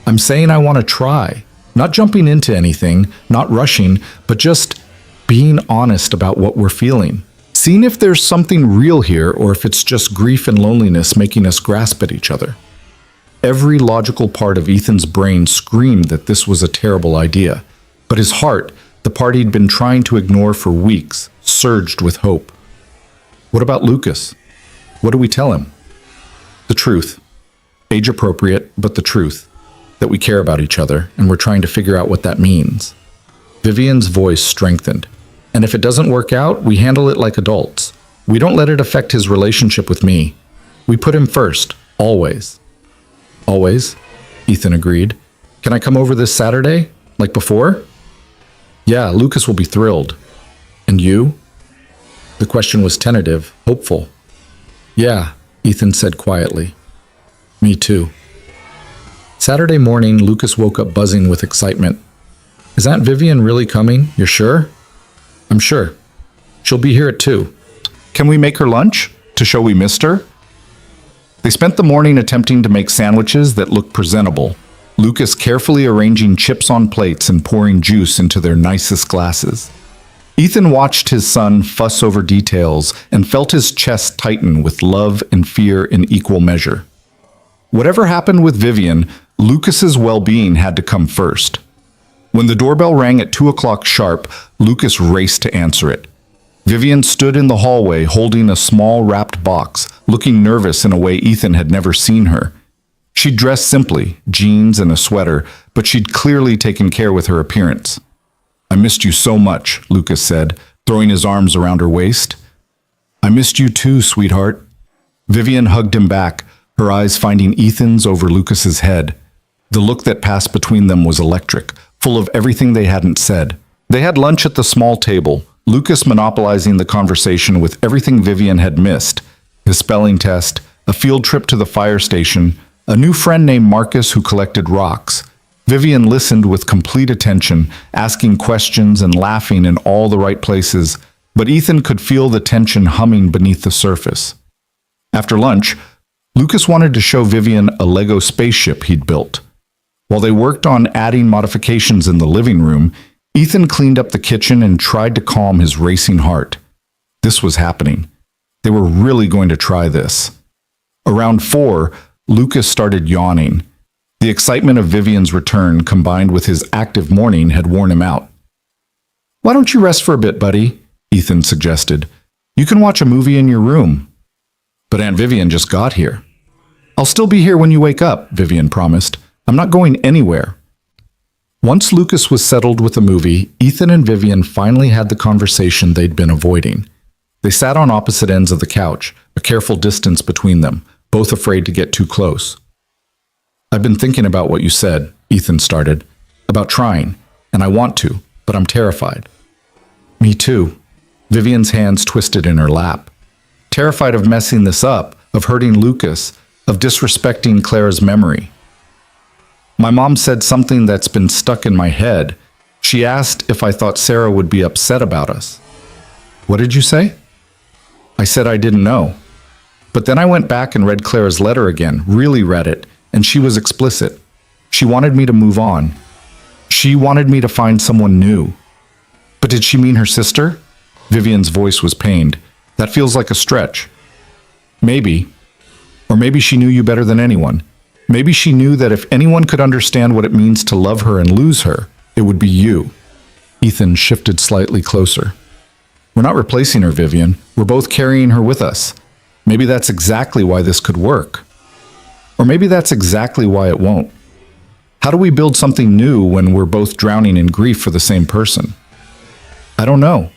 I'm saying I want to try, not jumping into anything, not rushing, but just being honest about what we're feeling. Seeing if there's something real here or if it's just grief and loneliness making us grasp at each other. Every logical part of Ethan's brain screamed that this was a terrible idea, but his heart, the part he'd been trying to ignore for weeks, surged with hope. What about Lucas? What do we tell him? The truth. Age appropriate, but the truth. That we care about each other, and we're trying to figure out what that means. Vivian's voice strengthened. And if it doesn't work out, we handle it like adults. We don't let it affect his relationship with me. We put him first, always. Always? Ethan agreed. Can I come over this Saturday? Like before? Yeah, Lucas will be thrilled. And you? The question was tentative, hopeful. Yeah, Ethan said quietly. Me too. Saturday morning, Lucas woke up buzzing with excitement. Is Aunt Vivian really coming? You're sure? I'm sure. She'll be here at 2. Can we make her lunch to show we missed her? They spent the morning attempting to make sandwiches that looked presentable, Lucas carefully arranging chips on plates and pouring juice into their nicest glasses. Ethan watched his son fuss over details and felt his chest tighten with love and fear in equal measure. Whatever happened with Vivian, Lucas's well-being had to come first. When the doorbell rang at 2 o'clock sharp, Lucas raced to answer it. Vivian stood in the hallway holding a small wrapped box, looking nervous in a way Ethan had never seen her. She'd dressed simply, jeans and a sweater, but she'd clearly taken care with her appearance. I missed you so much, Lucas said, throwing his arms around her waist. I missed you too, sweetheart. Vivian hugged him back, her eyes finding Ethan's over Lucas's head. The look that passed between them was electric, full of everything they hadn't said. They had lunch at the small table, Lucas monopolizing the conversation with everything Vivian had missed. His spelling test, a field trip to the fire station, a new friend named Marcus who collected rocks. Vivian listened with complete attention, asking questions and laughing in all the right places, but Ethan could feel the tension humming beneath the surface. After lunch, Lucas wanted to show Vivian a Lego spaceship he'd built. While they worked on adding modifications in the living room, Ethan cleaned up the kitchen and tried to calm his racing heart. This was happening. They were really going to try this. Around 4, Lucas started yawning. The excitement of Vivian's return combined with his active morning had worn him out. Why don't you rest for a bit, buddy? Ethan suggested. You can watch a movie in your room. But Aunt Vivian just got here. I'll still be here when you wake up, Vivian promised. I'm not going anywhere. Once Lucas was settled with the movie, Ethan and Vivian finally had the conversation they'd been avoiding. They sat on opposite ends of the couch, a careful distance between them, both afraid to get too close. I've been thinking about what you said, Ethan started, about trying, and I want to, but I'm terrified. Me too. Vivian's hands twisted in her lap. Terrified of messing this up, of hurting Lucas, of disrespecting Clara's memory. My mom said something that's been stuck in my head. She asked if I thought Sarah would be upset about us. What did you say? I said I didn't know. But then I went back and read Clara's letter again, really read it, and she was explicit. She wanted me to move on. She wanted me to find someone new. But did she mean her sister? Vivian's voice was pained. That feels like a stretch. Maybe. Or maybe she knew you better than anyone. Maybe she knew that if anyone could understand what it means to love her and lose her, it would be you. Ethan shifted slightly closer. We're not replacing her, Vivian. We're both carrying her with us. Maybe that's exactly why this could work. Or maybe that's exactly why it won't. How do we build something new when we're both drowning in grief for the same person? I don't know,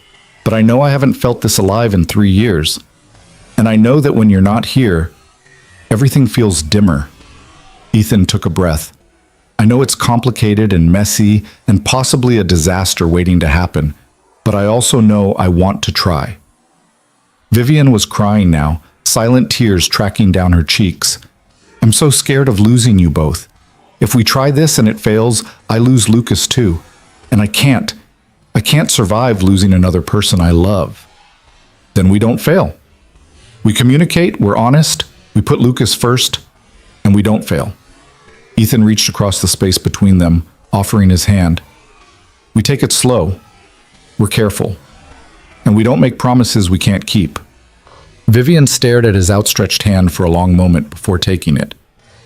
but I know I haven't felt this alive in 3 years. And I know that when you're not here, everything feels dimmer. Ethan took a breath. I know it's complicated and messy and possibly a disaster waiting to happen, but I also know I want to try. Vivian was crying now, silent tears tracking down her cheeks. I'm so scared of losing you both. If we try this and it fails, I lose Lucas too. And I can't survive losing another person I love. Then we don't fail. We communicate, we're honest, we put Lucas first, and we don't fail. Ethan reached across the space between them, offering his hand. We take it slow. We're careful. And we don't make promises we can't keep. Vivian stared at his outstretched hand for a long moment before taking it.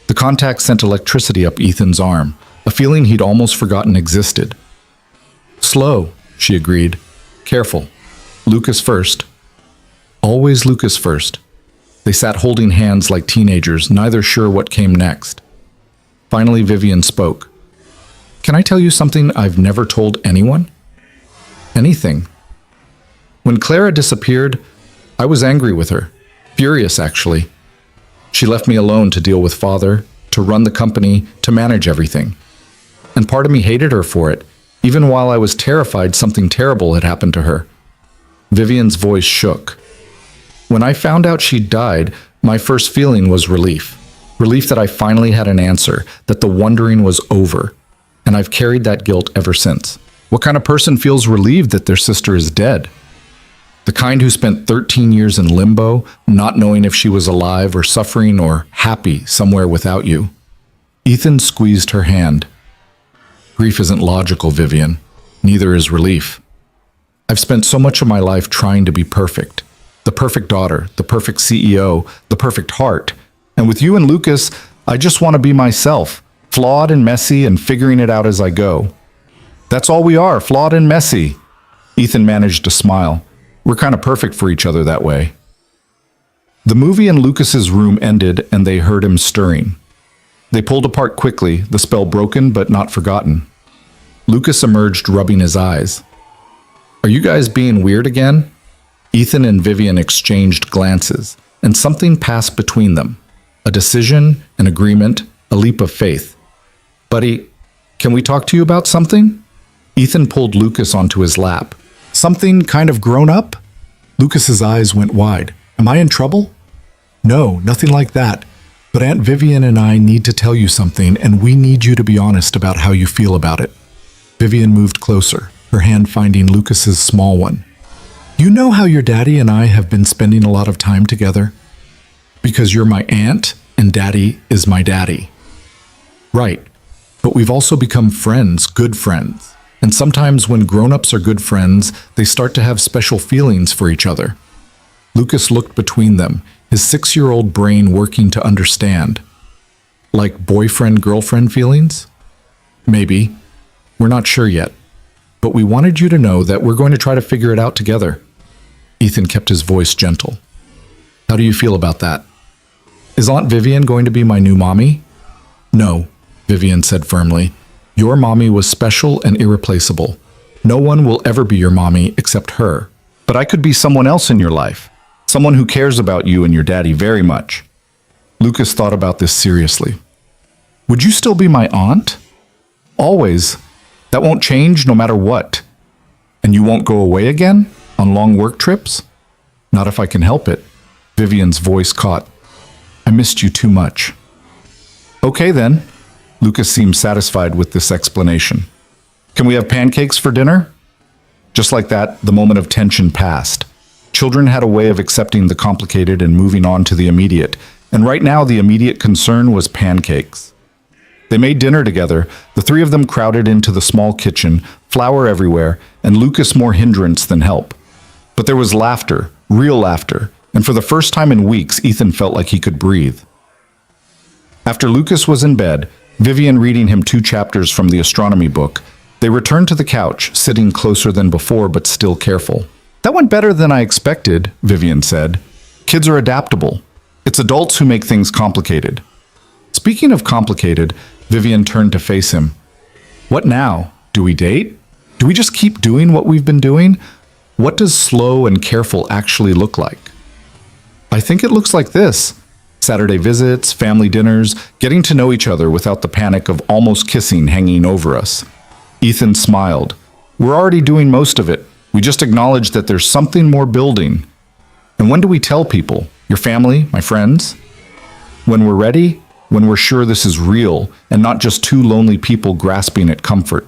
The contact sent electricity up Ethan's arm, a feeling he'd almost forgotten existed. Slow, she agreed. Careful. Lucas first. Always Lucas first. They sat holding hands like teenagers, neither sure what came next. Finally, Vivian spoke. Can I tell you something I've never told anyone? Anything. When Clara disappeared, I was angry with her. Furious, actually. She left me alone to deal with Father, to run the company, to manage everything. And part of me hated her for it, even while I was terrified something terrible had happened to her. Vivian's voice shook. When I found out she'd died, my first feeling was relief. Relief that I finally had an answer, that the wondering was over. And I've carried that guilt ever since. What kind of person feels relieved that their sister is dead? The kind who spent 13 years in limbo, not knowing if she was alive or suffering or happy somewhere without you. Ethan squeezed her hand. Grief isn't logical, Vivian. Neither is relief. I've spent so much of my life trying to be perfect. The perfect daughter, the perfect CEO, the perfect heart. And with you and Lucas, I just want to be myself, flawed and messy and figuring it out as I go. That's all we are, flawed and messy. Ethan managed to smile. We're kind of perfect for each other that way. The movie in Lucas's room ended and they heard him stirring. They pulled apart quickly, the spell broken but not forgotten. Lucas emerged, rubbing his eyes. Are you guys being weird again? Ethan and Vivian exchanged glances, and something passed between them. A decision, an agreement, a leap of faith. Buddy, can we talk to you about something? Ethan pulled Lucas onto his lap. Something kind of grown up? Lucas's eyes went wide. Am I in trouble? No, nothing like that. But Aunt Vivian and I need to tell you something, and we need you to be honest about how you feel about it. Vivian moved closer, her hand finding Lucas's small one. You know how your daddy and I have been spending a lot of time together? Because you're my aunt, and daddy is my daddy. Right, but we've also become friends, good friends. And sometimes when grown-ups are good friends, they start to have special feelings for each other. Lucas looked between them, his 6-year-old brain working to understand. Like boyfriend-girlfriend feelings? Maybe. We're not sure yet. But we wanted you to know that we're going to try to figure it out together. Ethan kept his voice gentle. How do you feel about that? Is Aunt Vivian going to be my new mommy? No, Vivian said firmly. Your mommy was special and irreplaceable. No one will ever be your mommy except her. But I could be someone else in your life. Someone who cares about you and your daddy very much. Lucas thought about this seriously. Would you still be my aunt? Always. That won't change no matter what. And you won't go away again? On long work trips? Not if I can help it. Vivian's voice caught. I missed you too much. Okay then. Lucas seemed satisfied with this explanation. Can we have pancakes for dinner? Just like that, the moment of tension passed. Children had a way of accepting the complicated and moving on to the immediate, and right now the immediate concern was pancakes. They made dinner together, the three of them crowded into the small kitchen, flour everywhere, and Lucas more hindrance than help. But there was laughter, real laughter, and for the first time in weeks, Ethan felt like he could breathe. After Lucas was in bed, Vivian reading him 2 chapters from the astronomy book, they returned to the couch, sitting closer than before but still careful. That went better than I expected, Vivian said. Kids are adaptable. It's adults who make things complicated. Speaking of complicated, Vivian turned to face him. What now? Do we date? Do we just keep doing what we've been doing? What does slow and careful actually look like? I think it looks like this. Saturday visits, family dinners, getting to know each other without the panic of almost kissing hanging over us. Ethan smiled. We're already doing most of it. We just acknowledge that there's something more building. And when do we tell people? Your family, my friends? When we're ready? When we're sure this is real and not just 2 lonely people grasping at comfort.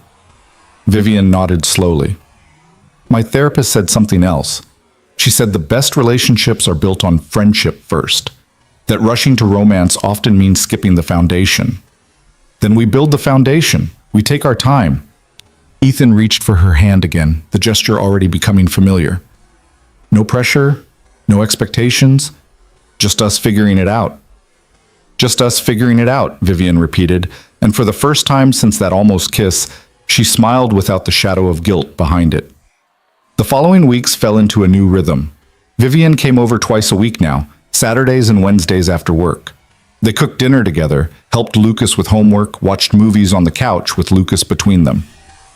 Vivian nodded slowly. My therapist said something else. She said the best relationships are built on friendship first. That rushing to romance often means skipping the foundation. Then we build the foundation. We take our time. Ethan reached for her hand again, the gesture already becoming familiar. No pressure, no expectations, just us figuring it out. Just us figuring it out, Vivian repeated, and for the first time since that almost kiss, she smiled without the shadow of guilt behind it. The following weeks fell into a new rhythm. Vivian came over twice a week now, Saturdays and Wednesdays after work. They cooked dinner together, helped Lucas with homework, watched movies on the couch with Lucas between them.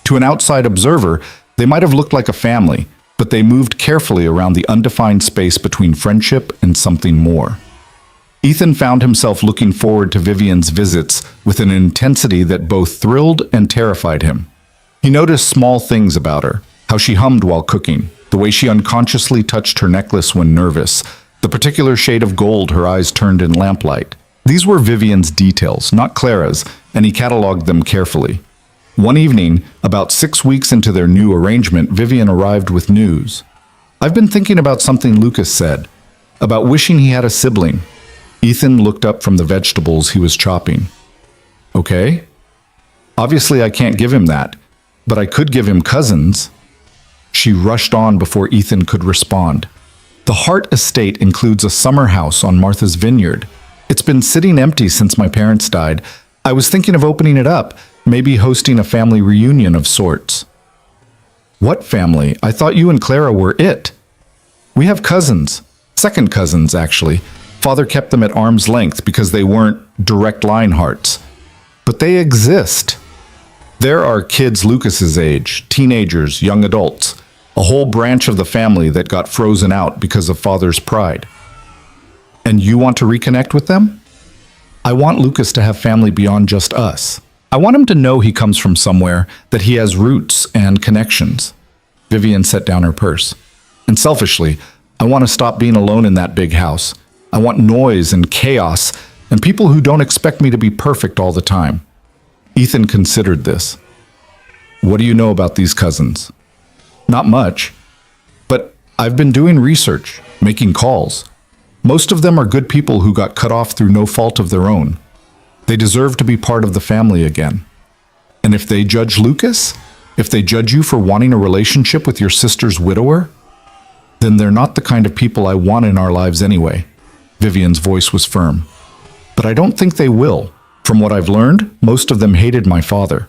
To an outside observer, they might have looked like a family, but they moved carefully around the undefined space between friendship and something more. Ethan found himself looking forward to Vivian's visits with an intensity that both thrilled and terrified him. He noticed small things about her, how she hummed while cooking, the way she unconsciously touched her necklace when nervous, the particular shade of gold her eyes turned in lamplight. These were Vivian's details, not Clara's, and he catalogued them carefully. One evening, about 6 weeks into their new arrangement, Vivian arrived with news. I've been thinking about something Lucas said, about wishing he had a sibling. Ethan looked up from the vegetables he was chopping. Okay. Obviously, I can't give him that, but I could give him cousins. She rushed on before Ethan could respond. The Hart estate includes a summer house on Martha's Vineyard. It's been sitting empty since my parents died. I was thinking of opening it up, maybe hosting a family reunion of sorts. What family? I thought you and Clara were it. We have cousins. Second cousins, actually. Father kept them at arm's length because they weren't direct line Harts. But they exist. There are kids Lucas's age, teenagers, young adults, a whole branch of the family that got frozen out because of Father's pride. And you want to reconnect with them? I want Lucas to have family beyond just us. I want him to know he comes from somewhere, that he has roots and connections. Vivian set down her purse. And selfishly, I want to stop being alone in that big house. I want noise and chaos and people who don't expect me to be perfect all the time. Ethan considered this. What do you know about these cousins? Not much, but I've been doing research, making calls. Most of them are good people who got cut off through no fault of their own. They deserve to be part of the family again. And if they judge Lucas, if they judge you for wanting a relationship with your sister's widower, then they're not the kind of people I want in our lives anyway. Vivian's voice was firm. But I don't think they will. From what I've learned, most of them hated my father.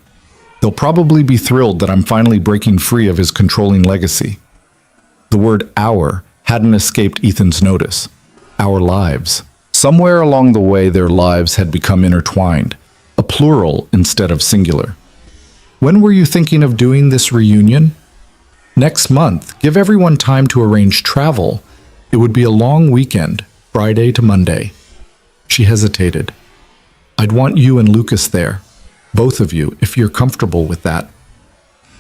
They'll probably be thrilled that I'm finally breaking free of his controlling legacy. The word "our" hadn't escaped Ethan's notice. our lives. Somewhere along the way, their lives had become intertwined, a plural instead of singular. When were you thinking of doing this reunion? Next month. Give everyone time to arrange travel. It would be a long weekend, Friday to Monday. She hesitated. I'd want you and Lucas there. Both of you, if you're comfortable with that.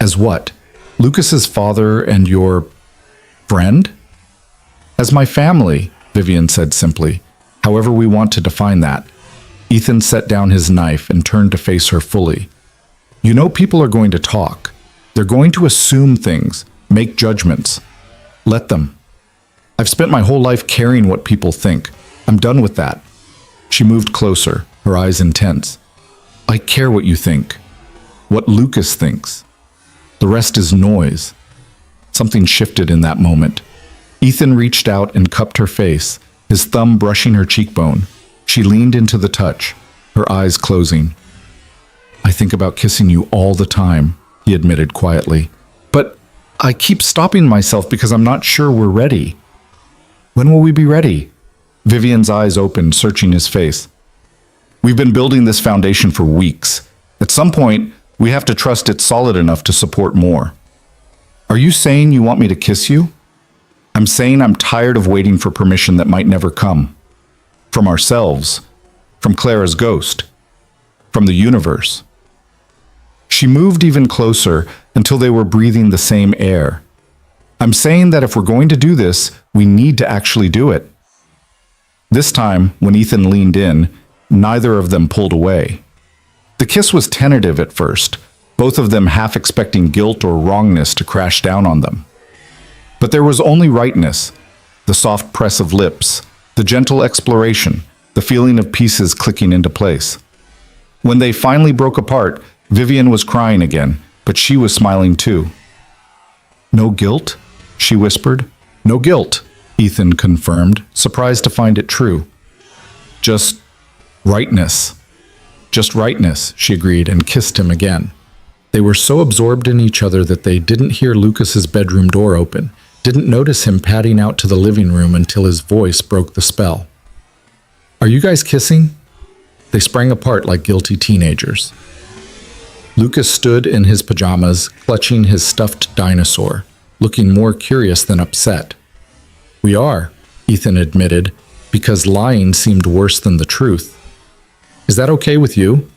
As what? Lucas's father and your friend? As my family, Vivian said simply. However we want to define that. Ethan set down his knife and turned to face her fully. You know people are going to talk. They're going to assume things, make judgments. Let them. I've spent my whole life caring what people think. I'm done with that. She moved closer, her eyes intense. I care what you think. What Lucas thinks. The rest is noise. Something shifted in that moment. Ethan reached out and cupped her face, his thumb brushing her cheekbone. She leaned into the touch, her eyes closing. I think about kissing you all the time, he admitted quietly. But I keep stopping myself because I'm not sure we're ready. When will we be ready? Vivian's eyes opened, searching his face. We've been building this foundation for weeks. At some point, we have to trust it's solid enough to support more. Are you saying you want me to kiss you? I'm saying I'm tired of waiting for permission that might never come. From ourselves, from Clara's ghost, from the universe. She moved even closer until they were breathing the same air. I'm saying that if we're going to do this, we need to actually do it. This time, when Ethan leaned in, neither of them pulled away. The kiss was tentative at first, both of them half expecting guilt or wrongness to crash down on them. But there was only rightness, the soft press of lips, the gentle exploration, the feeling of pieces clicking into place. When they finally broke apart, Vivian was crying again, but she was smiling too. No guilt? She whispered. No guilt, Ethan confirmed, surprised to find it true. Just rightness. Just rightness, she agreed and kissed him again. They were so absorbed in each other that they didn't hear Lucas's bedroom door open, didn't notice him padding out to the living room until his voice broke the spell. Are you guys kissing? They sprang apart like guilty teenagers. Lucas stood in his pajamas, clutching his stuffed dinosaur, looking more curious than upset. We are, Ethan admitted, because lying seemed worse than the truth. Is that okay with you?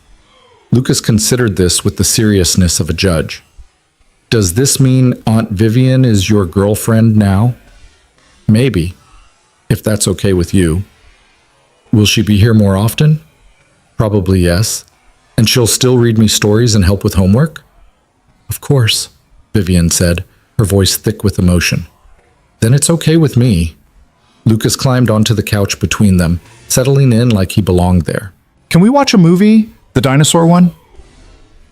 Lucas considered this with the seriousness of a judge. Does this mean Aunt Vivian is your girlfriend now? Maybe, if that's okay with you. Will she be here more often? Probably yes. And she'll still read me stories and help with homework? Of course, Vivian said, her voice thick with emotion. Then it's okay with me. Lucas climbed onto the couch between them, settling in like he belonged there. Can we watch a movie? The dinosaur one?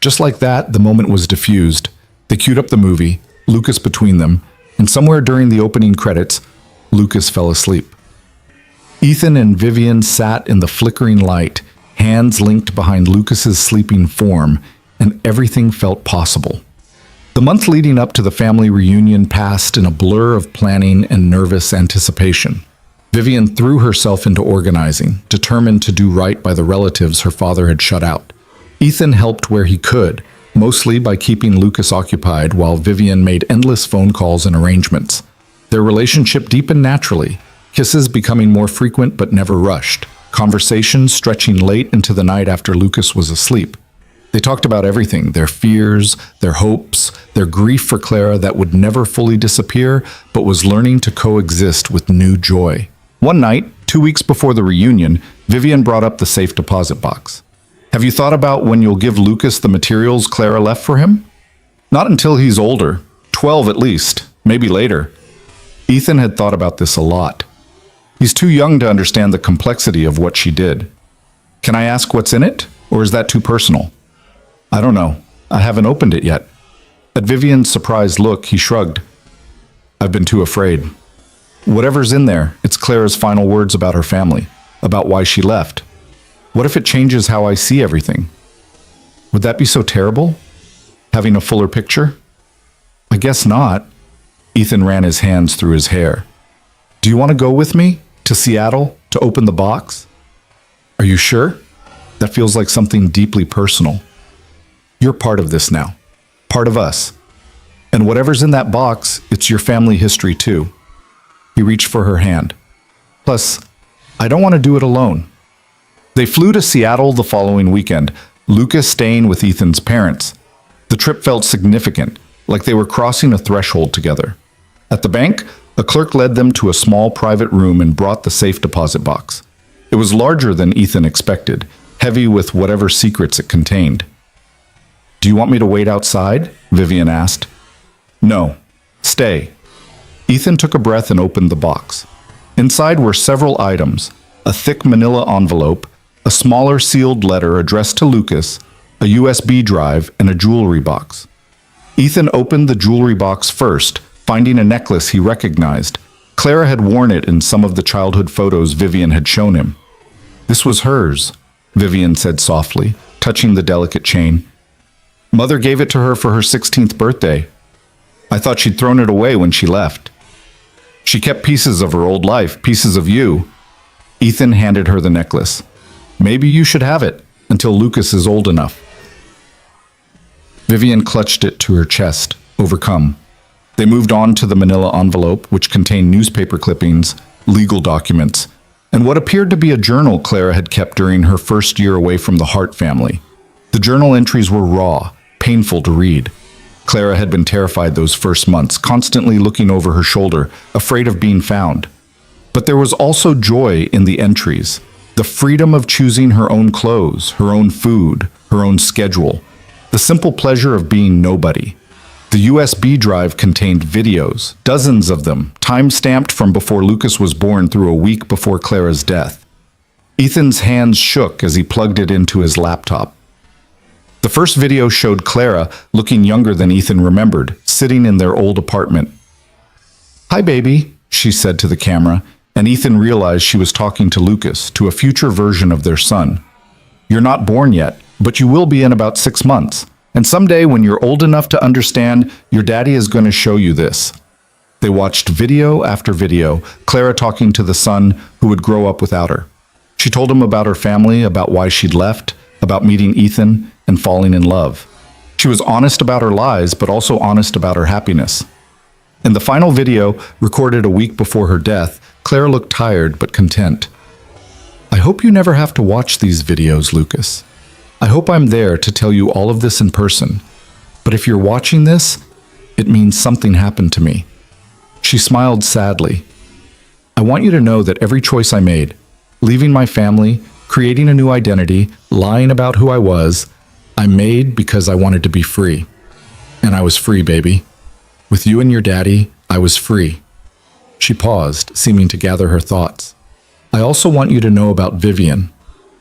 Just like that, the moment was diffused. They queued up the movie, Lucas between them, and somewhere during the opening credits, Lucas fell asleep. Ethan and Vivian sat in the flickering light, hands linked behind Lucas's sleeping form, and everything felt possible. The month leading up to the family reunion passed in a blur of planning and nervous anticipation. Vivian threw herself into organizing, determined to do right by the relatives her father had shut out. Ethan helped where he could, mostly by keeping Lucas occupied while Vivian made endless phone calls and arrangements. Their relationship deepened naturally, kisses becoming more frequent but never rushed, conversations stretching late into the night after Lucas was asleep. They talked about everything, their fears, their hopes, their grief for Clara that would never fully disappear but was learning to coexist with new joy. One night, 2 weeks before the reunion, Vivian brought up the safe deposit box. Have you thought about when you'll give Lucas the materials Clara left for him? Not until he's older, 12 at least, maybe later. Ethan had thought about this a lot. He's too young to understand the complexity of what she did. Can I ask what's in it, or is that too personal? I don't know. I haven't opened it yet. At Vivian's surprised look, he shrugged. I've been too afraid. Whatever's in there, it's Clara's final words about her family, about why she left. What if it changes how I see everything? Would that be so terrible? Having a fuller picture? I guess not. Ethan ran his hands through his hair. Do you want to go with me? To Seattle to open the box? Are you sure? That feels like something deeply personal. You're part of this now. Part of us. And whatever's in that box, it's your family history too. He reached for her hand. Plus, I don't want to do it alone. They flew to Seattle the following weekend, Lucas staying with Ethan's parents. The trip felt significant, like they were crossing a threshold together. At the bank, a clerk led them to a small private room and brought the safe deposit box. It was larger than Ethan expected, heavy with whatever secrets it contained. Do you want me to wait outside? Vivian asked. No, stay. Ethan took a breath and opened the box. Inside were several items, a thick manila envelope, a smaller sealed letter addressed to Lucas, a USB drive, and a jewelry box. Ethan opened the jewelry box first, finding a necklace he recognized. Clara had worn it in some of the childhood photos Vivian had shown him. This was hers, Vivian said softly, touching the delicate chain. Mother gave it to her for her 16th birthday. I thought she'd thrown it away when she left. She kept pieces of her old life, pieces of you. Ethan handed her the necklace. Maybe you should have it until Lucas is old enough. Vivian clutched it to her chest, overcome. They moved on to the manila envelope, which contained newspaper clippings, legal documents, and what appeared to be a journal Clara had kept during her first year away from the Hart family. The journal entries were raw, painful to read. Clara had been terrified those first months, constantly looking over her shoulder, afraid of being found. But there was also joy in the entries, the freedom of choosing her own clothes, her own food, her own schedule, the simple pleasure of being nobody. The USB drive contained videos, dozens of them, time-stamped from before Lucas was born through a week before Clara's death. Ethan's hands shook as he plugged it into his laptop. The first video showed Clara, looking younger than Ethan remembered, sitting in their old apartment. "Hi, baby," she said to the camera, and Ethan realized she was talking to Lucas, to a future version of their son. "You're not born yet, but you will be in about 6 months. And someday, when you're old enough to understand, your daddy is going to show you this." They watched video after video, Clara talking to the son who would grow up without her. She told him about her family, about why she'd left, about meeting Ethan, and falling in love. She was honest about her lies, but also honest about her happiness. In the final video, recorded a week before her death, Clara looked tired but content. "I hope you never have to watch these videos, Lucas. I hope I'm there to tell you all of this in person. But if you're watching this, it means something happened to me." She smiled sadly. "I want you to know that every choice I made, leaving my family, creating a new identity, lying about who I was, I made because I wanted to be free. And I was free, baby. With you and your daddy, I was free." She paused, seeming to gather her thoughts. "I also want you to know about Vivian,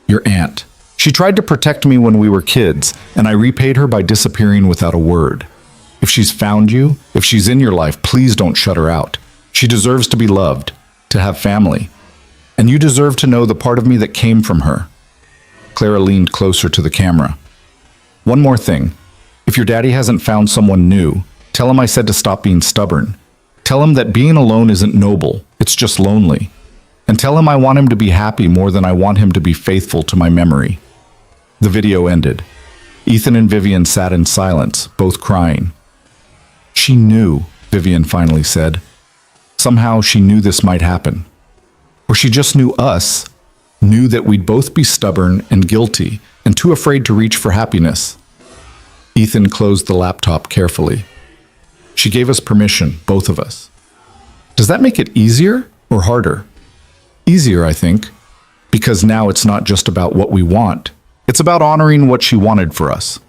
your aunt. She tried to protect me when we were kids, and I repaid her by disappearing without a word. If she's found you, if she's in your life, please don't shut her out. She deserves to be loved, to have family. And you deserve to know the part of me that came from her." Clara leaned closer to the camera. "One more thing. If your daddy hasn't found someone new, tell him I said to stop being stubborn. Tell him that being alone isn't noble, it's just lonely. And tell him I want him to be happy more than I want him to be faithful to my memory." The video ended. Ethan and Vivian sat in silence, both crying. "She knew," Vivian finally said. "Somehow she knew this might happen. Or she just knew us, knew that we'd both be stubborn and guilty and too afraid to reach for happiness." Ethan closed the laptop carefully. "She gave us permission, both of us. Does that make it easier or harder?" "Easier, I think, because now it's not just about what we want. It's about honoring what she wanted for us."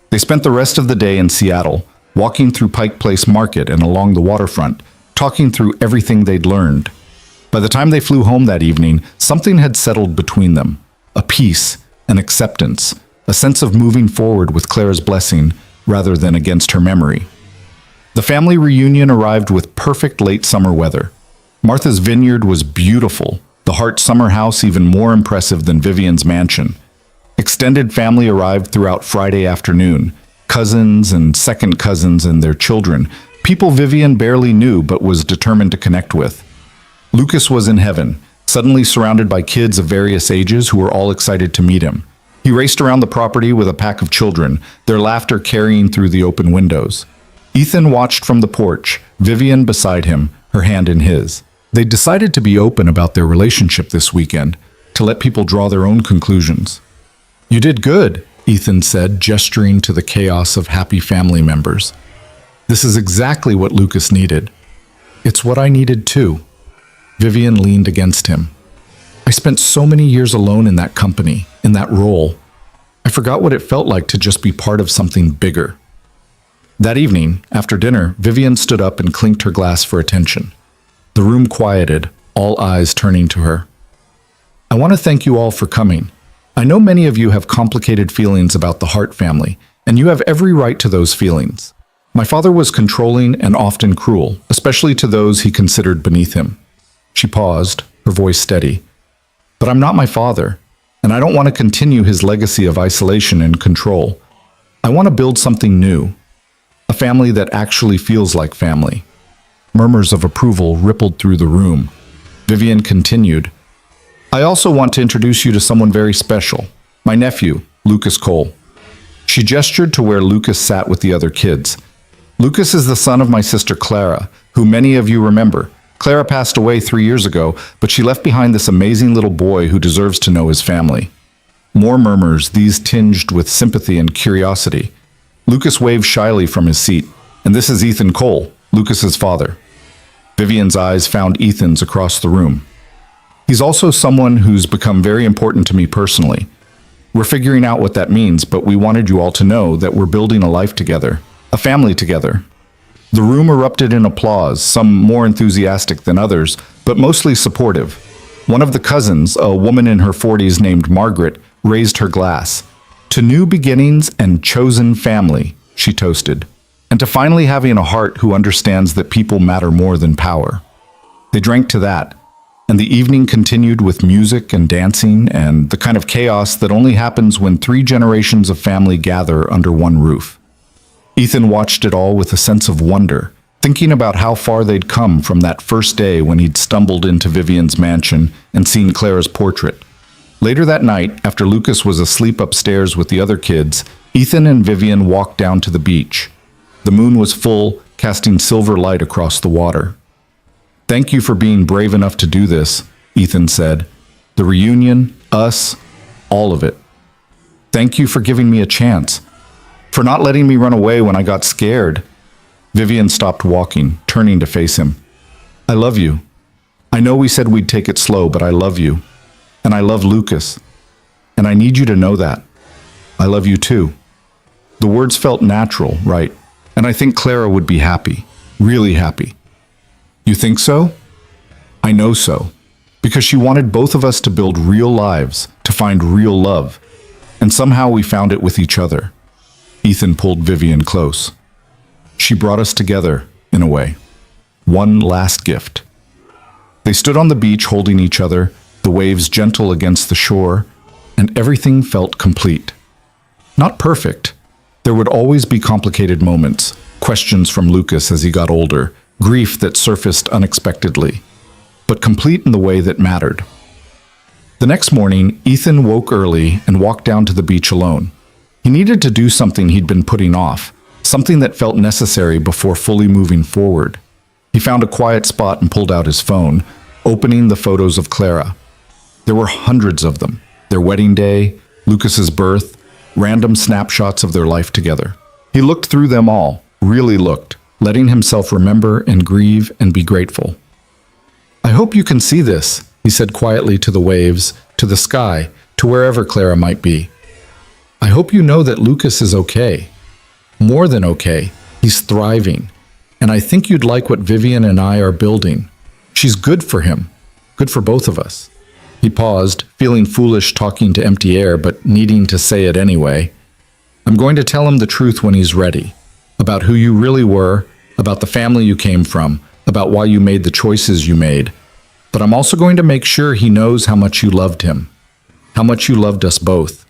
They spent the rest of the day in Seattle, walking through Pike Place Market and along the waterfront, talking through everything they'd learned. By the time they flew home that evening, something had settled between them. A peace, an acceptance, a sense of moving forward with Clara's blessing rather than against her memory. The family reunion arrived with perfect late summer weather. Martha's vineyard was beautiful, the Hart summer house even more impressive than Vivian's mansion. Extended family arrived throughout Friday afternoon, cousins and second cousins and their children, people Vivian barely knew but was determined to connect with. Lucas was in heaven, suddenly surrounded by kids of various ages who were all excited to meet him. He raced around the property with a pack of children, their laughter carrying through the open windows. Ethan watched from the porch, Vivian beside him, her hand in his. They decided to be open about their relationship this weekend, to let people draw their own conclusions. "You did good," Ethan said, gesturing to the chaos of happy family members. "This is exactly what Lucas needed. It's what I needed too." Vivian leaned against him. "I spent so many years alone in that company, in that role. I forgot what it felt like to just be part of something bigger." That evening, after dinner, Vivian stood up and clinked her glass for attention. The room quieted, all eyes turning to her. "I want to thank you all for coming. I know many of you have complicated feelings about the Hart family, and you have every right to those feelings. My father was controlling and often cruel, especially to those he considered beneath him." She paused, her voice steady. "But I'm not my father, and I don't want to continue his legacy of isolation and control. I want to build something new, a family that actually feels like family." Murmurs of approval rippled through the room. Vivian continued, "I also want to introduce you to someone very special, my nephew, Lucas Cole." She gestured to where Lucas sat with the other kids. "Lucas is the son of my sister Clara, who many of you remember. Clara passed away 3 years ago, but she left behind this amazing little boy who deserves to know his family." More murmurs, these tinged with sympathy and curiosity. Lucas waved shyly from his seat. "And this is Ethan Cole, Lucas's father." Vivian's eyes found Ethan's across the room. "He's also someone who's become very important to me personally. We're figuring out what that means, but we wanted you all to know that we're building a life together, a family together." The room erupted in applause, some more enthusiastic than others, but mostly supportive. One of the cousins, a woman in her 40s named Margaret, raised her glass. "To new beginnings and chosen family," she toasted, "and to finally having a heart who understands that people matter more than power." They drank to that, and the evening continued with music and dancing and the kind of chaos that only happens when 3 generations of family gather under one roof. Ethan watched it all with a sense of wonder, thinking about how far they'd come from that first day when he'd stumbled into Vivian's mansion and seen Clara's portrait. Later that night, after Lucas was asleep upstairs with the other kids, Ethan and Vivian walked down to the beach. The moon was full, casting silver light across the water. "Thank you for being brave enough to do this," Ethan said. "The reunion, us, all of it. Thank you for giving me a chance, for not letting me run away when I got scared." Vivian stopped walking, turning to face him. "I love you. I know we said we'd take it slow, but I love you. And I love Lucas. And I need you to know that. I love you too." The words felt natural, right? And I think Clara would be happy, really happy. "You think so?" "I know so. Because she wanted both of us to build real lives, to find real love. And somehow we found it with each other." Ethan pulled Vivian close. "She brought us together, in a way. One last gift." They stood on the beach holding each other, the waves gentle against the shore, and everything felt complete. Not perfect. There would always be complicated moments, questions from Lucas as he got older, grief that surfaced unexpectedly, but complete in the way that mattered. The next morning, Ethan woke early and walked down to the beach alone. He needed to do something he'd been putting off, something that felt necessary before fully moving forward. He found a quiet spot and pulled out his phone, opening the photos of Clara. There were hundreds of them. Their wedding day, Lucas's birth, random snapshots of their life together. He looked through them all, really looked, letting himself remember and grieve and be grateful. "I hope you can see this," he said quietly to the waves, to the sky, to wherever Clara might be. "I hope you know that Lucas is okay. More than okay. He's thriving. And I think you'd like what Vivian and I are building. She's good for him. Good for both of us." He paused, feeling foolish talking to empty air, but needing to say it anyway. "I'm going to tell him the truth when he's ready. About who you really were, about the family you came from, about why you made the choices you made. But I'm also going to make sure he knows how much you loved him. How much you loved us both."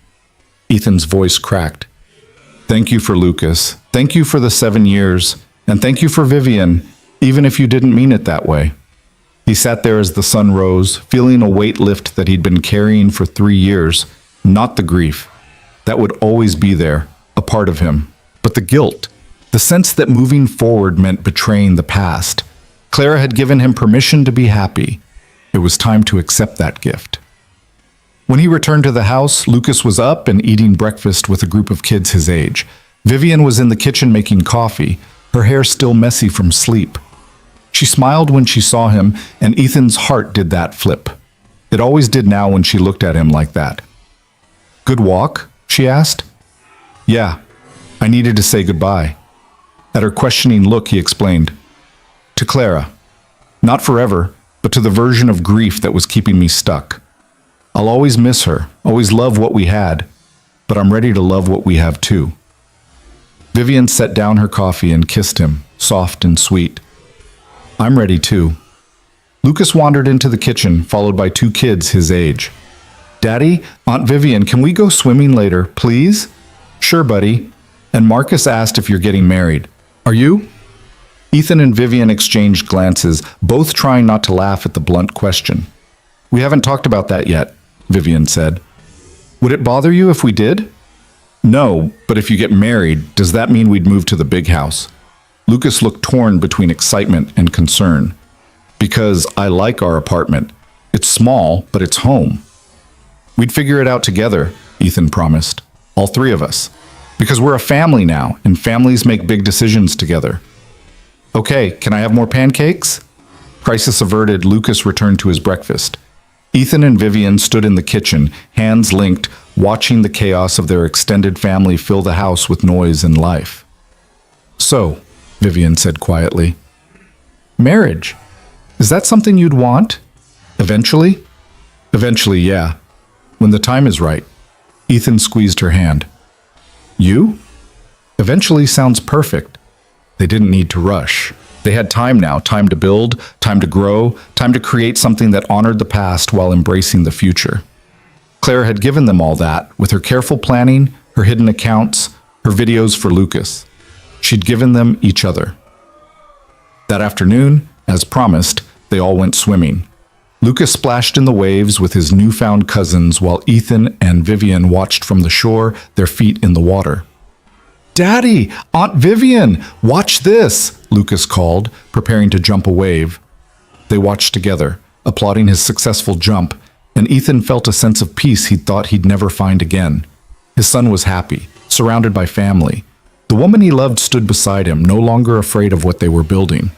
Ethan's voice cracked. "Thank you for Lucas. Thank you for the 7 years. And thank you for Vivian, even if you didn't mean it that way." He sat there as the sun rose, feeling a weight lift that he'd been carrying for 3 years. Not the grief. That would always be there, a part of him. But the guilt. The sense that moving forward meant betraying the past. Clara had given him permission to be happy. It was time to accept that gift. When he returned to the house, Lucas was up and eating breakfast with a group of kids his age. Vivian was in the kitchen making coffee, her hair still messy from sleep. She smiled when she saw him, and Ethan's heart did that flip. It always did now when she looked at him like that. "Good walk?" she asked. "Yeah, I needed to say goodbye." At her questioning look, he explained, "To Clara. Not forever, but to the version of grief that was keeping me stuck. I'll always miss her, always love what we had, but I'm ready to love what we have too." Vivian set down her coffee and kissed him, soft and sweet. "I'm ready too." Lucas wandered into the kitchen, followed by 2 kids his age. "Daddy, Aunt Vivian, can we go swimming later, please?" "Sure, buddy." And Marcus asked if you're getting married. "Are you?" Ethan and Vivian exchanged glances, both trying not to laugh at the blunt question. "We haven't talked about that yet," Vivian said. "Would it bother you if we did?" "No, but if you get married, does that mean we'd move to the big house?" Lucas looked torn between excitement and concern. "Because I like our apartment. It's small, but it's home." "We'd figure it out together," Ethan promised. "All 3 of us. Because we're a family now, and families make big decisions together." "Okay, can I have more pancakes?" Crisis averted, Lucas returned to his breakfast. Ethan and Vivian stood in the kitchen, hands linked, watching the chaos of their extended family fill the house with noise and life. "So," Vivian said quietly, "marriage. Is that something you'd want? Eventually?" "Eventually, yeah. When the time is right." Ethan squeezed her hand. "You?" "Eventually sounds perfect." They didn't need to rush. They had time now, time to build, time to grow, time to create something that honored the past while embracing the future. Clara had given them all that, with her careful planning, her hidden accounts, her videos for Lucas. She'd given them each other. That afternoon, as promised, they all went swimming. Lucas splashed in the waves with his newfound cousins while Ethan and Vivian watched from the shore, their feet in the water. "Daddy! Aunt Vivian! Watch this!" Lucas called, preparing to jump a wave. They watched together, applauding his successful jump, and Ethan felt a sense of peace he'd thought he'd never find again. His son was happy, surrounded by family. The woman he loved stood beside him, no longer afraid of what they were building.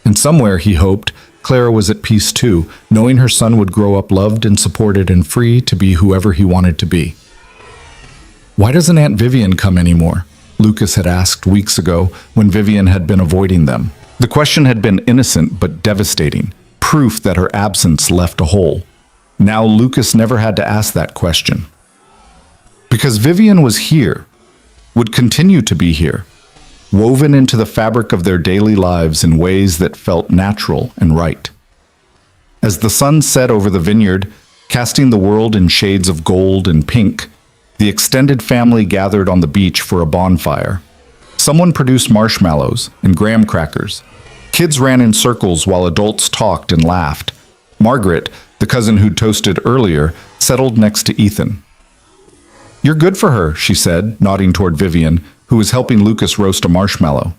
And somewhere, he hoped, Clara was at peace too, knowing her son would grow up loved and supported and free to be whoever he wanted to be. "Why doesn't Aunt Vivian come anymore?" Lucas had asked weeks ago when Vivian had been avoiding them. The question had been innocent but devastating, proof that her absence left a hole. Now Lucas never had to ask that question. Because Vivian was here, would continue to be here, woven into the fabric of their daily lives in ways that felt natural and right. As the sun set over the vineyard, casting the world in shades of gold and pink, the extended family gathered on the beach for a bonfire. Someone produced marshmallows and graham crackers. Kids ran in circles while adults talked and laughed. Margaret, the cousin who'd toasted earlier, settled next to Ethan. "You're good for her," she said, nodding toward Vivian, who was helping Lucas roast a marshmallow.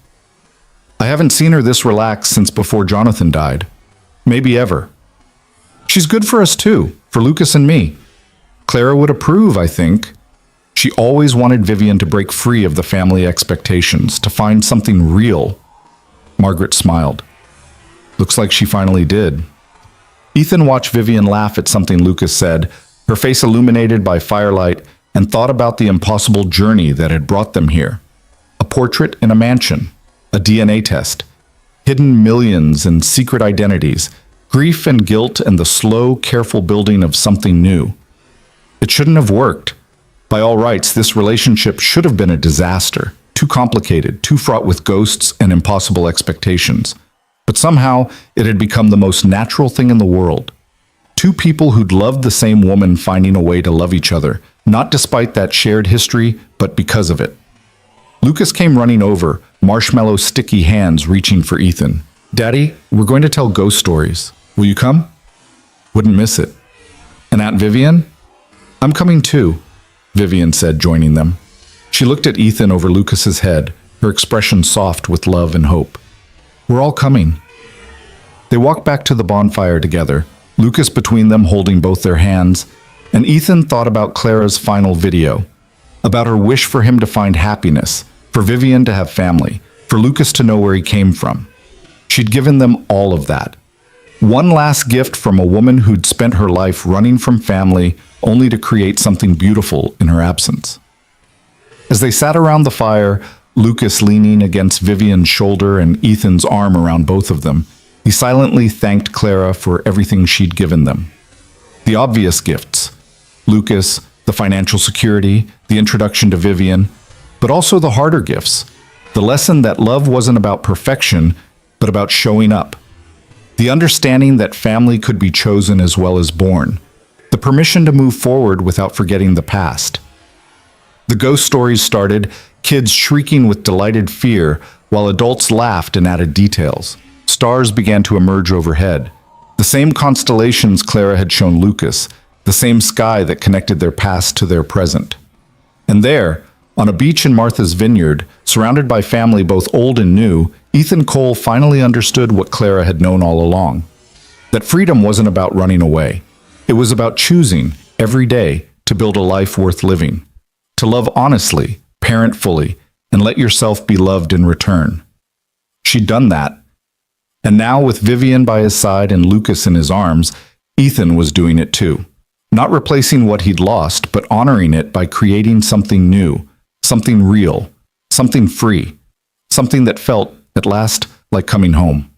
"I haven't seen her this relaxed since before Jonathan died. Maybe ever." "She's good for us too, for Lucas and me. Clara would approve, I think." She always wanted Vivian to break free of the family expectations, to find something real. Margaret smiled. Looks like she finally did. Ethan watched Vivian laugh at something Lucas said, her face illuminated by firelight, and thought about the impossible journey that had brought them here. A portrait in a mansion, a DNA test, hidden millions and secret identities, grief and guilt and the slow, careful building of something new. It shouldn't have worked. By all rights, this relationship should have been a disaster, too complicated, too fraught with ghosts and impossible expectations. But somehow, it had become the most natural thing in the world. 2 people who'd loved the same woman finding a way to love each other, not despite that shared history, but because of it. Lucas came running over, marshmallow sticky hands reaching for Ethan. "Daddy, we're going to tell ghost stories." Will you come? Wouldn't miss it. And Aunt Vivian? I'm coming too, Vivian said, joining them. She looked at Ethan over Lucas's head, her expression soft with love and hope. We're all coming. They walked back to the bonfire together, Lucas between them holding both their hands, and Ethan thought about Clara's final video, about her wish for him to find happiness, for Vivian to have family, for Lucas to know where he came from. She'd given them all of that. One last gift from a woman who'd spent her life running from family only to create something beautiful in her absence. As they sat around the fire, Lucas leaning against Vivian's shoulder and Ethan's arm around both of them, he silently thanked Clara for everything she'd given them. The obvious gifts: Lucas, the financial security, the introduction to Vivian, but also the harder gifts, the lesson that love wasn't about perfection, but about showing up. The understanding that family could be chosen as well as born. The permission to move forward without forgetting the past. The ghost stories started, kids shrieking with delighted fear, while adults laughed and added details. Stars began to emerge overhead. The same constellations Clara had shown Lucas, the same sky that connected their past to their present. And there, on a beach in Martha's Vineyard, surrounded by family both old and new, Ethan Cole finally understood what Clara had known all along. That freedom wasn't about running away. It was about choosing, every day, to build a life worth living. To love honestly, parent fully, and let yourself be loved in return. She'd done that. And now, with Vivian by his side and Lucas in his arms, Ethan was doing it too. Not replacing what he'd lost, but honoring it by creating something new, something real, something free, something that felt, at last, like coming home.